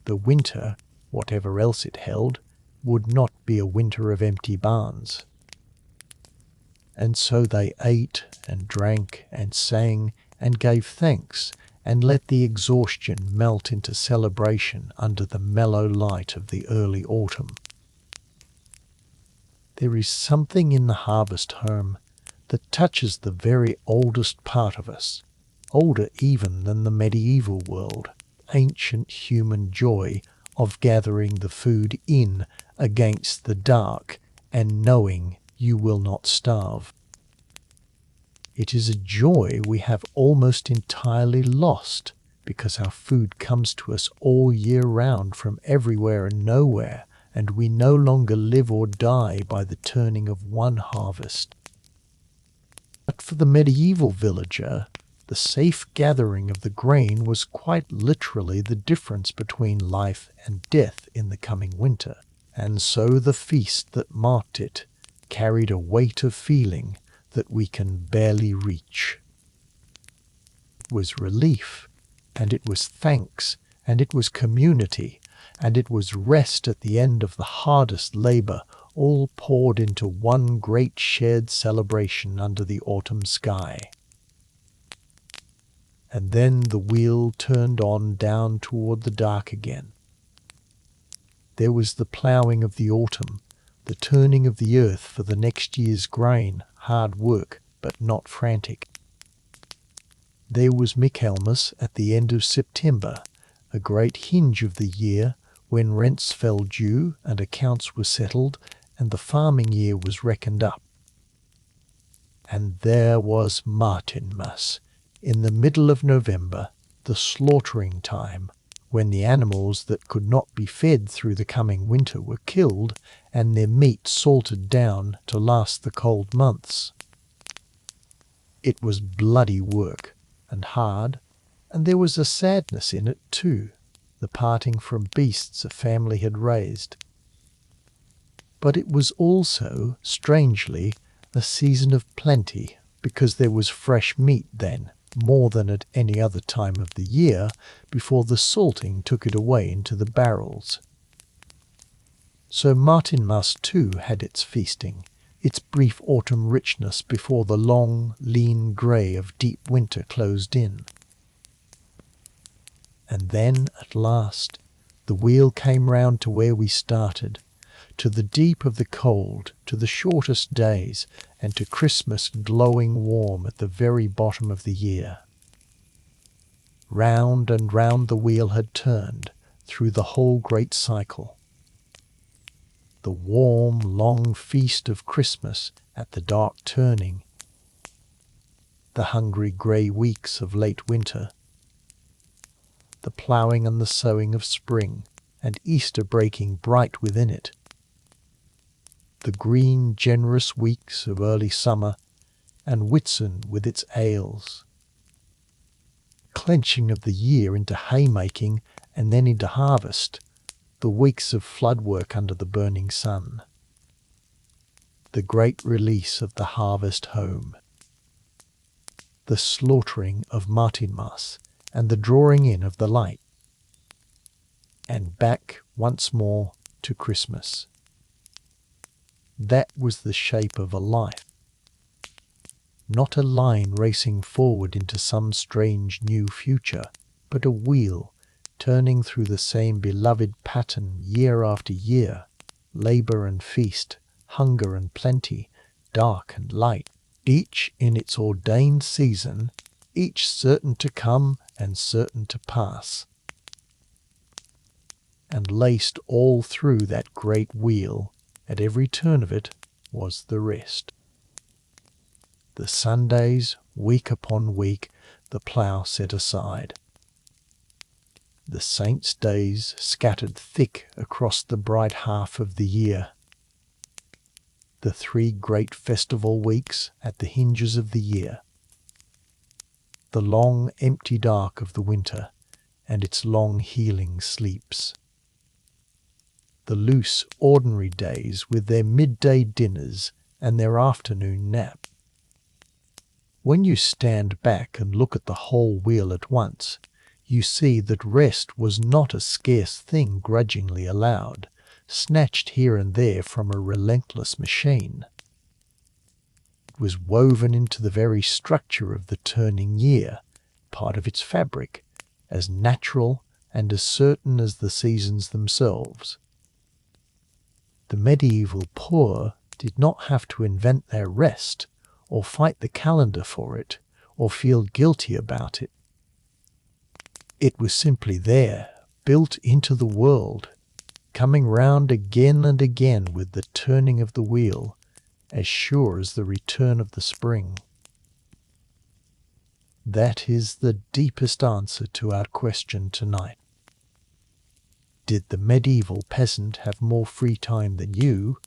The winter, whatever else it held, would not be a winter of empty barns. And so they ate and drank and sang and gave thanks and let the exhaustion melt into celebration under the mellow light of the early autumn. There is something in the harvest home that touches the very oldest part of us, older even than the medieval world, ancient human joy of gathering the food in against the dark and knowing you will not starve. It is a joy we have almost entirely lost because our food comes to us all year round from everywhere and nowhere, and we no longer live or die by the turning of one harvest. But for the medieval villager, the safe gathering of the grain was quite literally the difference between life and death in the coming winter, and so the feast that marked it carried a weight of feeling that we can barely reach. It was relief, and it was thanks, and it was community, and it was rest at the end of the hardest labour, all poured into one great shared celebration under the autumn sky. And then the wheel turned on down toward the dark again. There was the ploughing of the autumn, the turning of the earth for the next year's grain, hard work, but not frantic. There was Michaelmas at the end of September, a great hinge of the year when rents fell due and accounts were settled and the farming year was reckoned up. And there was Martinmas, in the middle of November, the slaughtering time, when the animals that could not be fed through the coming winter were killed and their meat salted down to last the cold months. It was bloody work and hard, and there was a sadness in it too, the parting from beasts a family had raised. But it was also, strangely, a season of plenty, because there was fresh meat then, more than at any other time of the year, before the salting took it away into the barrels. So Martinmas too had its feasting, its brief autumn richness before the long, lean grey of deep winter closed in. And then, at last, the wheel came round to where we started, to the deep of the cold, to the shortest days, and to Christmas glowing warm at the very bottom of the year. Round and round the wheel had turned, through the whole great cycle. The warm, long feast of Christmas at the dark turning, the hungry grey weeks of late winter, the ploughing and the sowing of spring, and Easter breaking bright within it, the green, generous weeks of early summer, and Whitsun with its ales, clenching of the year into haymaking and then into harvest, the weeks of flood work under the burning sun, the great release of the harvest home, the slaughtering of Martinmas, and the drawing in of the light, and back once more to Christmas. That was the shape of a life. Not a line racing forward into some strange new future, but a wheel turning through the same beloved pattern year after year, labour and feast, hunger and plenty, dark and light, each in its ordained season, each certain to come and certain to pass. And laced all through that great wheel, at every turn of it, was the rest. The Sundays, week upon week, the plough set aside. The saints' days scattered thick across the bright half of the year. The 3 great festival weeks at the hinges of the year. The long empty dark of the winter, and its long healing sleeps. The loose ordinary days with their midday dinners and their afternoon nap. When you stand back and look at the whole wheel at once, you see that rest was not a scarce thing grudgingly allowed, snatched here and there from a relentless machine. It was woven into the very structure of the turning year, part of its fabric, as natural and as certain as the seasons themselves. The medieval poor did not have to invent their rest, or fight the calendar for it, or feel guilty about it. It was simply there, built into the world, coming round again and again with the turning of the wheel, as sure as the return of the spring. That is the deepest answer to our question tonight. Did the medieval peasant have more free time than you?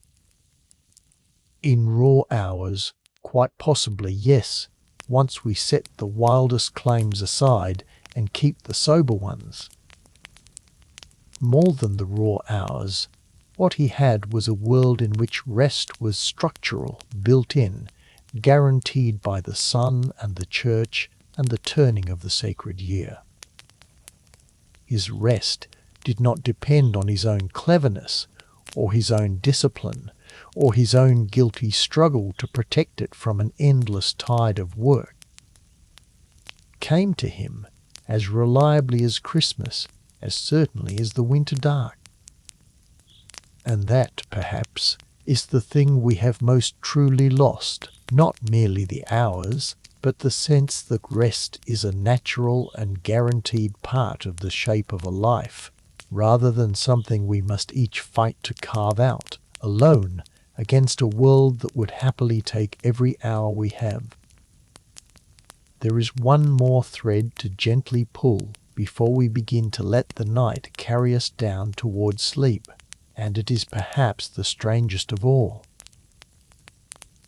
In raw hours, quite possibly yes, once we set the wildest claims aside and keep the sober ones. More than the raw hours, what he had was a world in which rest was structural, built in, guaranteed by the sun and the church and the turning of the sacred year. His rest did not depend on his own cleverness, or his own discipline, or his own guilty struggle to protect it from an endless tide of work. It came to him as reliably as Christmas, as certainly as the winter dark. And that, perhaps, is the thing we have most truly lost, not merely the hours, but the sense that rest is a natural and guaranteed part of the shape of a life, rather than something we must each fight to carve out, alone, against a world that would happily take every hour we have. There is one more thread to gently pull before we begin to let the night carry us down towards sleep, and it is perhaps the strangest of all.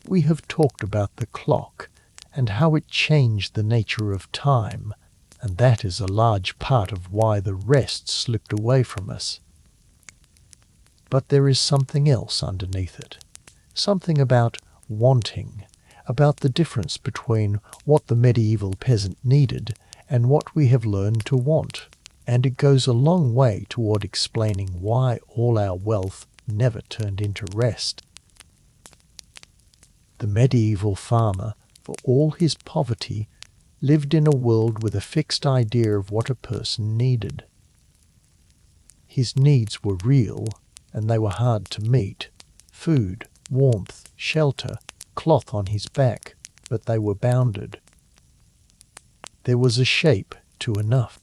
We have talked about the clock and how it changed the nature of time, and that is a large part of why the rest slipped away from us. But there is something else underneath it, something about wanting, about the difference between what the medieval peasant needed and what we have learned to want, and it goes a long way toward explaining why all our wealth never turned into rest. The medieval farmer, for all his poverty, lived in a world with a fixed idea of what a person needed. His needs were real, and they were hard to meet: food, warmth, shelter, cloth on his back, but they were bounded. There was a shape to enough.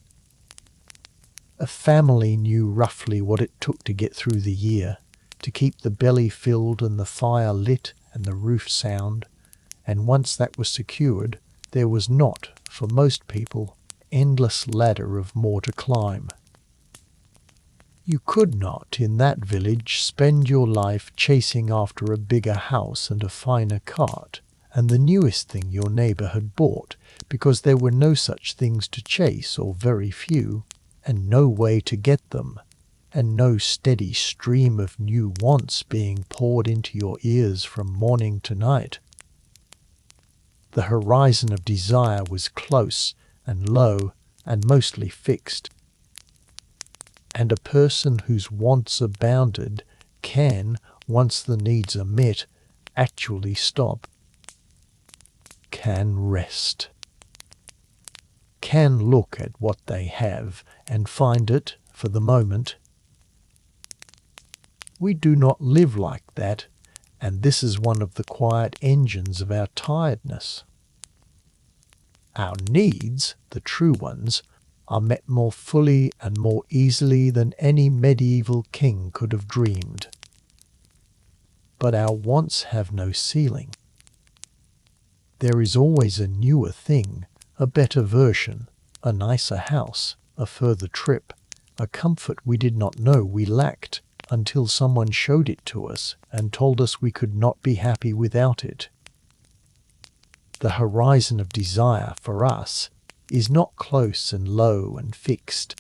A family knew roughly what it took to get through the year, to keep the belly filled and the fire lit and the roof sound, and once that was secured, there was not, for most people, endless ladder of more to climb. You could not, in that village, spend your life chasing after a bigger house and a finer cart, and the newest thing your neighbour had bought, because there were no such things to chase, or very few, and no way to get them, and no steady stream of new wants being poured into your ears from morning to night. The horizon of desire was close and low and mostly fixed. And a person whose wants are bounded can, once the needs are met, actually stop, can rest, can look at what they have and find it, for the moment. We do not live like that, and this is one of the quiet engines of our tiredness. Our needs, the true ones, are met more fully and more easily than any medieval king could have dreamed. But our wants have no ceiling. There is always a newer thing, a better version, a nicer house, a further trip, a comfort we did not know we lacked until someone showed it to us and told us we could not be happy without it. The horizon of desire for us is not close and low and fixed.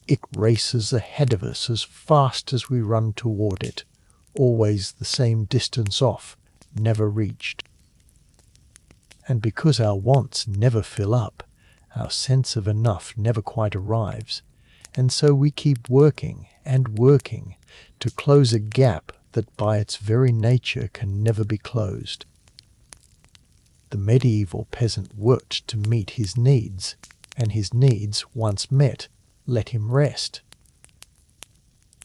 It races ahead of us as fast as we run toward it, always the same distance off, never reached. And because our wants never fill up, our sense of enough never quite arrives, and so we keep working and working to close a gap that by its very nature can never be closed. The medieval peasant worked to meet his needs, and his needs, once met, let him rest.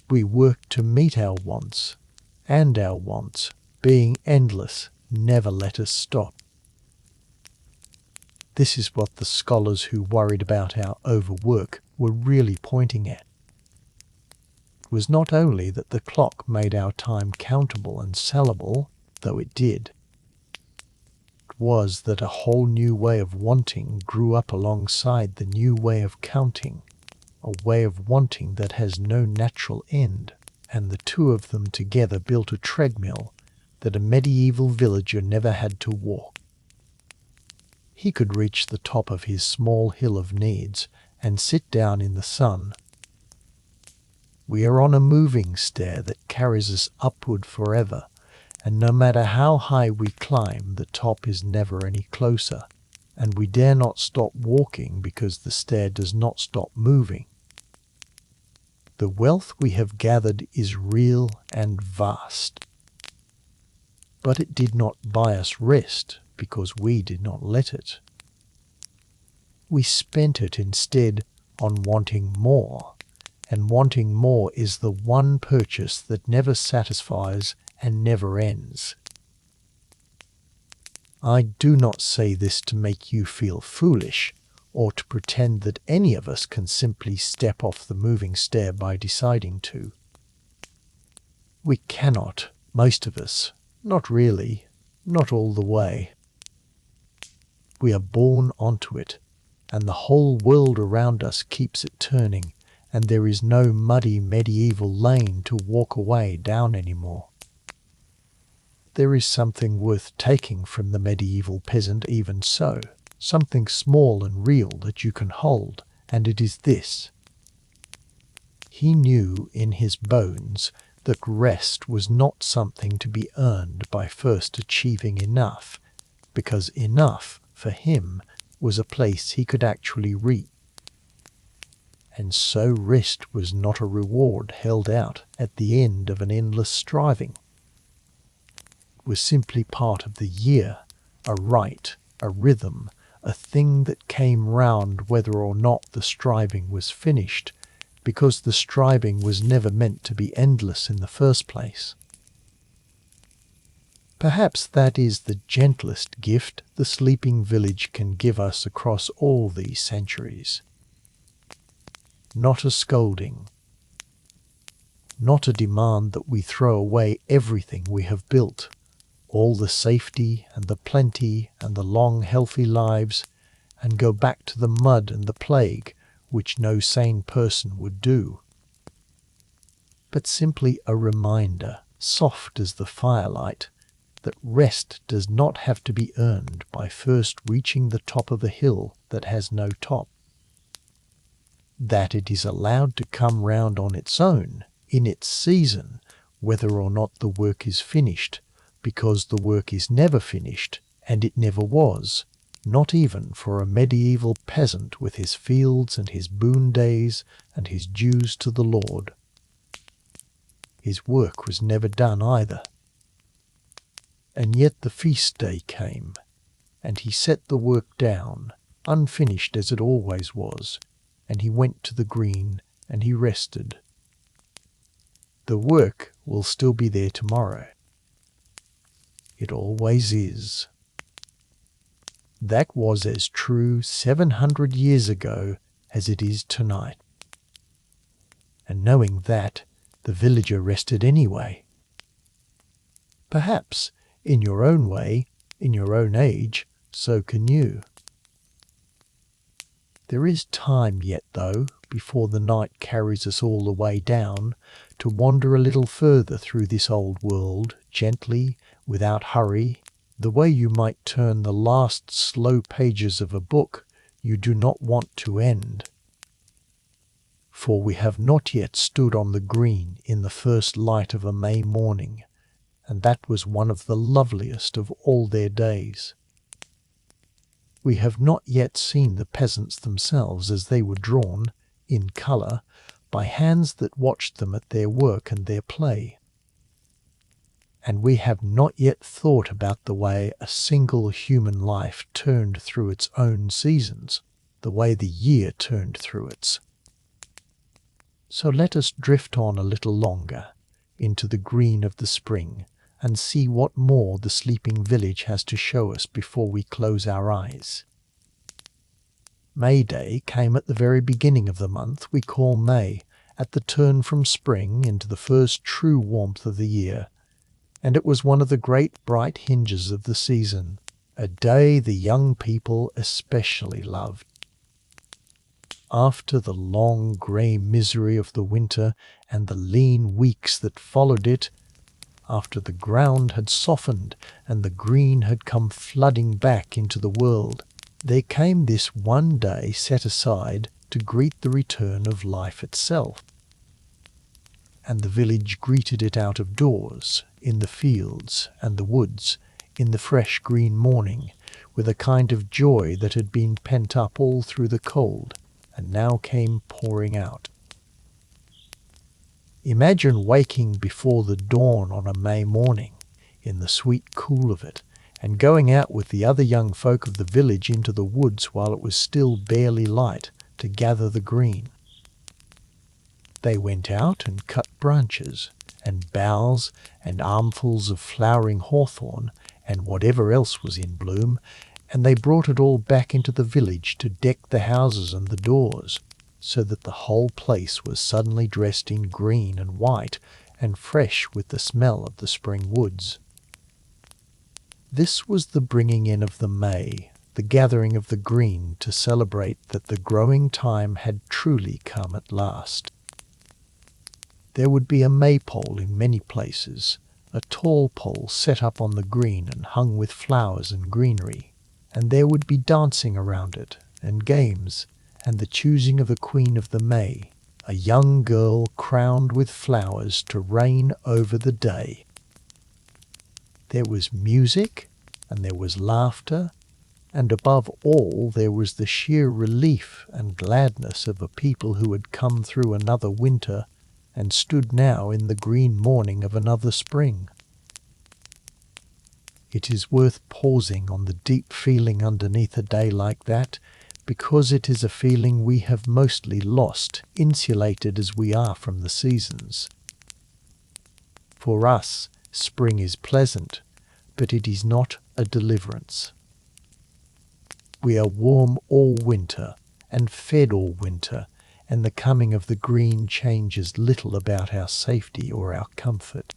We work to meet our wants, and our wants, being endless, never let us stop. This is what the scholars who worried about our overwork were really pointing at. It was not only that the clock made our time countable and sellable, though it did. Was that a whole new way of wanting grew up alongside the new way of counting, a way of wanting that has no natural end, and the two of them together built a treadmill that a medieval villager never had to walk. He could reach the top of his small hill of needs and sit down in the sun. We are on a moving stair that carries us upward forever, and no matter how high we climb, the top is never any closer, and we dare not stop walking because the stair does not stop moving. The wealth we have gathered is real and vast, but it did not buy us rest because we did not let it. We spent it instead on wanting more, and wanting more is the one purchase that never satisfies and never ends. I do not say this to make you feel foolish, or to pretend that any of us can simply step off the moving stair by deciding to. We cannot, Most of us, not really, not all the way. We are born onto it, and the whole world around us keeps it turning, and there is no muddy medieval lane to walk away down anymore. There is something worth taking from the medieval peasant even so, something small and real that you can hold, and it is this. He knew in his bones that rest was not something to be earned by first achieving enough, because enough, for him, was a place he could actually reach. And so rest was not a reward held out at the end of an endless striving. It was simply part of the year, a rite, a rhythm, a thing that came round whether or not the striving was finished, because the striving was never meant to be endless in the first place. Perhaps that is the gentlest gift the sleeping village can give us across all these centuries. Not a scolding, not a demand that we throw away everything we have built, all the safety and the plenty and the long healthy lives, and go back to the mud and the plague, which no sane person would do. But simply a reminder, soft as the firelight, that rest does not have to be earned by first reaching the top of a hill that has no top. That it is allowed to come round on its own, in its season, whether or not the work is finished, because the work is never finished, and it never was, not even for a medieval peasant with his fields and his boon days and his dues to the Lord. His work was never done either. And yet the feast day came, and he set the work down, unfinished as it always was, and he went to the green, and he rested. The work will still be there tomorrow. It always is. That was as true 700 years ago as it is tonight. And knowing that, the villager rested anyway. Perhaps, in your own way, in your own age, so can you. There is time yet, though, before the night carries us all the way down, to wander a little further through this old world, gently, without hurry, the way you might turn the last slow pages of a book you do not want to end. For we have not yet stood on the green in the first light of a May morning, and that was one of the loveliest of all their days. We have not yet seen the peasants themselves as they were drawn, in colour, by hands that watched them at their work and their play. And we have not yet thought about the way a single human life turned through its own seasons, the way the year turned through its. So let us drift on a little longer, into the green of the spring, and see what more the sleeping village has to show us before we close our eyes. May Day came at the very beginning of the month we call May, at the turn from spring into the first true warmth of the year, and it was one of the great bright hinges of the season, a day the young people especially loved. After the long grey misery of the winter and the lean weeks that followed it, after the ground had softened and the green had come flooding back into the world, there came this one day set aside to greet the return of life itself. And the village greeted it out of doors, in the fields and the woods, in the fresh green morning, with a kind of joy that had been pent up all through the cold, and now came pouring out. Imagine waking before the dawn on a May morning, in the sweet cool of it, and going out with the other young folk of the village into the woods while it was still barely light, to gather the green. They went out and cut branches, and boughs, and armfuls of flowering hawthorn, and whatever else was in bloom, and they brought it all back into the village to deck the houses and the doors, so that the whole place was suddenly dressed in green and white, and fresh with the smell of the spring woods. This was the bringing in of the May, the gathering of the green to celebrate that the growing time had truly come at last. There would be a maypole in many places, a tall pole set up on the green and hung with flowers and greenery, and there would be dancing around it, and games, and the choosing of a queen of the May, a young girl crowned with flowers to reign over the day. There was music, and there was laughter, and above all there was the sheer relief and gladness of a people who had come through another winter and stood now in the green morning of another spring. It is worth pausing on the deep feeling underneath a day like that, because it is a feeling we have mostly lost, insulated as we are from the seasons. For us, spring is pleasant, but it is not a deliverance. We are warm all winter and fed all winter, and the coming of the green changes little about our safety or our comfort.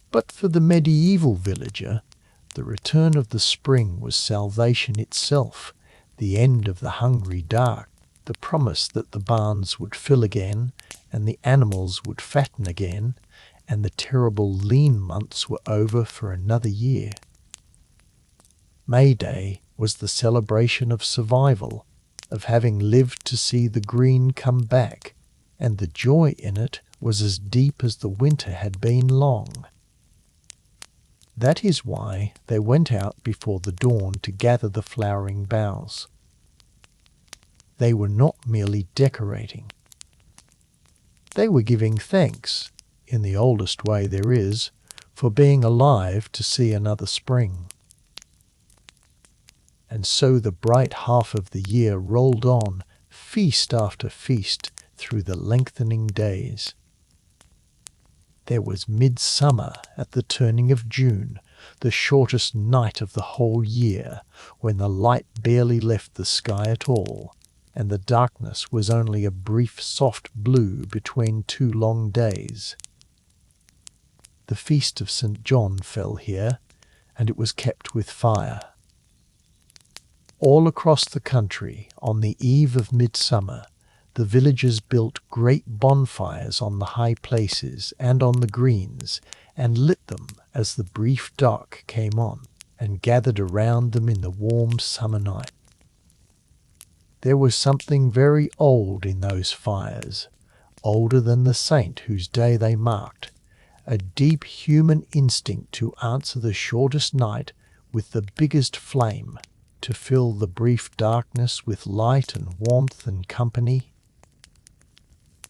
But for the medieval villager, the return of the spring was salvation itself, the end of the hungry dark, the promise that the barns would fill again, and the animals would fatten again, and the terrible lean months were over for another year. May Day was the celebration of survival, of having lived to see the green come back, and the joy in it was as deep as the winter had been long. That is why they went out before the dawn to gather the flowering boughs. They were not merely decorating. They were giving thanks, in the oldest way there is, for being alive to see another spring. And so the bright half of the year rolled on, feast after feast, through the lengthening days. There was midsummer at the turning of June, the shortest night of the whole year, when the light barely left the sky at all, and the darkness was only a brief soft blue between two long days. The feast of St. John fell here, and it was kept with fire. All across the country, on the eve of midsummer, the villagers built great bonfires on the high places and on the greens, and lit them as the brief dark came on, and gathered around them in the warm summer night. There was something very old in those fires, older than the saint whose day they marked, a deep human instinct to answer the shortest night with the biggest flame, to fill the brief darkness with light and warmth and company.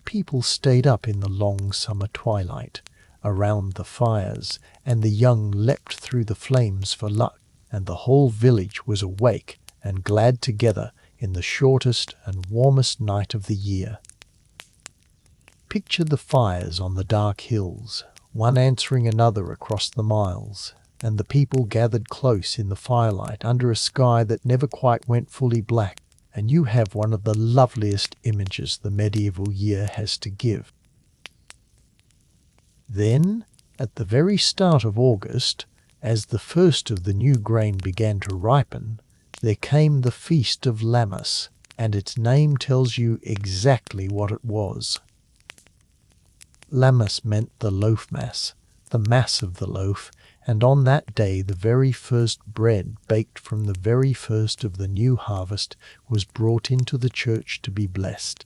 People stayed up in the long summer twilight, around the fires, and the young leapt through the flames for luck, and the whole village was awake and glad together in the shortest and warmest night of the year. Picture the fires on the dark hills, one answering another across the miles, and the people gathered close in the firelight under a sky that never quite went fully black, and you have one of the loveliest images the medieval year has to give. Then, at the very start of August, as the first of the new grain began to ripen, there came the Feast of Lammas, and its name tells you exactly what it was. Lammas meant the loaf mass, the mass of the loaf, and on that day the very first bread baked from the very first of the new harvest was brought into the church to be blessed.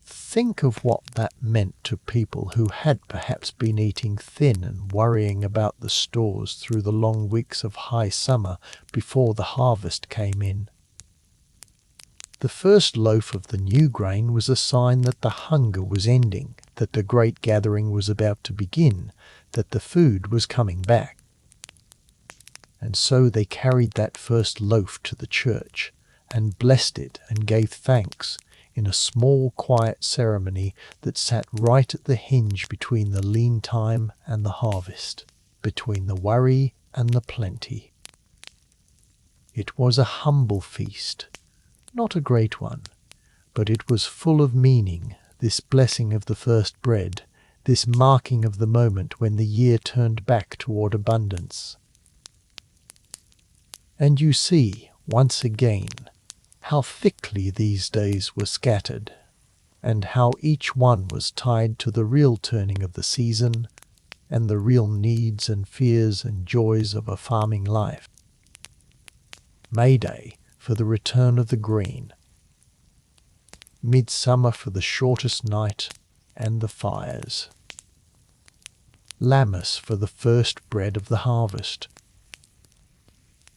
Think of what that meant to people who had perhaps been eating thin and worrying about the stores through the long weeks of high summer before the harvest came in. The first loaf of the new grain was a sign that the hunger was ending, that the great gathering was about to begin, that the food was coming back. And so they carried that first loaf to the church, and blessed it and gave thanks, in a small quiet ceremony that sat right at the hinge between the lean time and the harvest, between the worry and the plenty. It was a humble feast, not a great one, but it was full of meaning, this blessing of the first bread, this marking of the moment when the year turned back toward abundance. And you see, once again, how thickly these days were scattered, and how each one was tied to the real turning of the season and the real needs and fears and joys of a farming life. Mayday for the return of the green, midsummer for the shortest night and the fires, Lammas for the first bread of the harvest,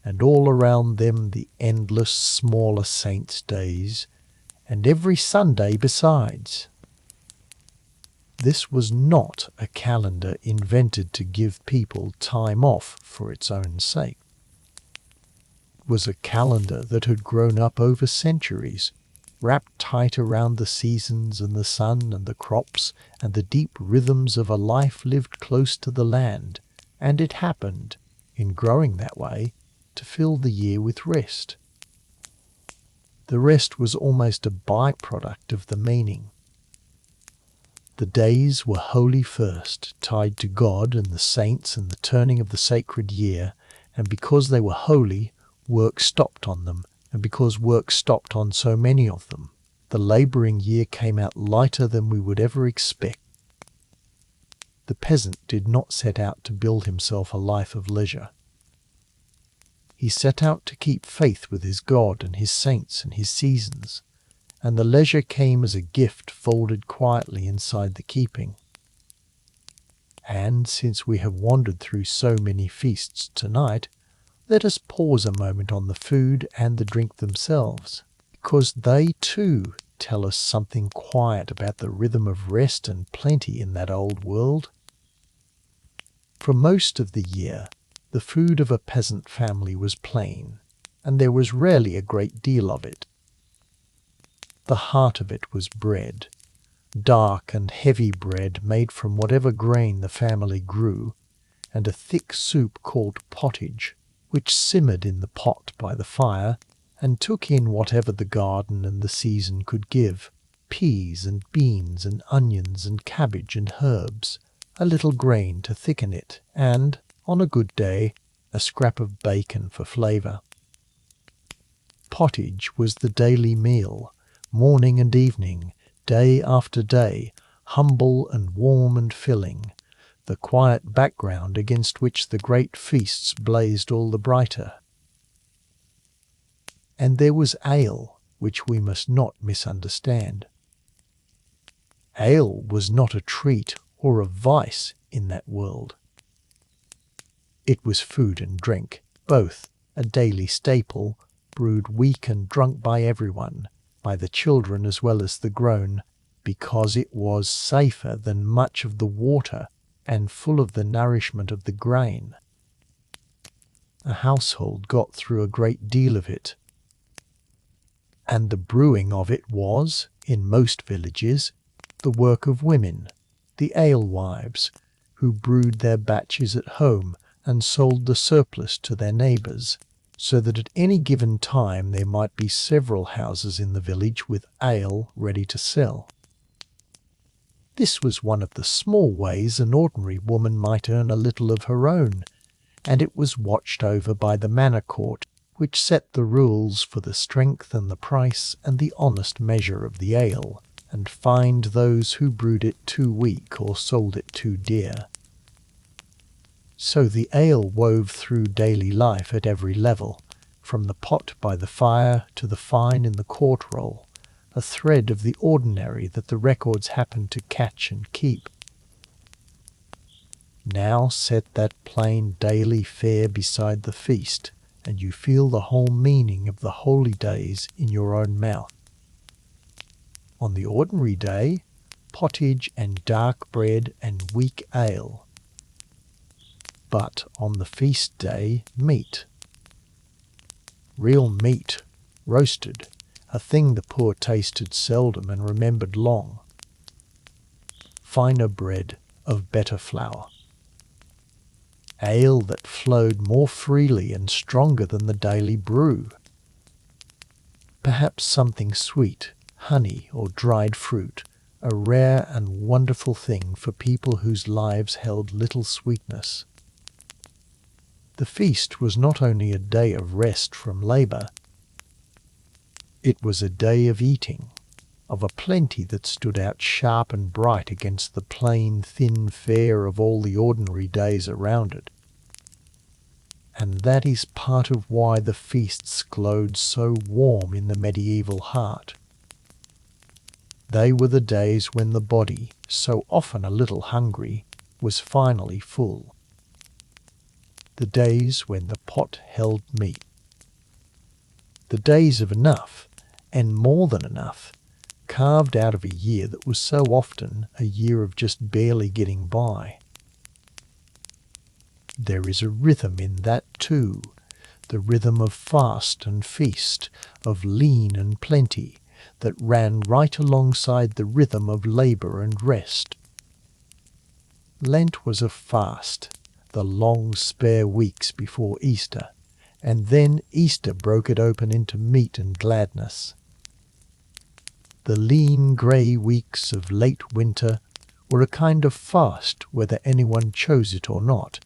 and all around them the endless smaller saints' days, and every Sunday besides. This was not a calendar invented to give people time off for its own sake. It was a calendar that had grown up over centuries, wrapped tight around the seasons and the sun and the crops and the deep rhythms of a life lived close to the land, and it happened, in growing that way, to fill the year with rest. The rest was almost a byproduct of the meaning. The days were holy first, tied to God and the saints and the turning of the sacred year, and because they were holy, work stopped on them, and because work stopped on so many of them, the labouring year came out lighter than we would ever expect. The peasant did not set out to build himself a life of leisure. He set out to keep faith with his God and his saints and his seasons, and the leisure came as a gift folded quietly inside the keeping. And since we have wandered through so many feasts tonight, let us pause a moment on the food and the drink themselves, because they too tell us something quiet about the rhythm of rest and plenty in that old world. For most of the year, the food of a peasant family was plain, and there was rarely a great deal of it. The heart of it was bread, dark and heavy bread made from whatever grain the family grew, and a thick soup called pottage, which simmered in the pot by the fire and took in whatever the garden and the season could give, peas and beans and onions and cabbage and herbs, a little grain to thicken it, and, on a good day, a scrap of bacon for flavour. Pottage was the daily meal, morning and evening, day after day, humble and warm and filling, the quiet background against which the great feasts blazed all the brighter. And there was ale, which we must not misunderstand. Ale was not a treat or a vice in that world. It was food and drink, both, a daily staple, brewed weak and drunk by everyone, by the children as well as the grown, because it was safer than much of the water and full of the nourishment of the grain. A household got through a great deal of it, and the brewing of it was, in most villages, the work of women, the alewives, who brewed their batches at home and sold the surplus to their neighbours, so that at any given time there might be several houses in the village with ale ready to sell. This was one of the small ways an ordinary woman might earn a little of her own, and it was watched over by the manor court, which set the rules for the strength and the price and the honest measure of the ale, and fined those who brewed it too weak or sold it too dear. So the ale wove through daily life at every level, from the pot by the fire to the fine in the court roll, a thread of the ordinary that the records happen to catch and keep. Now set that plain daily fare beside the feast, and you feel the whole meaning of the holy days in your own mouth. On the ordinary day, pottage and dark bread and weak ale. But on the feast day, meat. Real meat, roasted, a thing the poor tasted seldom and remembered long. Finer bread of better flour. Ale that flowed more freely and stronger than the daily brew. Perhaps something sweet, honey or dried fruit, a rare and wonderful thing for people whose lives held little sweetness. The feast was not only a day of rest from labour, it was a day of eating, of a plenty that stood out sharp and bright against the plain, thin fare of all the ordinary days around it. And that is part of why the feasts glowed so warm in the medieval heart. They were the days when the body, so often a little hungry, was finally full. The days when the pot held meat. The days of enough, and more than enough, carved out of a year that was so often a year of just barely getting by. There is a rhythm in that too, the rhythm of fast and feast, of lean and plenty, that ran right alongside the rhythm of labour and rest. Lent was a fast, the long spare weeks before Easter, and then Easter broke it open into meat and gladness. The lean grey weeks of late winter were a kind of fast whether anyone chose it or not,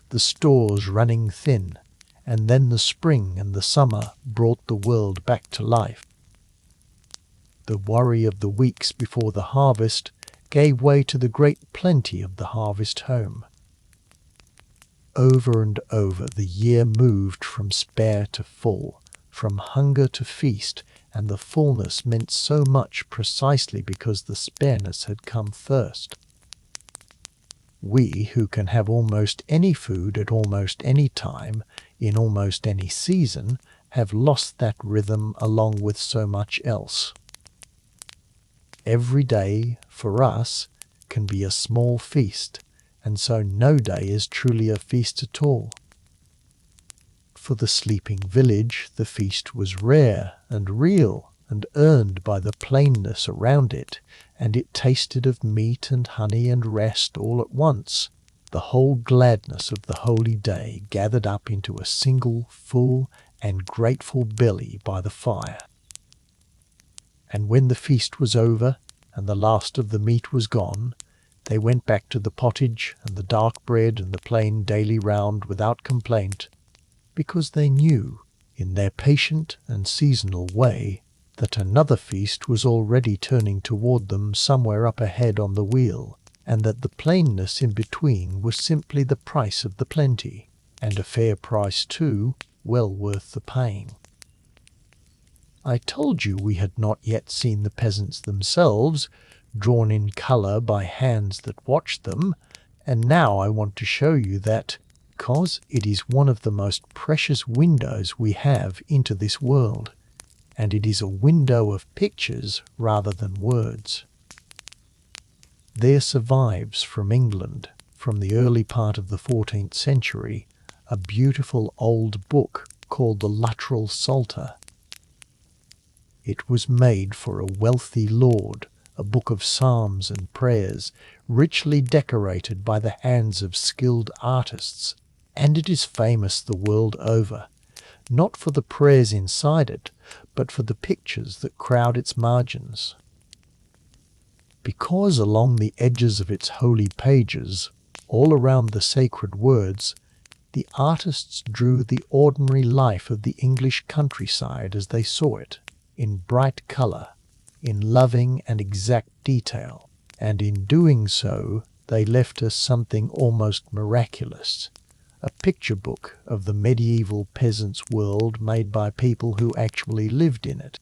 the stores running thin, and then the spring and the summer brought the world back to life. The worry of the weeks before the harvest gave way to the great plenty of the harvest home. Over and over the year moved from spare to full, from hunger to feast, and the fullness meant so much precisely because the spareness had come first. We, who can have almost any food at almost any time, in almost any season, have lost that rhythm along with so much else. Every day, for us, can be a small feast, and so no day is truly a feast at all. For the sleeping village, the feast was rare and real and earned by the plainness around it, and it tasted of meat and honey and rest all at once, the whole gladness of the holy day gathered up into a single full and grateful belly by the fire. And when the feast was over, and the last of the meat was gone, they went back to the pottage and the dark bread and the plain daily round without complaint, because they knew, in their patient and seasonal way, that another feast was already turning toward them somewhere up ahead on the wheel, and that the plainness in between was simply the price of the plenty, and a fair price too, well worth the paying. I told you we had not yet seen the peasants themselves, drawn in colour by hands that watched them, and now I want to show you that, because it is one of the most precious windows we have into this world, and it is a window of pictures rather than words. There survives from England, from the early part of the 14th century, a beautiful old book called the Luttrell Psalter. It was made for a wealthy lord, a book of psalms and prayers, richly decorated by the hands of skilled artists, and it is famous the world over, not for the prayers inside it, but for the pictures that crowd its margins. Because along the edges of its holy pages, all around the sacred words, the artists drew the ordinary life of the English countryside as they saw it, in bright colour, in loving and exact detail, and in doing so they left us something almost miraculous, a picture book of the medieval peasant's world made by people who actually lived in it.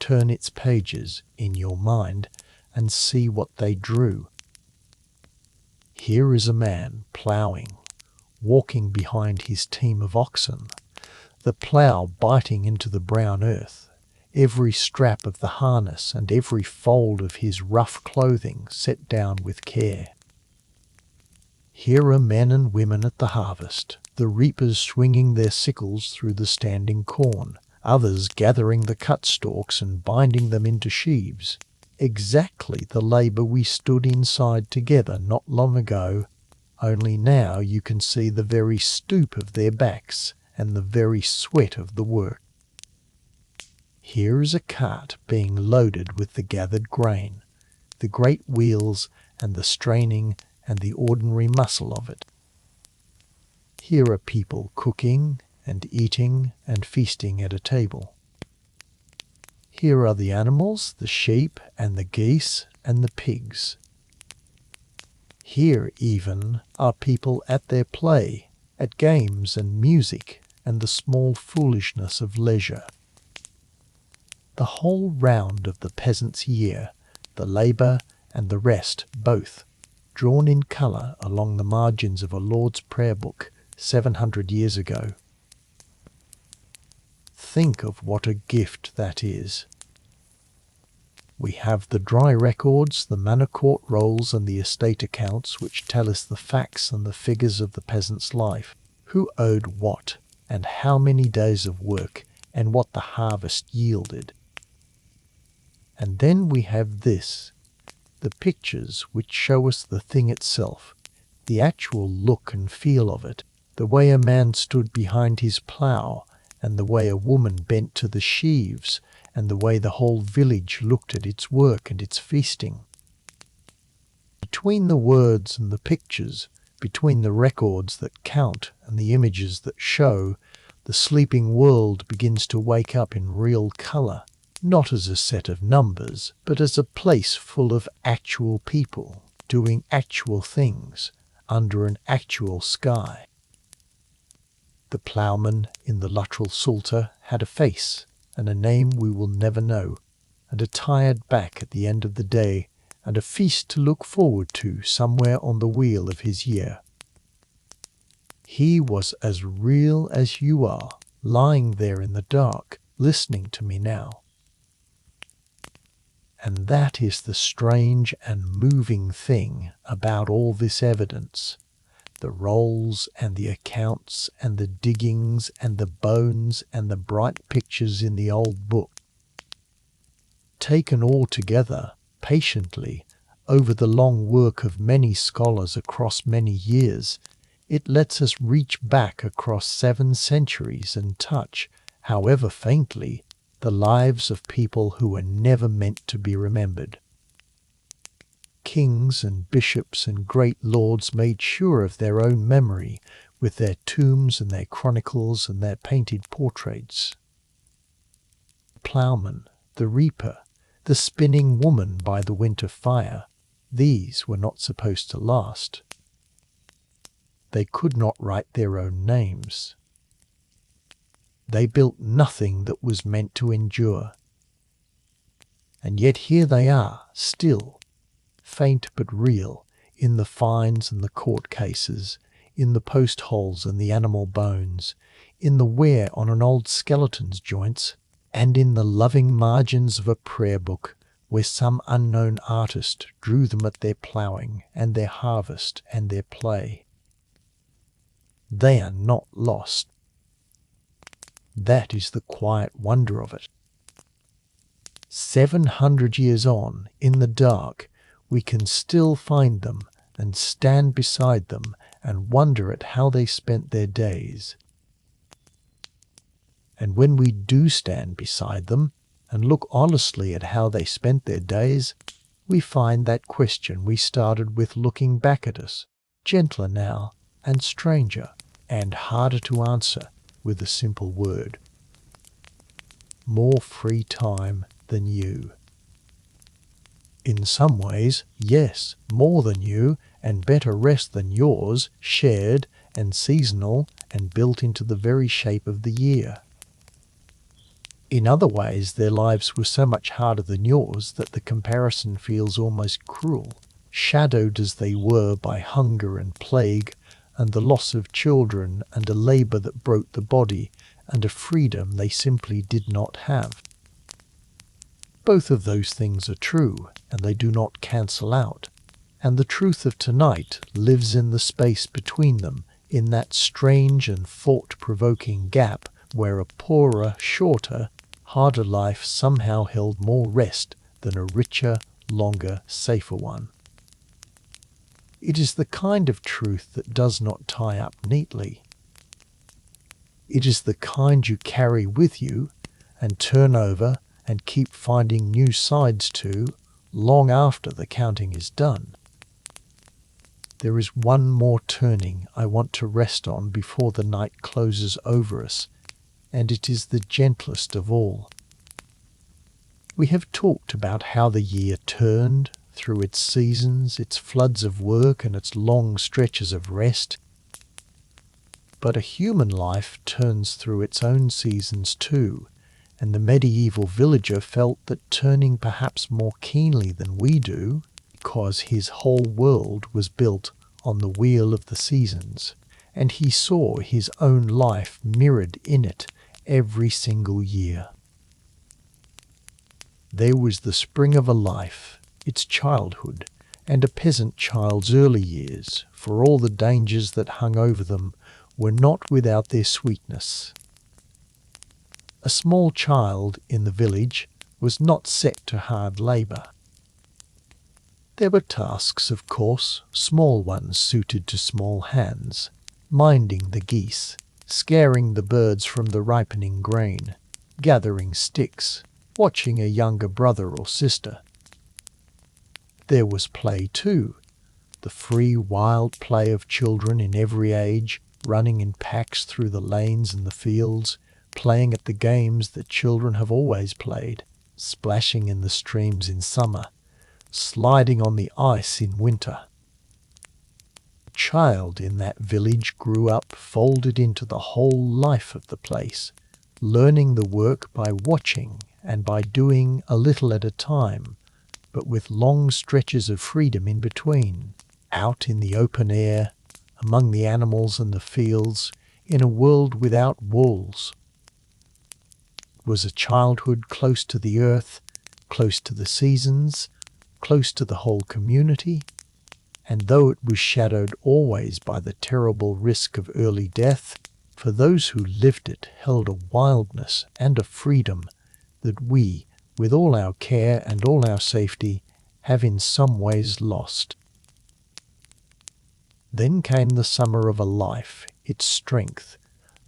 Turn its pages in your mind and see what they drew. Here is a man ploughing, walking behind his team of oxen, the plough biting into the brown earth, every strap of the harness and every fold of his rough clothing set down with care. Here are men and women at the harvest, the reapers swinging their sickles through the standing corn, others gathering the cut stalks and binding them into sheaves. Exactly the labour we stood inside together not long ago, only now you can see the very stoop of their backs and the very sweat of the work. Here is a cart being loaded with the gathered grain, the great wheels and the straining and the ordinary muscle of it. Here are people cooking and eating and feasting at a table. Here are the animals, the sheep and the geese and the pigs. Here even are people at their play, at games and music and the small foolishness of leisure. The whole round of the peasant's year, the labour and the rest both, drawn in colour along the margins of a Lord's Prayer book 700 years ago. Think of what a gift that is. We have the dry records, the manor court rolls and the estate accounts which tell us the facts and the figures of the peasant's life, who owed what, and how many days of work, and what the harvest yielded. And then we have this, the pictures which show us the thing itself, the actual look and feel of it, the way a man stood behind his plough, and the way a woman bent to the sheaves, and the way the whole village looked at its work and its feasting. Between the words and the pictures, between the records that count and the images that show, the sleeping world begins to wake up in real colour, not as a set of numbers, but as a place full of actual people doing actual things under an actual sky. The ploughman in the Luttrell Psalter had a face and a name we will never know, and a tired back at the end of the day, and a feast to look forward to somewhere on the wheel of his year. He was as real as you are, lying there in the dark, listening to me now. And that is the strange and moving thing about all this evidence, the rolls and the accounts and the diggings and the bones and the bright pictures in the old book. Taken all together, patiently, over the long work of many scholars across many years, it lets us reach back across 7 centuries and touch, however faintly, the lives of people who were never meant to be remembered. Kings and bishops and great lords made sure of their own memory with their tombs and their chronicles and their painted portraits. The ploughman, the reaper, the spinning woman by the winter fire, these were not supposed to last. They could not write their own names. They built nothing that was meant to endure. And yet here they are, still, faint but real, in the fines and the court cases, in the post holes and the animal bones, in the wear on an old skeleton's joints, and in the loving margins of a prayer book where some unknown artist drew them at their ploughing and their harvest and their play. They are not lost. That is the quiet wonder of it. 700 years on, in the dark, we can still find them and stand beside them and wonder at how they spent their days. And when we do stand beside them and look honestly at how they spent their days, we find that question we started with looking back at us, gentler now and stranger and harder to answer with a simple word. More free time than you. In some ways, yes, more than you, and better rest than yours, shared and seasonal and built into the very shape of the year. In other ways, their lives were so much harder than yours that the comparison feels almost cruel, shadowed as they were by hunger and plague, and the loss of children, and a labour that broke the body, and a freedom they simply did not have. Both of those things are true, and they do not cancel out, and the truth of tonight lives in the space between them, in that strange and thought-provoking gap where a poorer, shorter, harder life somehow held more rest than a richer, longer, safer one. It is the kind of truth that does not tie up neatly. It is the kind you carry with you, and turn over and keep finding new sides to long after the counting is done. There is one more turning I want to rest on before the night closes over us, and it is the gentlest of all. We have talked about how the year turned through its seasons, its floods of work and its long stretches of rest. But a human life turns through its own seasons too, and the medieval villager felt that turning perhaps more keenly than we do, because his whole world was built on the wheel of the seasons, and he saw his own life mirrored in it every single year. There was the spring of a life, its childhood, and a peasant child's early years, for all the dangers that hung over them were not without their sweetness. A small child in the village was not set to hard labour. There were tasks, of course, small ones suited to small hands, minding the geese, scaring the birds from the ripening grain, gathering sticks, watching a younger brother or sister. There was play too, the free wild play of children in every age, running in packs through the lanes and the fields, playing at the games that children have always played, splashing in the streams in summer, sliding on the ice in winter. A child in that village grew up folded into the whole life of the place, learning the work by watching and by doing a little at a time, but with long stretches of freedom in between, out in the open air, among the animals and the fields, in a world without walls. It was a childhood close to the earth, close to the seasons, close to the whole community, and though it was shadowed always by the terrible risk of early death, for those who lived it held a wildness and a freedom that we, with all our care and all our safety, have in some ways lost. Then came the summer of a life, its strength,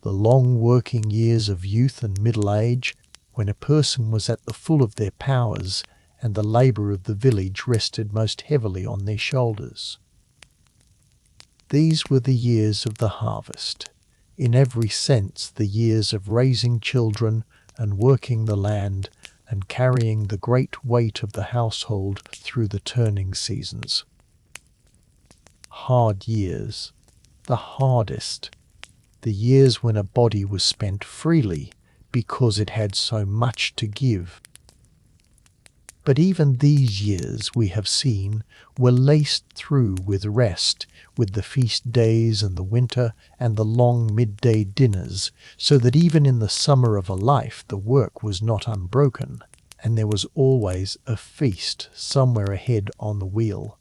the long working years of youth and middle age, when a person was at the full of their powers and the labour of the village rested most heavily on their shoulders. These were the years of the harvest, in every sense the years of raising children and working the land and carrying the great weight of the household through the turning seasons. Hard years, the hardest, the years when a body was spent freely because it had so much to give. But even these years, we have seen, were laced through with rest, with the feast days and the winter and the long midday dinners, so that even in the summer of a life the work was not unbroken, and there was always a feast somewhere ahead on the wheel.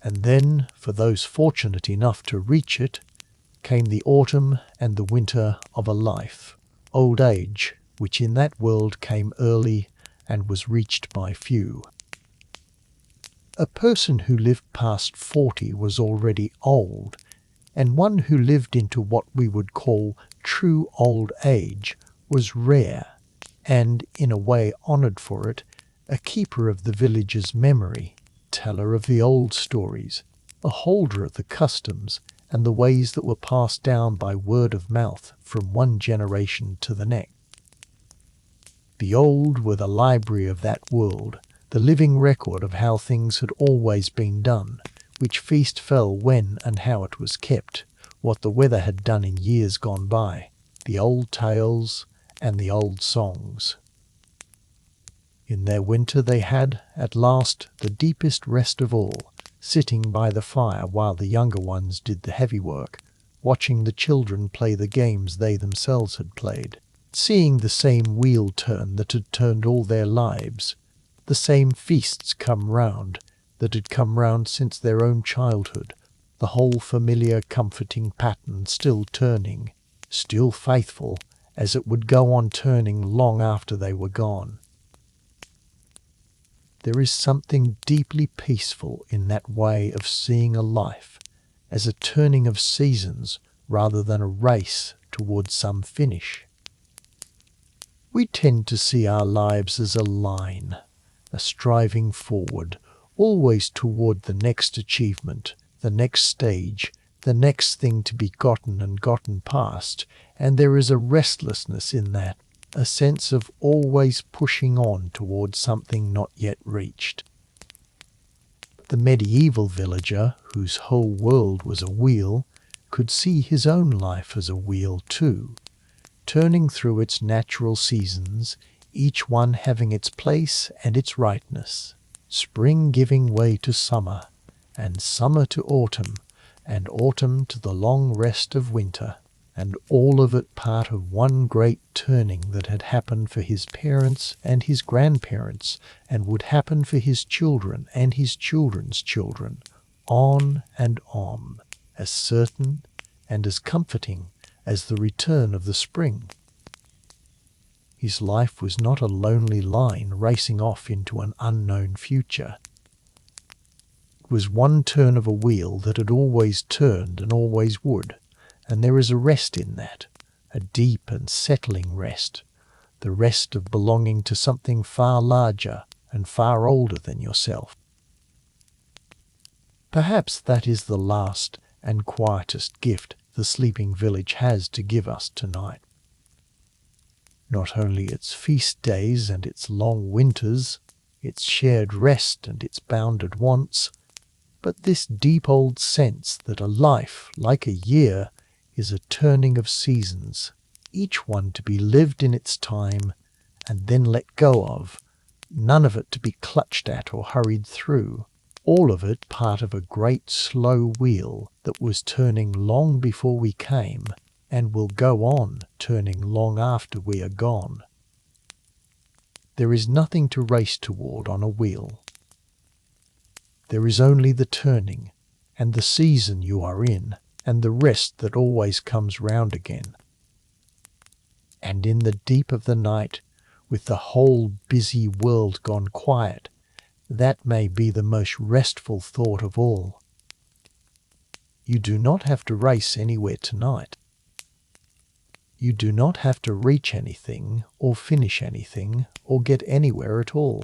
And then, for those fortunate enough to reach it, came the autumn and the winter of a life, old age, which in that world came early and was reached by few. A person who lived past 40 was already old, and one who lived into what we would call true old age was rare, and, in a way honoured for it, a keeper of the village's memory, teller of the old stories, a holder of the customs and the ways that were passed down by word of mouth from one generation to the next. The old were the library of that world, the living record of how things had always been done, which feast fell when and how it was kept, what the weather had done in years gone by, the old tales and the old songs. In their winter they had, at last, the deepest rest of all, sitting by the fire while the younger ones did the heavy work, watching the children play the games they themselves had played, seeing the same wheel turn that had turned all their lives, the same feasts come round that had come round since their own childhood, the whole familiar comforting pattern still turning, still faithful, as it would go on turning long after they were gone. There is something deeply peaceful in that way of seeing a life as a turning of seasons rather than a race towards some finish. We tend to see our lives as a line, a striving forward, always toward the next achievement, the next stage, the next thing to be gotten and gotten past, and there is a restlessness in that, a sense of always pushing on toward something not yet reached. The medieval villager, whose whole world was a wheel, could see his own life as a wheel too, turning through its natural seasons, each one having its place and its rightness, spring giving way to summer, and summer to autumn, and autumn to the long rest of winter, and all of it part of one great turning that had happened for his parents and his grandparents, and would happen for his children and his children's children, on and on, as certain and as comforting as the return of the spring. His life was not a lonely line racing off into an unknown future. It was one turn of a wheel that had always turned and always would, and there is a rest in that, a deep and settling rest, the rest of belonging to something far larger and far older than yourself. Perhaps that is the last and quietest gift the sleeping village has to give us tonight. Not only its feast days and its long winters, its shared rest and its bounded wants, but this deep old sense that a life, like a year, is a turning of seasons, each one to be lived in its time and then let go of, none of it to be clutched at or hurried through, all of it part of a great slow wheel that was turning long before we came and will go on turning long after we are gone. There is nothing to race toward on a wheel. There is only the turning, and the season you are in, and the rest that always comes round again. And in the deep of the night, with the whole busy world gone quiet, that may be the most restful thought of all. You do not have to race anywhere tonight. You do not have to reach anything, or finish anything, or get anywhere at all.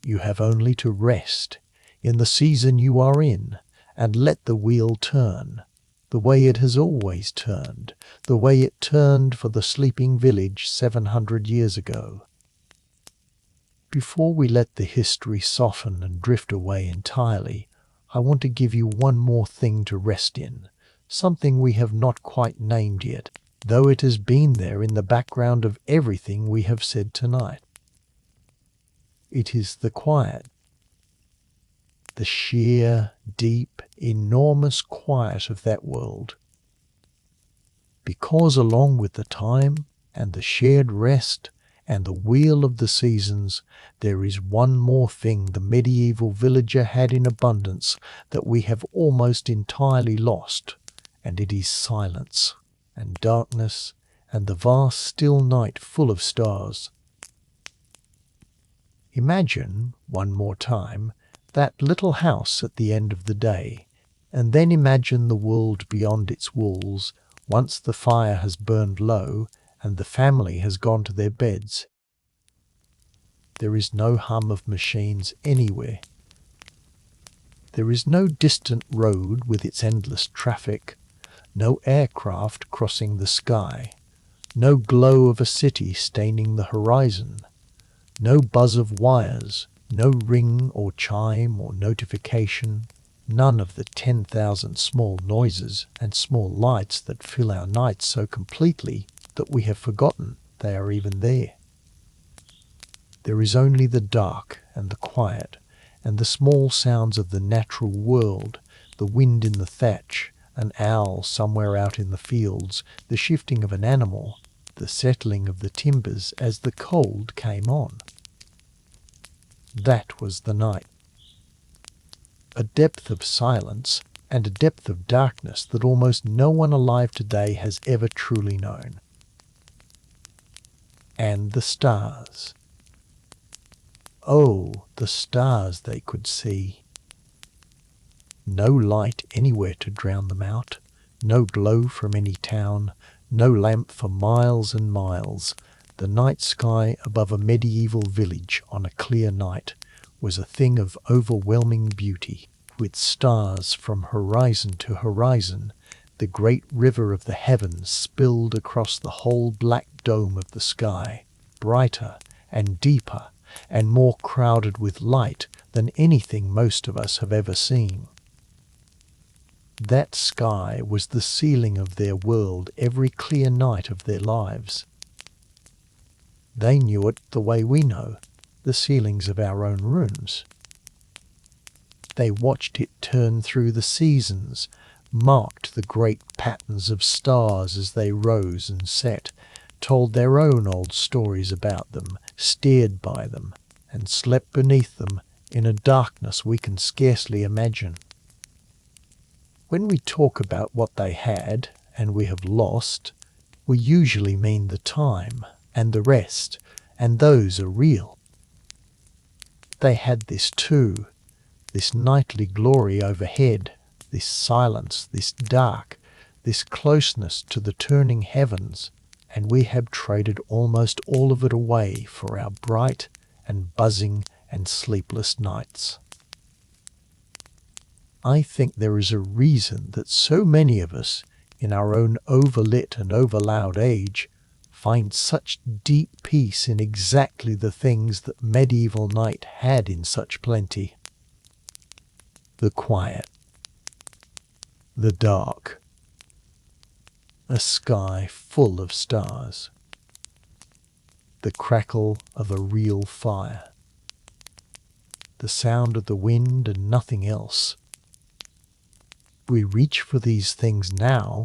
You have only to rest in the season you are in, and let the wheel turn, the way it has always turned, the way it turned for the sleeping village 700 years ago. Before we let the history soften and drift away entirely, I want to give you one more thing to rest in, something we have not quite named yet, though it has been there in the background of everything we have said tonight. It is the quiet. The sheer, deep, enormous quiet of that world. Because along with the time and the shared rest and the wheel of the seasons, there is one more thing the medieval villager had in abundance that we have almost entirely lost, and it is silence and darkness and the vast still night full of stars. Imagine, one more time, that little house at the end of the day, and then imagine the world beyond its walls once the fire has burned low and the family has gone to their beds. There is no hum of machines anywhere. There is no distant road with its endless traffic, no aircraft crossing the sky, no glow of a city staining the horizon, no buzz of wires, no ring or chime or notification, none of the 10,000 small noises and small lights that fill our nights so completely that we have forgotten they are even there. There is only the dark and the quiet and the small sounds of the natural world, the wind in the thatch, an owl somewhere out in the fields, the shifting of an animal, the settling of the timbers as the cold came on. That was the night. A depth of silence and a depth of darkness that almost no one alive today has ever truly known. And the stars. Oh, the stars they could see. No light anywhere to drown them out, no glow from any town, no lamp for miles and miles. The night sky above a medieval village on a clear night was a thing of overwhelming beauty, with stars from horizon to horizon. The great river of the heavens spilled across the whole black dome of the sky, brighter and deeper and more crowded with light than anything most of us have ever seen. That sky was the ceiling of their world every clear night of their lives. They knew it the way we know the ceilings of our own rooms. They watched it turn through the seasons, marked the great patterns of stars as they rose and set, told their own old stories about them, stared by them, and slept beneath them in a darkness we can scarcely imagine. When we talk about what they had, and we have lost, we usually mean the time and the rest, and those are real. They had this too, this nightly glory overhead, this silence, this dark, this closeness to the turning heavens, and we have traded almost all of it away for our bright and buzzing and sleepless nights. I think there is a reason that so many of us, in our own overlit and overloud age, find such deep peace in exactly the things that medieval night had in such plenty. The quiet, the dark, a sky full of stars, the crackle of a real fire, the sound of the wind and nothing else. We reach for these things now.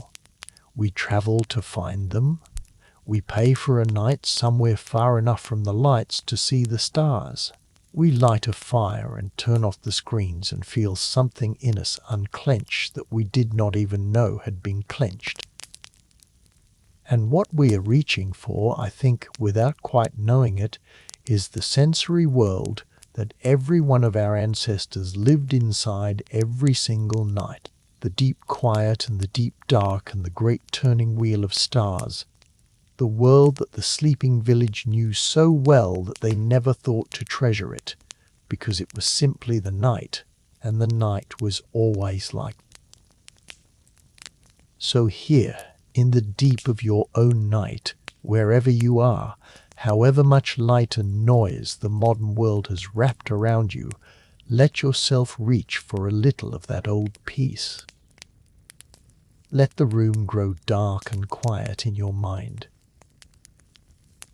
We travel to find them. We pay for a night somewhere far enough from the lights to see the stars. We light a fire and turn off the screens and feel something in us unclench that we did not even know had been clenched. And what we are reaching for, I think, without quite knowing it, is the sensory world that every one of our ancestors lived inside every single night. The deep quiet and the deep dark and the great turning wheel of stars. The world that the sleeping village knew so well that they never thought to treasure it, because it was simply the night, and the night was always like. So here, in the deep of your own night, wherever you are, however much light and noise the modern world has wrapped around you, let yourself reach for a little of that old peace. Let the room grow dark and quiet in your mind.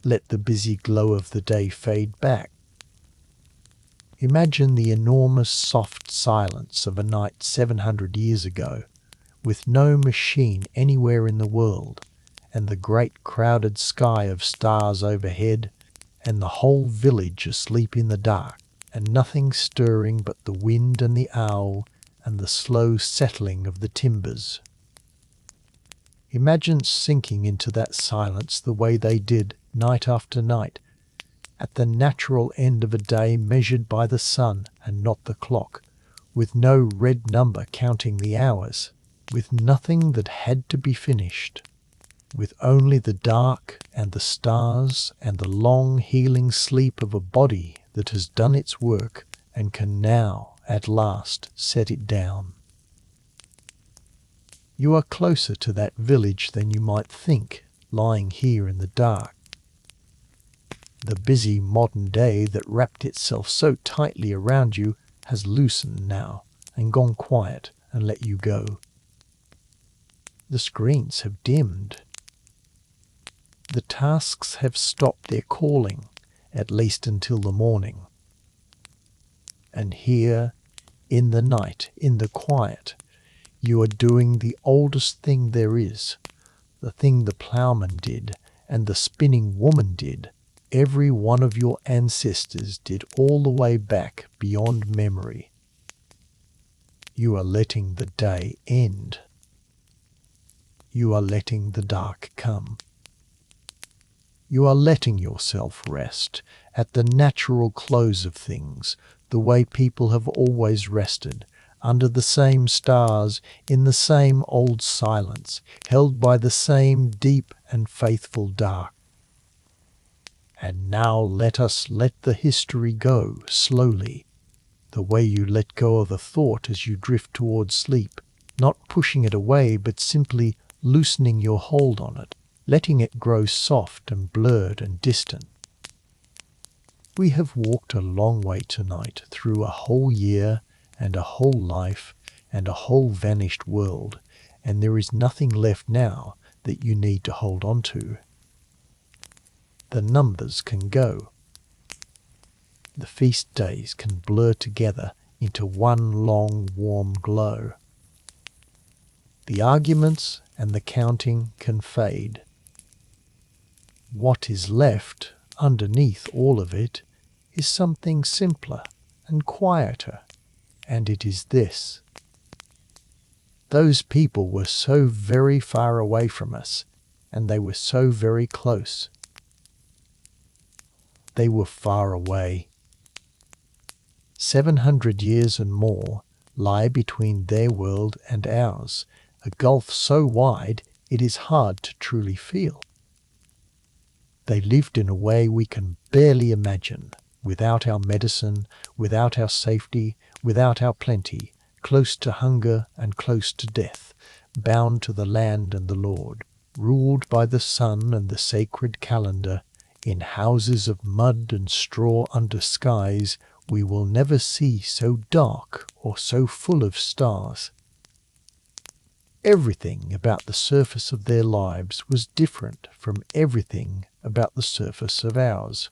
Let the busy glow of the day fade back. Imagine the enormous soft silence of a night 700 years ago, with no machine anywhere in the world, and the great crowded sky of stars overhead, and the whole village asleep in the dark, and nothing stirring but the wind and the owl and the slow settling of the timbers. Imagine sinking into that silence the way they did night after night, at the natural end of a day measured by the sun and not the clock, with no red number counting the hours, with nothing that had to be finished, with only the dark and the stars and the long healing sleep of a body that has done its work and can now, at last, set it down. You are closer to that village than you might think, lying here in the dark. The busy modern day that wrapped itself so tightly around you has loosened now and gone quiet and let you go. The screens have dimmed. The tasks have stopped their calling, at least until the morning. And here, in the night, in the quiet, you are doing the oldest thing there is, the thing the ploughman did and the spinning woman did, every one of your ancestors did all the way back beyond memory. You are letting the day end. You are letting the dark come. You are letting yourself rest at the natural close of things, the way people have always rested, under the same stars, in the same old silence, held by the same deep and faithful dark. And now let us let the history go slowly, the way you let go of a thought as you drift towards sleep, not pushing it away but simply loosening your hold on it, letting it grow soft and blurred and distant. We have walked a long way tonight through a whole year and a whole life and a whole vanished world, and there is nothing left now that you need to hold on to. The numbers can go. The feast days can blur together into one long warm glow. The arguments and the counting can fade. What is left underneath all of it is something simpler and quieter, and it is this. Those people were so very far away from us, and they were so very close. They were far away. 700 years and more lie between their world and ours, a gulf so wide it is hard to truly feel. They lived in a way we can barely imagine, without our medicine, without our safety, without our plenty, close to hunger and close to death, bound to the land and the Lord, ruled by the sun and the sacred calendar, in houses of mud and straw under skies we will never see so dark or so full of stars. Everything about the surface of their lives was different from everything about the surface of ours.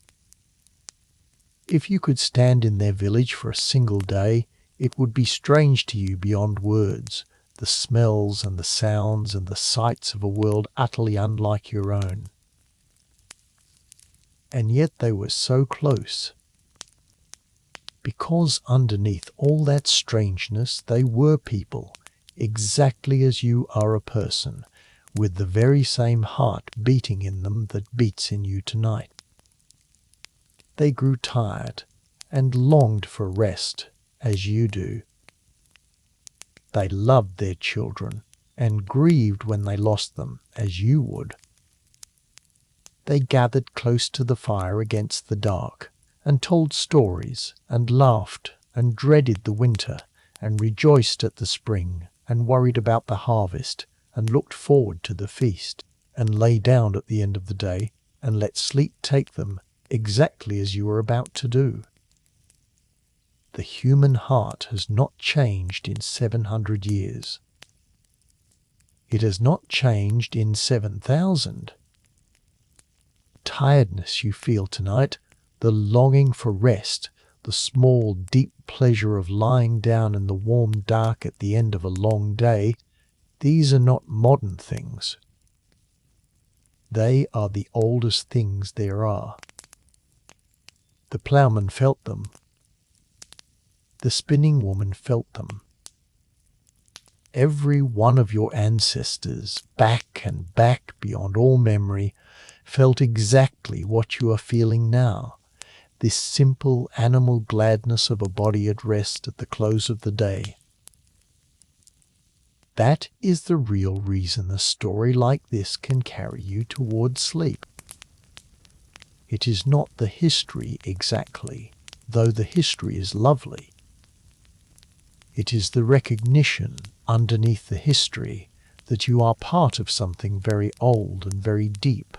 If you could stand in their village for a single day, it would be strange to you beyond words, the smells and the sounds and the sights of a world utterly unlike your own. And yet they were so close. Because underneath all that strangeness they were people, exactly as you are a person, with the very same heart beating in them that beats in you tonight. They grew tired and longed for rest, as you do. They loved their children and grieved when they lost them, as you would. They gathered close to the fire against the dark, and told stories, and laughed, and dreaded the winter, and rejoiced at the spring, and worried about the harvest, and looked forward to the feast, and lay down at the end of the day, and let sleep take them, exactly as you are about to do. The human heart has not changed in 700 years. It has not changed in 7,000. Tiredness you feel tonight, the longing for rest, the small, deep pleasure of lying down in the warm dark at the end of a long day, these are not modern things. They are the oldest things there are. The ploughman felt them. The spinning woman felt them. Every one of your ancestors, back and back beyond all memory, felt exactly what you are feeling now, this simple animal gladness of a body at rest at the close of the day. That is the real reason a story like this can carry you towards sleep. It is not the history exactly, though the history is lovely. It is the recognition underneath the history that you are part of something very old and very deep,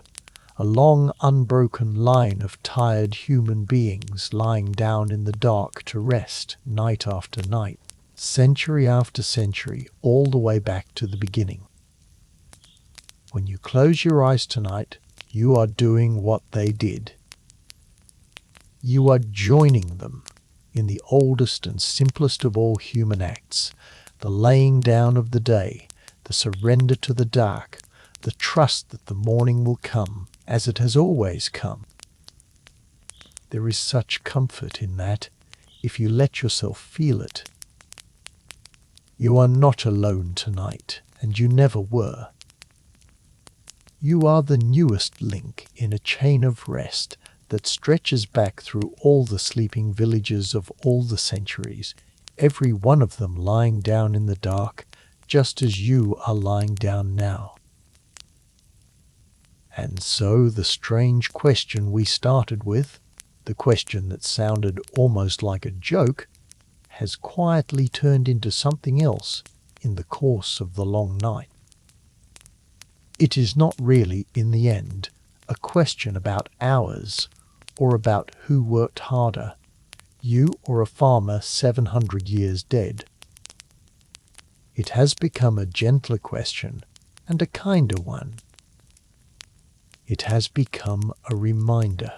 a long unbroken line of tired human beings lying down in the dark to rest night after night, century after century, all the way back to the beginning. When you close your eyes tonight, you are doing what they did. You are joining them in the oldest and simplest of all human acts, the laying down of the day, the surrender to the dark, the trust that the morning will come as it has always come. There is such comfort in that if you let yourself feel it. You are not alone tonight, and you never were. You are the newest link in a chain of rest that stretches back through all the sleeping villages of all the centuries, every one of them lying down in the dark, just as you are lying down now. And so the strange question we started with, the question that sounded almost like a joke, has quietly turned into something else in the course of the long night. It is not really, in the end, a question about hours or about who worked harder, you or a farmer 700 years dead. It has become a gentler question and a kinder one. It has become a reminder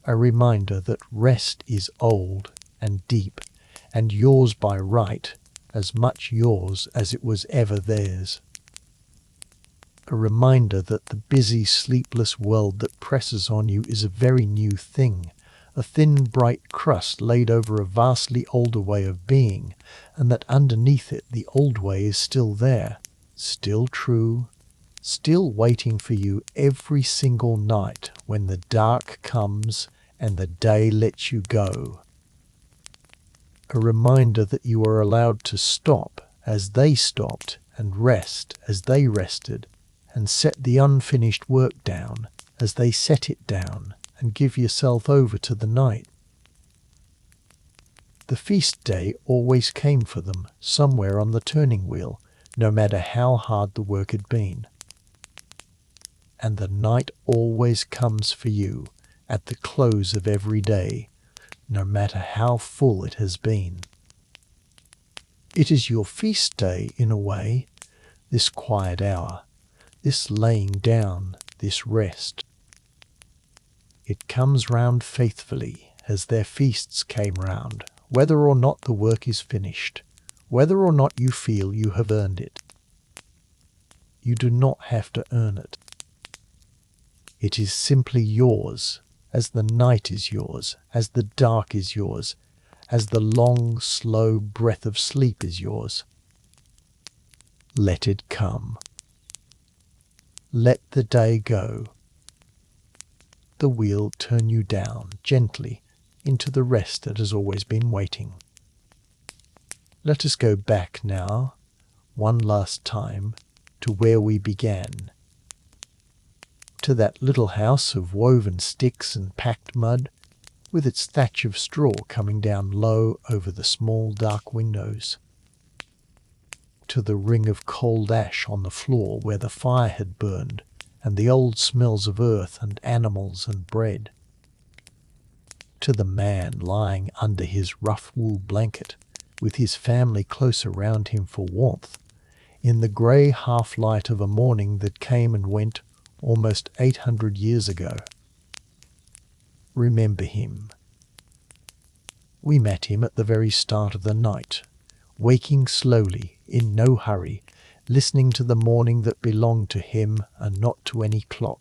that rest is old and deep and yours by right, as much yours as it was ever theirs. A reminder that the busy, sleepless world that presses on you is a very new thing, a thin, bright crust laid over a vastly older way of being, and that underneath it the old way is still there, still true, still waiting for you every single night when the dark comes and the day lets you go. A reminder that you are allowed to stop as they stopped and rest as they rested, and set the unfinished work down as they set it down, and give yourself over to the night. The feast day always came for them somewhere on the turning wheel, no matter how hard the work had been. And the night always comes for you at the close of every day, no matter how full it has been. It is your feast day in a way, this quiet hour, this laying down, this rest. It comes round faithfully as their feasts came round, whether or not the work is finished, whether or not you feel you have earned it. You do not have to earn it. It is simply yours, as the night is yours, as the dark is yours, as the long, slow breath of sleep is yours. Let it come. Let the day go. The wheel turn you down gently into the rest that has always been waiting. Let us go back now, one last time, to where we began. To that little house of woven sticks and packed mud, with its thatch of straw coming down low over the small dark windows. To the ring of cold ash on the floor where the fire had burned, and the old smells of earth and animals and bread. To the man lying under his rough wool blanket, with his family close around him for warmth, in the grey half-light of a morning that came and went almost 800 years ago. Remember him. We met him at the very start of the night, waking slowly, in no hurry, listening to the morning that belonged to him and not to any clock.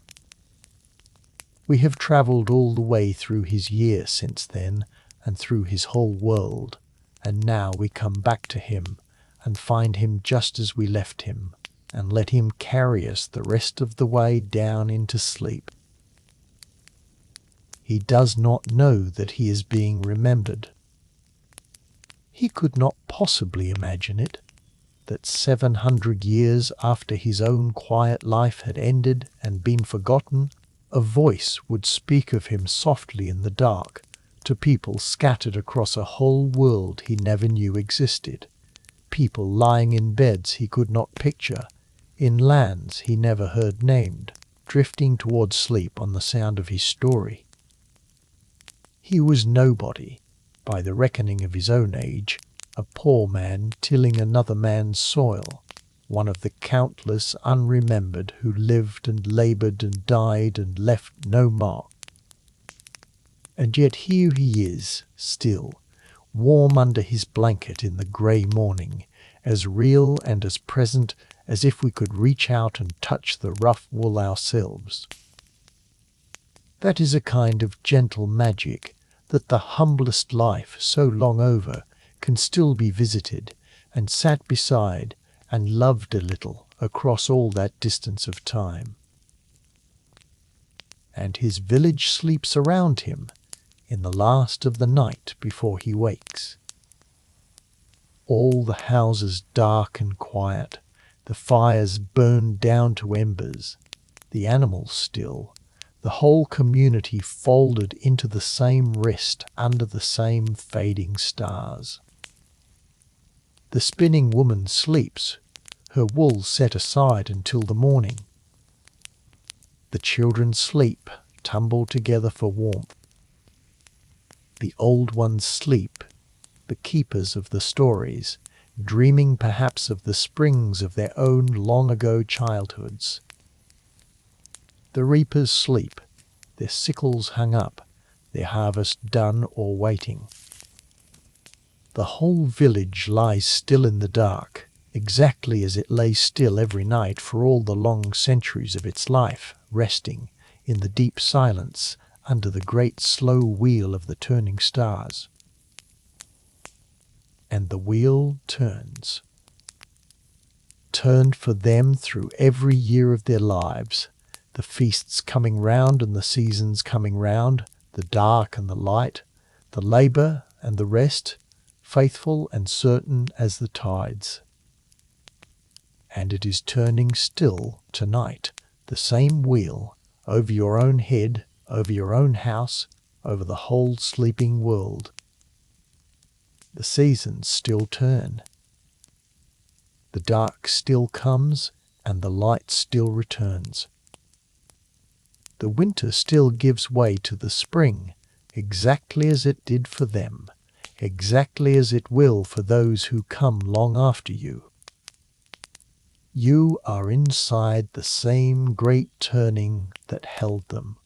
We have travelled all the way through his year since then, and through his whole world, and now we come back to him and find him just as we left him, and let him carry us the rest of the way down into sleep. He does not know that he is being remembered. He could not possibly imagine it, that 700 years after his own quiet life had ended and been forgotten, a voice would speak of him softly in the dark to people scattered across a whole world he never knew existed, people lying in beds he could not picture, in lands he never heard named, drifting towards sleep on the sound of his story. He was nobody, by the reckoning of his own age, a poor man tilling another man's soil, one of the countless unremembered who lived and laboured and died and left no mark. And yet here he is, still, warm under his blanket in the grey morning, as real and as present as if we could reach out and touch the rough wool ourselves. That is a kind of gentle magic, that the humblest life so long over can still be visited and sat beside and loved a little across all that distance of time. And his village sleeps around him in the last of the night before he wakes, All the houses dark and quiet, the fires burned down to embers, the animals still, the whole community folded into the same rest under the same fading stars. The spinning woman sleeps, her wool set aside until the morning. The children sleep, tumbled together for warmth. The old ones sleep, the keepers of the stories, dreaming perhaps of the springs of their own long-ago childhoods. The reapers sleep, their sickles hung up, their harvest done or waiting. The whole village lies still in the dark, exactly as it lay still every night for all the long centuries of its life, resting in the deep silence under the great slow wheel of the turning stars. And the wheel turns. Turned for them through every year of their lives, the feasts coming round and the seasons coming round, the dark and the light, the labour and the rest, faithful and certain as the tides. And it is turning still tonight, the same wheel, over your own head, over your own house, over the whole sleeping world. The seasons still turn. The dark still comes, and the light still returns. The winter still gives way to the spring, exactly as it did for them, exactly as it will for those who come long after you. You are inside the same great turning that held them,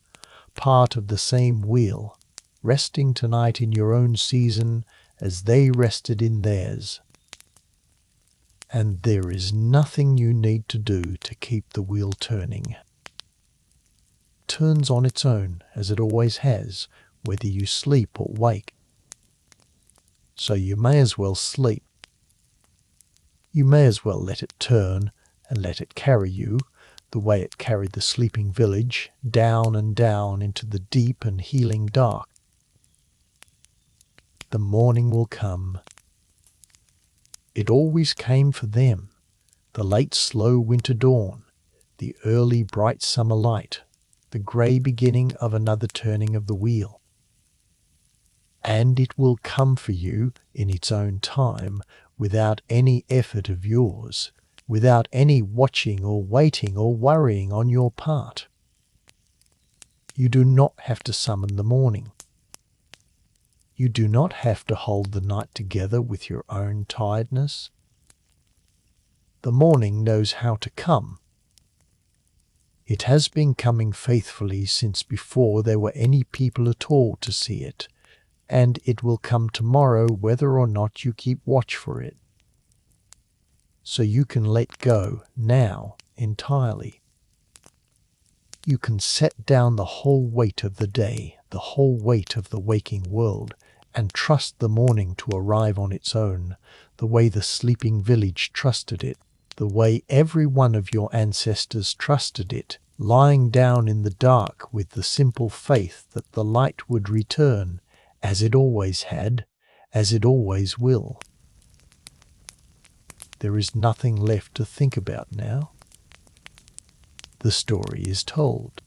part of the same wheel, resting tonight in your own season as they rested in theirs. And there is nothing you need to do to keep the wheel turning. It turns on its own, as it always has, whether you sleep or wake. So you may as well sleep. You may as well let it turn and let it carry you, the way it carried the sleeping village, down and down into the deep and healing dark. The morning will come. It always came for them, the late slow winter dawn, the early bright summer light, the grey beginning of another turning of the wheel. And it will come for you in its own time, without any effort of yours, without any watching or waiting or worrying on your part. You do not have to summon the morning. You do not have to hold the night together with your own tiredness. The morning knows how to come. It has been coming faithfully since before there were any people at all to see it, and it will come tomorrow whether or not you keep watch for it. So you can let go now entirely. You can set down the whole weight of the day, the whole weight of the waking world, and trust the morning to arrive on its own, the way the sleeping village trusted it, the way every one of your ancestors trusted it, lying down in the dark with the simple faith that the light would return, as it always had, as it always will. There is nothing left to think about now. The story is told.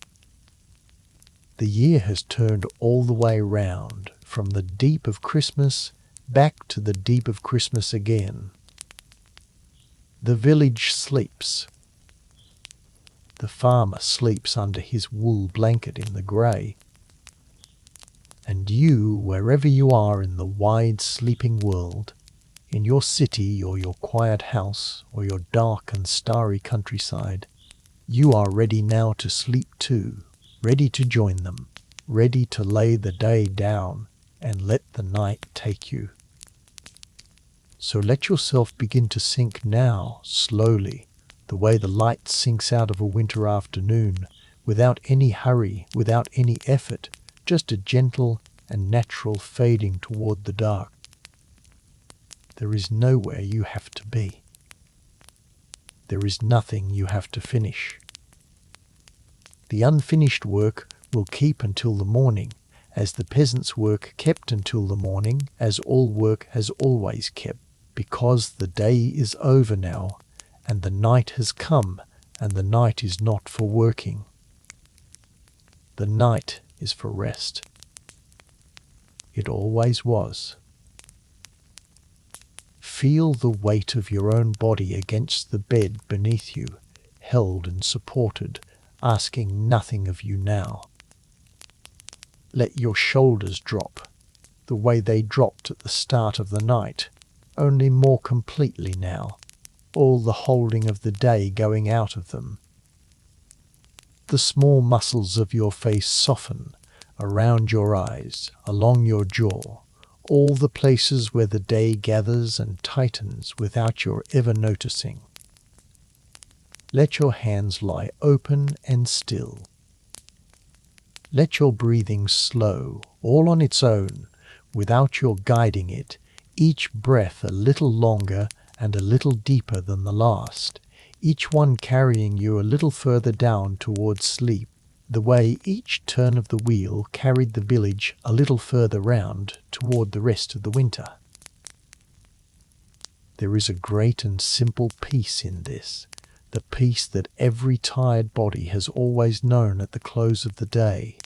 The year has turned all the way round, from the deep of Christmas back to the deep of Christmas again. The village sleeps. The farmer sleeps under his wool blanket in the grey. And you, wherever you are in the wide sleeping world, in your city or your quiet house or your dark and starry countryside, you are ready now to sleep too, ready to join them, ready to lay the day down and let the night take you. So let yourself begin to sink now, slowly, the way the light sinks out of a winter afternoon, without any hurry, without any effort, just a gentle and natural fading toward the dark. There is nowhere you have to be. There is nothing you have to finish. The unfinished work will keep until the morning, as the peasants' work kept until the morning, as all work has always kept. because the day is over now, and the night has come, and the night is not for working. The night is for rest. It always was. Feel the weight of your own body against the bed beneath you, held and supported, asking nothing of you now. Let your shoulders drop, the way they dropped at the start of the night, only more completely now, all the holding of the day going out of them. The small muscles of your face soften, around your eyes, along your jaw, all the places where the day gathers and tightens without your ever noticing. Let your hands lie open and still. Let your breathing slow, all on its own, without your guiding it, each breath a little longer and a little deeper than the last, each one carrying you a little further down towards sleep, the way each turn of the wheel carried the village a little further round toward the rest of the winter. There is a great and simple peace in this, the peace that every tired body has always known at the close of the day,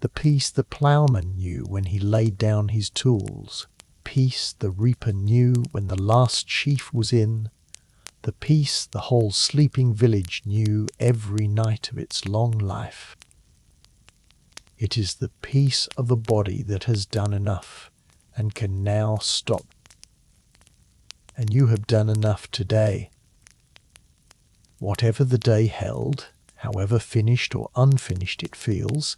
the peace the ploughman knew when he laid down his tools, peace the reaper knew when the last sheaf was in, the peace the whole sleeping village knew every night of its long life. It is the peace of a body that has done enough and can now stop. And you have done enough today. Whatever the day held, however finished or unfinished it feels,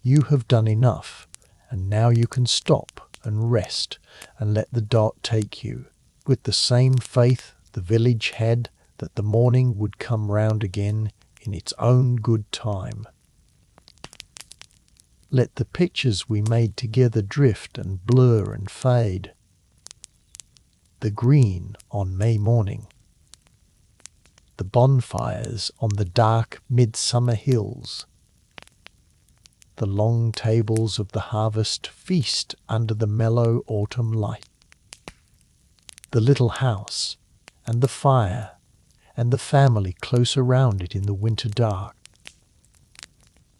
you have done enough, and now you can stop and rest and let the dark take you, with the same faith the village had that the morning would come round again in its own good time. Let the pictures we made together drift and blur and fade. The green on May morning, the bonfires on the dark midsummer hills, the long tables of the harvest feast under the mellow autumn light, the little house and the fire and the family close around it in the winter dark,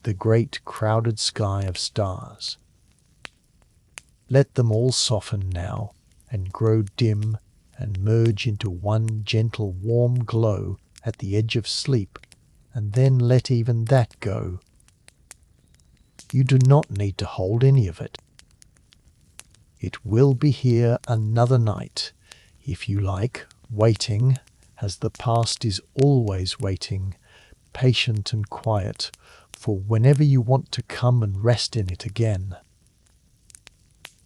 the great crowded sky of stars. Let them all soften now and grow dim and merge into one gentle warm glow at the edge of sleep, and then let even that go. You do not need to hold any of it. It will be here another night, if you like, waiting, as the past is always waiting, patient and quiet, for whenever you want to come and rest in it again.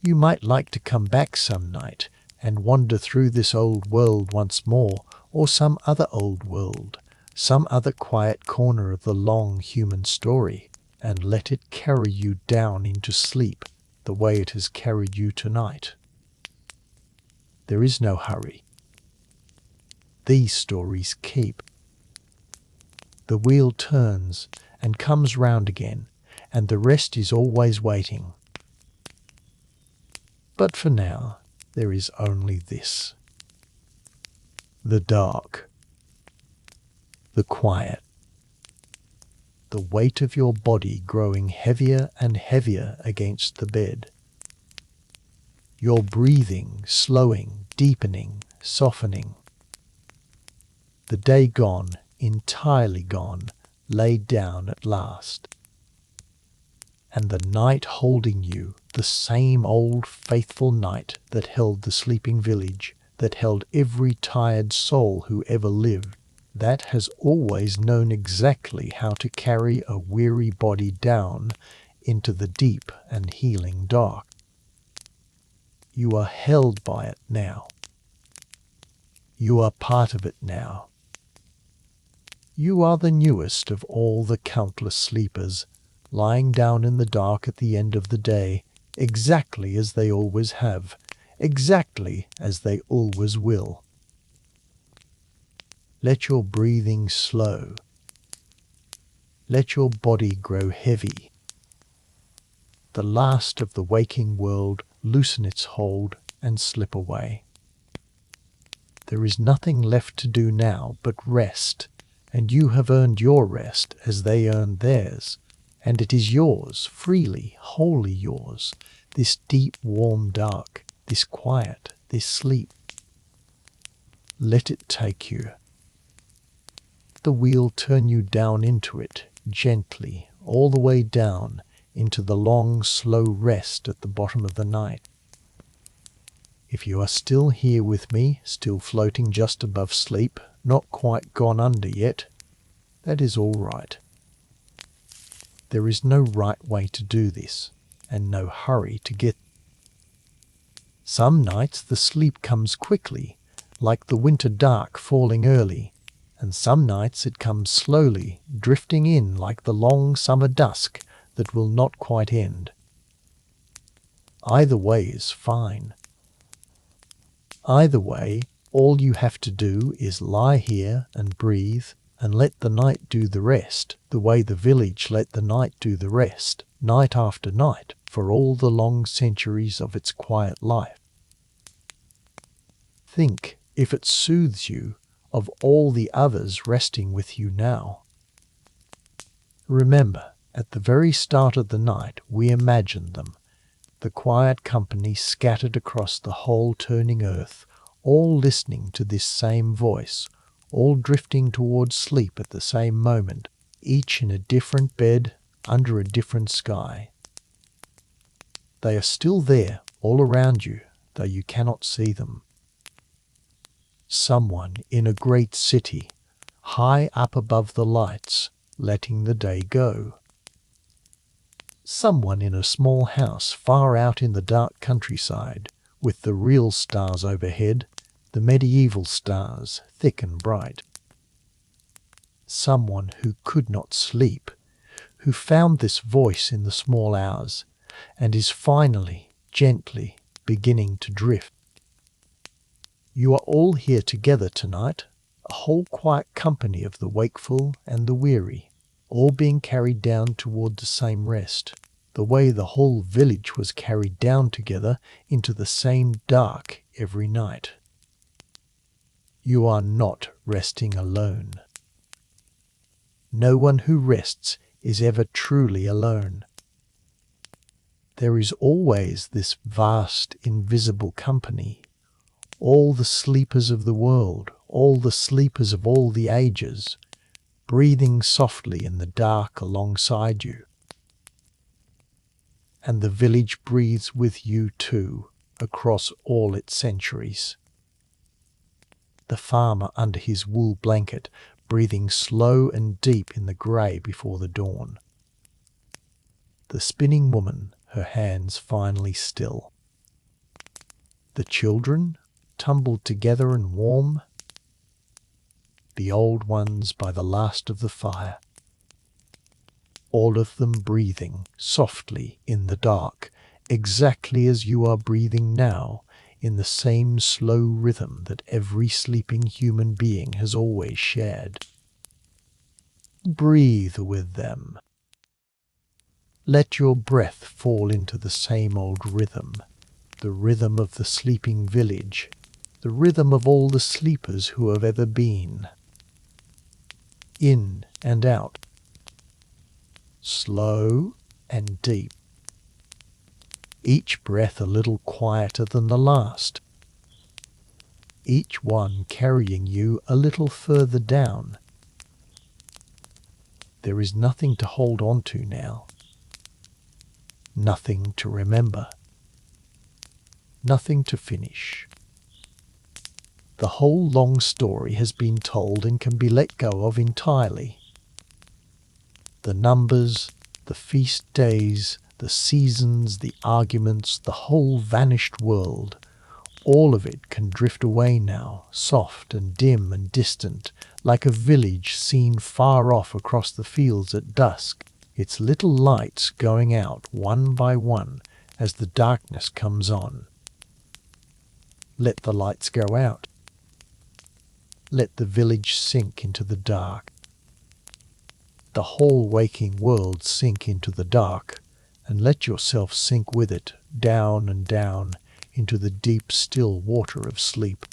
You might like to come back some night and wander through this old world once more, or some other old world, some other quiet corner of the long human story, and let it carry you down into sleep the way it has carried you tonight. There is no hurry. These stories keep. The wheel turns and comes round again, and the rest is always waiting. But for now, there is only this: the dark, the quiet, the weight of your body growing heavier and heavier against the bed, your breathing slowing, deepening, softening, the day gone, entirely gone, laid down at last, and the night holding you, the same old faithful night that held the sleeping village, that held every tired soul who ever lived, that has always known exactly how to carry a weary body down into the deep and healing dark. You are held by it now. You are part of it now. You are the newest of all the countless sleepers, lying down in the dark at the end of the day, exactly as they always have, exactly as they always will. Let your breathing slow. Let your body grow heavy. The last of the waking world loosen its hold and slip away. There is nothing left to do now but rest, and you have earned your rest as they earned theirs, and it is yours, freely, wholly yours, this deep, warm dark, this quiet, this sleep. Let it take you. The wheel turn you down into it, gently, all the way down, into the long, slow rest at the bottom of the night. If you are still here with me, still floating just above sleep, not quite gone under yet, that is all right. There is no right way to do this, and no hurry to get. Some nights the sleep comes quickly, like the winter dark falling early, and some nights it comes slowly, drifting in like the long summer dusk that will not quite end. Either way is fine. Either way, all you have to do is lie here and breathe and let the night do the rest, the way the village let the night do the rest, night after night, for all the long centuries of its quiet life. Think, if it soothes you, of all the others resting with you now. Remember, at the very start of the night we imagined them, the quiet company scattered across the whole turning earth, all listening to this same voice, all drifting towards sleep at the same moment, each in a different bed, under a different sky. They are still there, all around you, though you cannot see them. Someone in a great city, high up above the lights, letting the day go. Someone in a small house far out in the dark countryside, with the real stars overhead, the medieval stars, thick and bright. Someone who could not sleep, who found this voice in the small hours, and is finally, gently, beginning to drift. You are all here together tonight, a whole quiet company of the wakeful and the weary, all being carried down toward the same rest, the way the whole village was carried down together into the same dark every night. You are not resting alone. No one who rests is ever truly alone. There is always this vast, invisible company, all the sleepers of the world, all the sleepers of all the ages, breathing softly in the dark alongside you. And the village breathes with you too, across all its centuries. The farmer under his wool blanket, breathing slow and deep in the grey before the dawn. The spinning woman, her hands finally still. The children, tumbled together and warm. The old ones by the last of the fire. All of them breathing softly in the dark, exactly as you are breathing now, in the same slow rhythm that every sleeping human being has always shared. Breathe with them. Let your breath fall into the same old rhythm, the rhythm of the sleeping village, the rhythm of all the sleepers who have ever been. In and out. Slow and deep. Each breath a little quieter than the last. Each one carrying you a little further down. There is nothing to hold on to now. Nothing to remember. Nothing to finish. The whole long story has been told and can be let go of entirely. The numbers, the feast days, the seasons, the arguments, the whole vanished world, all of it can drift away now, soft and dim and distant, like a village seen far off across the fields at dusk, its little lights going out one by one as the darkness comes on. Let the lights go out. Let the village sink into the dark. The whole waking world sink into the dark, and let yourself sink with it, down and down, into the deep still water of sleep.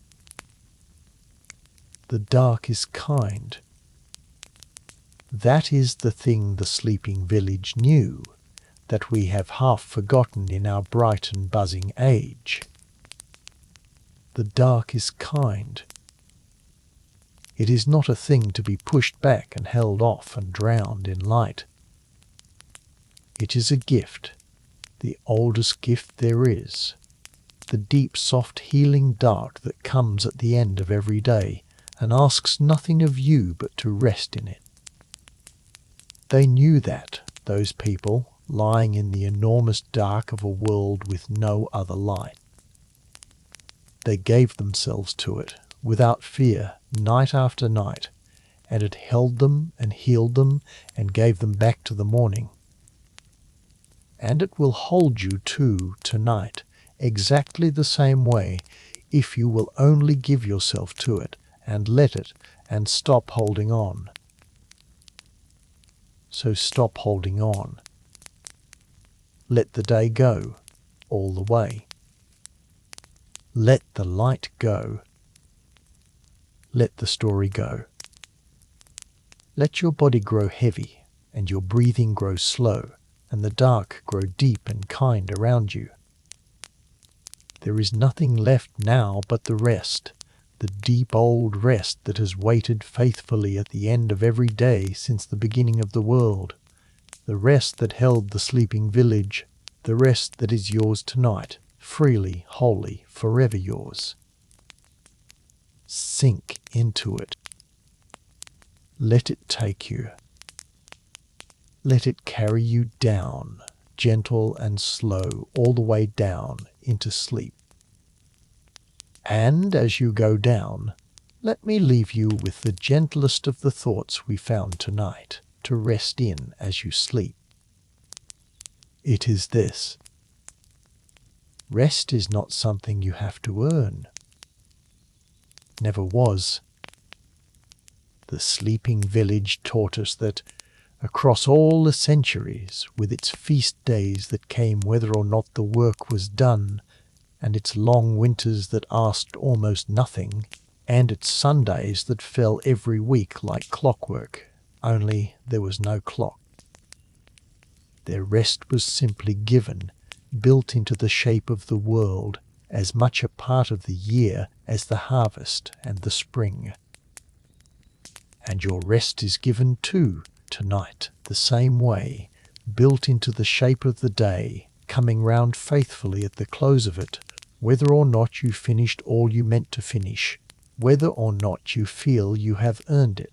The dark is kind. That is the thing the sleeping village knew, that we have half forgotten in our bright and buzzing age. The dark is kind. It is not a thing to be pushed back and held off and drowned in light. It is a gift, the oldest gift there is, the deep, soft, healing dark that comes at the end of every day and asks nothing of you but to rest in it. They knew that, those people, lying in the enormous dark of a world with no other light. They gave themselves to it, without fear, night after night, and it held them and healed them and gave them back to the morning. And it will hold you too tonight, exactly the same way, if you will only give yourself to it, and let it, and stop holding on. So stop holding on. Let the day go, all the way. Let the light go. Let the story go. Let your body grow heavy, and your breathing grow slow, and the dark grow deep and kind around you. There is nothing left now but the rest, the deep old rest that has waited faithfully at the end of every day since the beginning of the world, the rest that held the sleeping village, the rest that is yours tonight, freely, wholly, forever yours. Sink into it. Let it take you. Let it carry you down, gentle and slow, all the way down into sleep. And as you go down, let me leave you with the gentlest of the thoughts we found tonight to rest in as you sleep. It is this: rest is not something you have to earn. Never was. The sleeping village taught us that, across all the centuries, with its feast days that came whether or not the work was done, and its long winters that asked almost nothing, and its Sundays that fell every week like clockwork, only there was no clock. Their rest was simply given, built into the shape of the world, as much a part of the year as the harvest and the spring. And your rest is given too, tonight, the same way, built into the shape of the day, coming round faithfully at the close of it, whether or not you finished all you meant to finish, whether or not you feel you have earned it.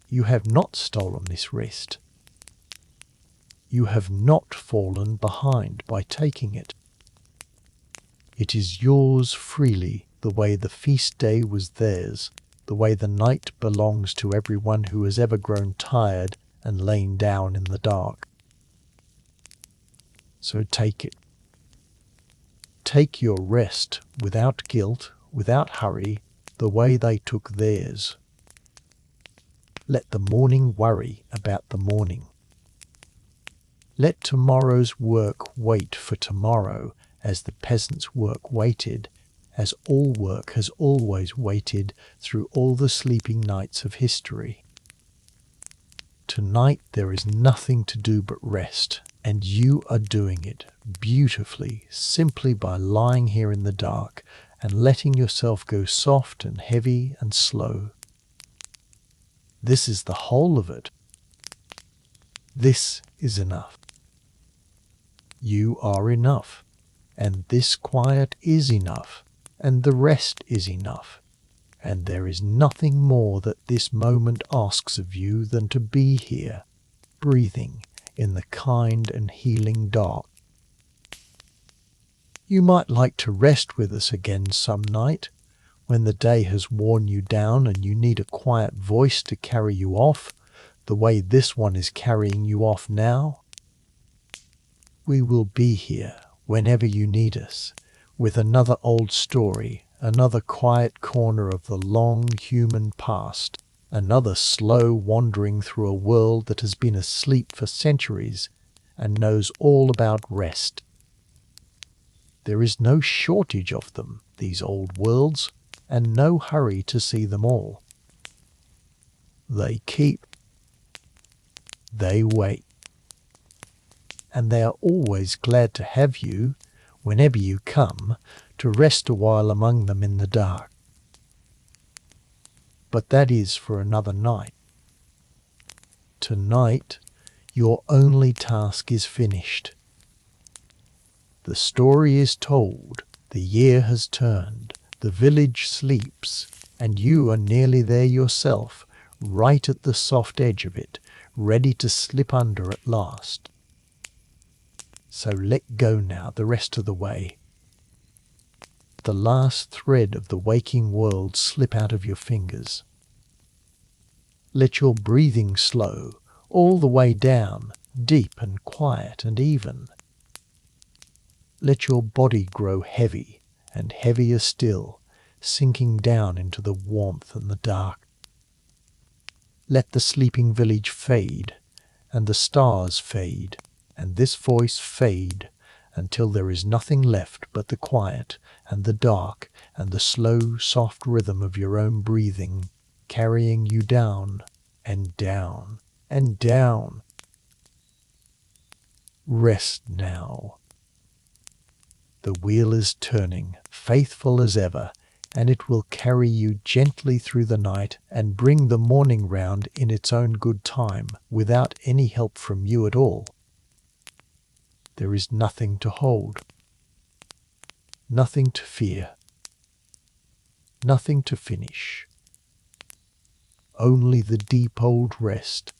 You have not stolen this rest. You have not fallen behind by taking it. It is yours freely, the way the feast day was theirs, the way the night belongs to everyone who has ever grown tired and lain down in the dark. So take it. Take your rest without guilt, without hurry, the way they took theirs. Let the morning worry about the morning. Let tomorrow's work wait for tomorrow, as the peasants' work waited, as all work has always waited through all the sleeping nights of history. Tonight there is nothing to do but rest, and you are doing it beautifully, simply by lying here in the dark and letting yourself go soft and heavy and slow. This is the whole of it. This is enough. You are enough, and this quiet is enough, and the rest is enough, and there is nothing more that this moment asks of you than to be here, breathing in the kind and healing dark. You might like to rest with us again some night, when the day has worn you down and you need a quiet voice to carry you off, the way this one is carrying you off now. We will be here whenever you need us, with another old story, another quiet corner of the long human past, another slow wandering through a world that has been asleep for centuries and knows all about rest. There is no shortage of them, these old worlds. and no hurry to see them all. They keep, they wait, and they are always glad to have you, whenever you come, to rest a while among them in the dark. But that is for another night. Tonight, your only task is finished. The story is told, the year has turned, the village sleeps, and you are nearly there yourself, right at the soft edge of it, ready to slip under at last. So let go now the rest of the way. The last thread of the waking world slip out of your fingers. Let your breathing slow, all the way down, deep and quiet and even. Let your body grow heavy and heavier still, sinking down into the warmth and the dark. Let the sleeping village fade, and the stars fade, and this voice fade, until there is nothing left but the quiet and the dark and the slow, soft rhythm of your own breathing, carrying you down and down and down. Rest now. The wheel is turning, faithful as ever, and it will carry you gently through the night and bring the morning round in its own good time, without any help from you at all. There is nothing to hold, nothing to fear, nothing to finish. Only the deep old rest,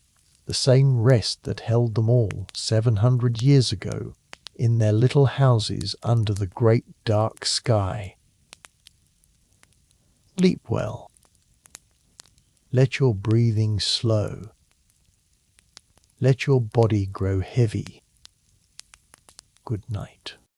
the same rest that held them all 700 years ago, in their little houses under the great dark sky. Sleep well. Let your breathing slow. Let your body grow heavy. Good night.